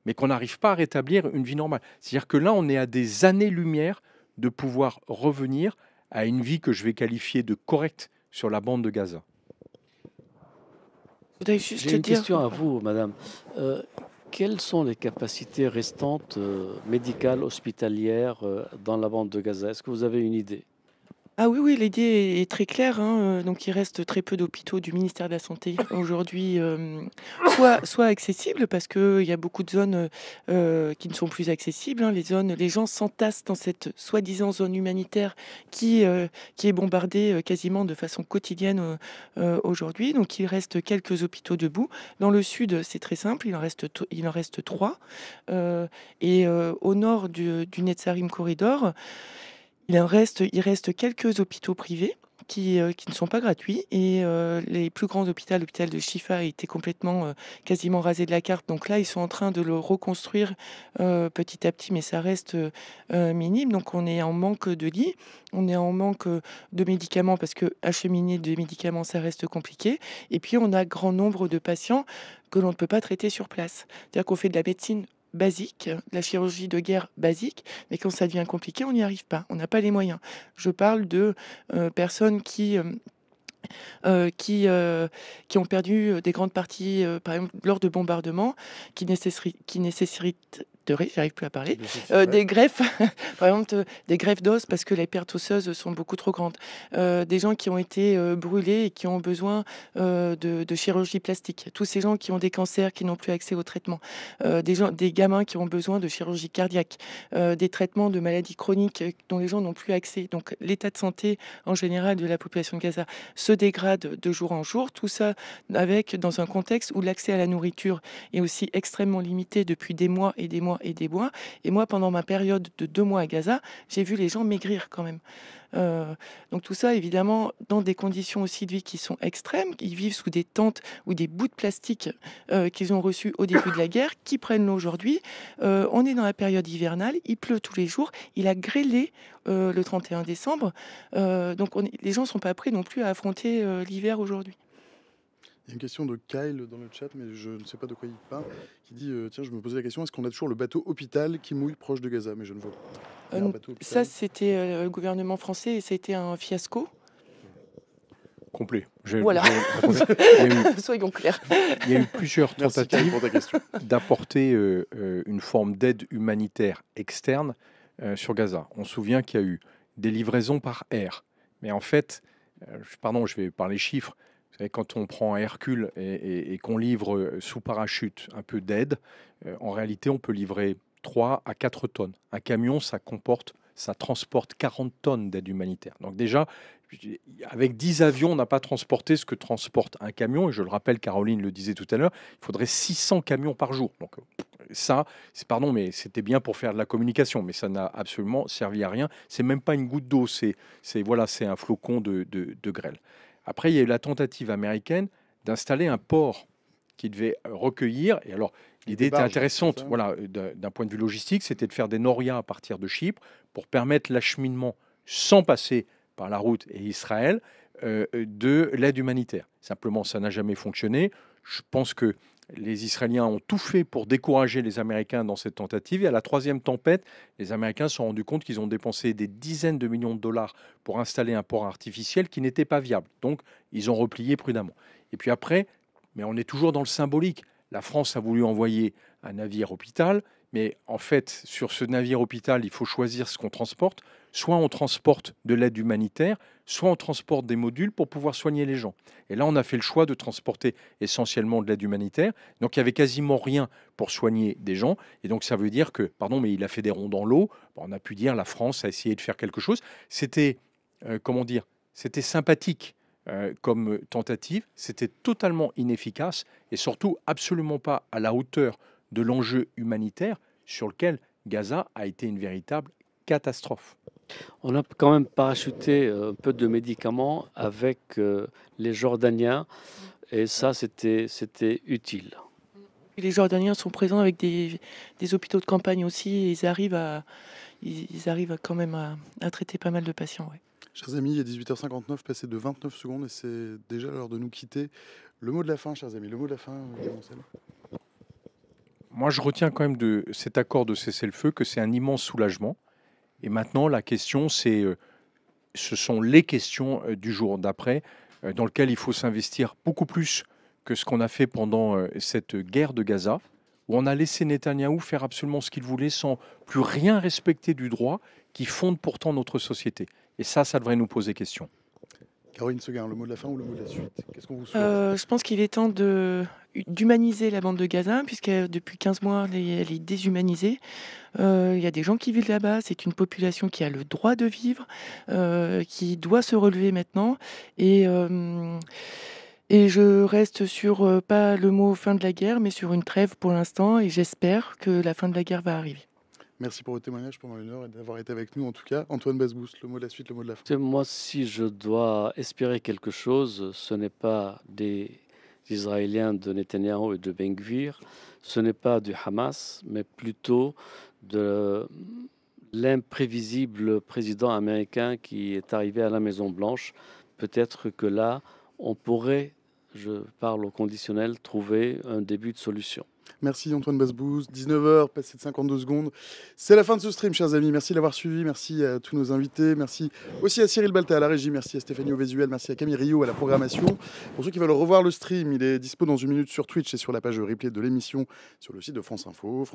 S6: mais qu'on n'arrive pas à rétablir une vie normale. C'est-à-dire que là, on est à des années-lumière de pouvoir revenir à une vie que je vais qualifier de correcte sur la bande de Gaza.
S5: J'ai une question à vous, madame. Quelles sont les capacités restantes médicales, hospitalières dans la bande de Gaza? Est-ce que vous avez une idée?
S8: Ah oui, oui, l'idée est très claire, hein, donc il reste très peu d'hôpitaux du ministère de la Santé aujourd'hui, soit accessibles parce qu'il y a beaucoup de zones qui ne sont plus accessibles, hein. Les gens s'entassent dans cette soi-disant zone humanitaire qui est bombardée quasiment de façon quotidienne aujourd'hui. Donc il reste quelques hôpitaux debout. Dans le sud, c'est très simple, il en reste 3. Et au nord du Netzarim Corridor, il reste quelques hôpitaux privés qui ne sont pas gratuits, et les plus grands hôpitaux, l'hôpital de Shifa a été complètement, quasiment rasé de la carte. Donc là, ils sont en train de le reconstruire petit à petit, mais ça reste minime. Donc on est en manque de lits, on est en manque de médicaments parce que acheminer des médicaments, ça reste compliqué. Et puis on a grand nombre de patients que l'on ne peut pas traiter sur place. C'est-à-dire qu'on fait de la médecine basique, de la chirurgie de guerre basique, mais quand ça devient compliqué, on n'y arrive pas, on n'a pas les moyens. Je parle de personnes qui ont perdu des grandes parties, par exemple, lors de bombardements, qui nécessitent j'arrive plus à parler, des greffes, par exemple, des greffes d'os parce que les pertes osseuses sont beaucoup trop grandes. Des gens qui ont été brûlés et qui ont besoin de chirurgie plastique. Tous ces gens qui ont des cancers, qui n'ont plus accès au traitement. Des gamins qui ont besoin de chirurgie cardiaque. Des traitements de maladies chroniques dont les gens n'ont plus accès. Donc l'état de santé en général de la population de Gaza se dégrade de jour en jour. Tout ça dans un contexte où l'accès à la nourriture est aussi extrêmement limité depuis des mois et des mois et des mois. Et moi, pendant ma période de 2 mois à Gaza, j'ai vu les gens maigrir quand même. Donc tout ça, évidemment, dans des conditions aussi de vie qui sont extrêmes. Ils vivent sous des tentes ou des bouts de plastique qu'ils ont reçus au début de la guerre, qui prennent l'eau aujourd'hui. On est dans la période hivernale, il pleut tous les jours, il a grêlé le 31 décembre. Donc les gens ne sont pas prêts non plus à affronter l'hiver aujourd'hui.
S1: Il y a une question de Kyle dans le chat, mais je ne sais pas de quoi il parle, qui dit tiens, je me posais la question, est-ce qu'on a toujours le bateau hôpital qui mouille proche de Gaza? Mais je ne vois pas.
S8: Ça, c'était le gouvernement français et ça a été un fiasco.
S6: Complet.
S8: Voilà.
S6: Il y a eu,
S8: Soyons clairs.
S6: il y a eu plusieurs
S1: Merci Karine
S6: tentatives
S1: pour ta question.
S6: d'apporter une forme d'aide humanitaire externe sur Gaza. On se souvient qu'il y a eu des livraisons par air. Mais en fait, pardon, je vais parler chiffres. Vous savez, quand on prend un Hercule et qu'on livre sous parachute un peu d'aide, en réalité, on peut livrer 3 à 4 tonnes. Un camion, ça transporte 40 tonnes d'aide humanitaire. Donc déjà, avec 10 avions, on n'a pas transporté ce que transporte un camion. Et je le rappelle, Caroline le disait tout à l'heure, il faudrait 600 camions par jour. Donc ça, pardon, mais c'était bien pour faire de la communication, mais ça n'a absolument servi à rien. C'est même pas une goutte d'eau, c'est un flocon de grêle. Après, il y a eu la tentative américaine d'installer un port qui devait recueillir. Et alors, l'idée était
S1: barges,
S6: intéressante,
S1: c'est ça
S6: voilà, d'un point de vue logistique, c'était de faire des norias à partir de Chypre pour permettre l'acheminement sans passer par la route et Israël de l'aide humanitaire. Simplement, ça n'a jamais fonctionné. Je pense que les Israéliens ont tout fait pour décourager les Américains dans cette tentative. Et à la troisième tempête, les Américains se sont rendus compte qu'ils ont dépensé des dizaines de millions de dollars pour installer un port artificiel qui n'était pas viable. Donc, ils ont replié prudemment. Et puis après, mais on est toujours dans le symbolique. La France a voulu envoyer un navire hôpital, mais en fait, sur ce navire hôpital, il faut choisir ce qu'on transporte. Soit on transporte de l'aide humanitaire, soit on transporte des modules pour pouvoir soigner les gens. Et là, on a fait le choix de transporter essentiellement de l'aide humanitaire. Donc, il n'y avait quasiment rien pour soigner des gens. Et donc, ça veut dire que, pardon, mais il a fait des ronds dans l'eau. Bon, on a pu dire la France a essayé de faire quelque chose. C'était, comment dire, c'était sympathique comme tentative. C'était totalement inefficace et surtout absolument pas à la hauteur de l'enjeu humanitaire sur lequel Gaza a été une véritable catastrophe.
S5: On a quand même parachuté un peu de médicaments avec les Jordaniens et ça, c'était utile.
S8: Les Jordaniens sont présents avec des hôpitaux de campagne aussi et ils arrivent quand même à traiter pas mal de patients. Ouais.
S1: Chers amis, il est 18h59, passé de 29 secondes et c'est déjà l'heure de nous quitter. Le mot de la fin, chers amis, le mot de la fin, Guillaume Ancel.
S6: Moi, je retiens quand même de cet accord de cessez-le-feu que c'est un immense soulagement. Et maintenant, la question, ce sont les questions du jour d'après, dans lequel il faut s'investir beaucoup plus que ce qu'on a fait pendant cette guerre de Gaza, où on a laissé Netanyahou faire absolument ce qu'il voulait sans plus rien respecter du droit qui fonde pourtant notre société. Et ça devrait nous poser question.
S1: Caroline Seguin, le mot de la fin ou le mot de la suite? Qu'est-ce qu'on vous souhaite?
S8: Je pense qu'il est temps d'humaniser la bande de Gaza, puisque depuis 15 mois, elle est déshumanisée. Il y a des gens qui vivent là-bas, c'est une population qui a le droit de vivre, qui doit se relever maintenant. Et je reste sur, pas le mot fin de la guerre, mais sur une trêve pour l'instant, et j'espère que la fin de la guerre va arriver.
S1: Merci pour votre témoignage pendant une heure et d'avoir été avec nous en tout cas. Antoine Basbous, le mot de la suite, le mot de la fin.
S5: Moi, si je dois espérer quelque chose, ce n'est pas des Israéliens de Netanyahou et de Ben Gvir, ce n'est pas du Hamas, mais plutôt de l'imprévisible président américain qui est arrivé à la Maison-Blanche. Peut-être que là, on pourrait, je parle au conditionnel, trouver un début de solution.
S1: Merci Antoine Basbous, 19h, passé de 52 secondes. C'est la fin de ce stream, chers amis. Merci de l'avoir suivi. Merci à tous nos invités. Merci aussi à Cyril Balta à la régie. Merci à Stéphanie au visuel. Merci à Camille Rio à la programmation. Pour ceux qui veulent revoir le stream, il est dispo dans une minute sur Twitch et sur la page replay de l'émission sur le site de France Info.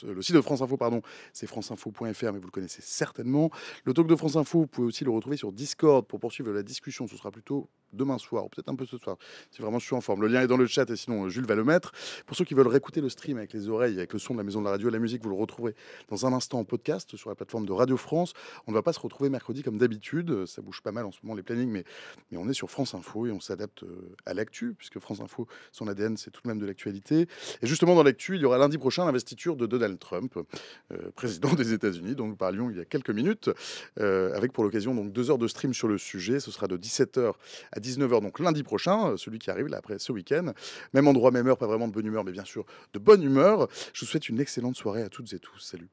S1: Le site de France Info, pardon, c'est franceinfo.fr, mais vous le connaissez certainement. Le talk de France Info, vous pouvez aussi le retrouver sur Discord pour poursuivre la discussion. Ce sera plutôt demain soir, ou peut-être un peu ce soir, si vraiment je suis en forme. Le lien est dans le chat et sinon Jules va le mettre. Pour ceux qui veulent réécouter le stream avec les oreilles, avec le son de la maison de la radio et la musique, vous le retrouverez dans un instant en podcast sur la plateforme de Radio France. On ne va pas se retrouver mercredi comme d'habitude, ça bouge pas mal en ce moment les plannings, mais on est sur France Info et on s'adapte à l'actu, puisque France Info, son ADN, c'est tout de même de l'actualité. Et justement dans l'actu, il y aura lundi prochain l'investiture de Donald Trump, président des États-Unis, dont nous parlions il y a quelques minutes, avec pour l'occasion donc 2 heures de stream sur le sujet. Ce sera de 17h à 19h, donc lundi prochain, celui qui arrive là après ce week-end. Même endroit, même heure, pas vraiment de bonne humeur, mais bien sûr de bonne humeur. Je vous souhaite une excellente soirée à toutes et tous. Salut.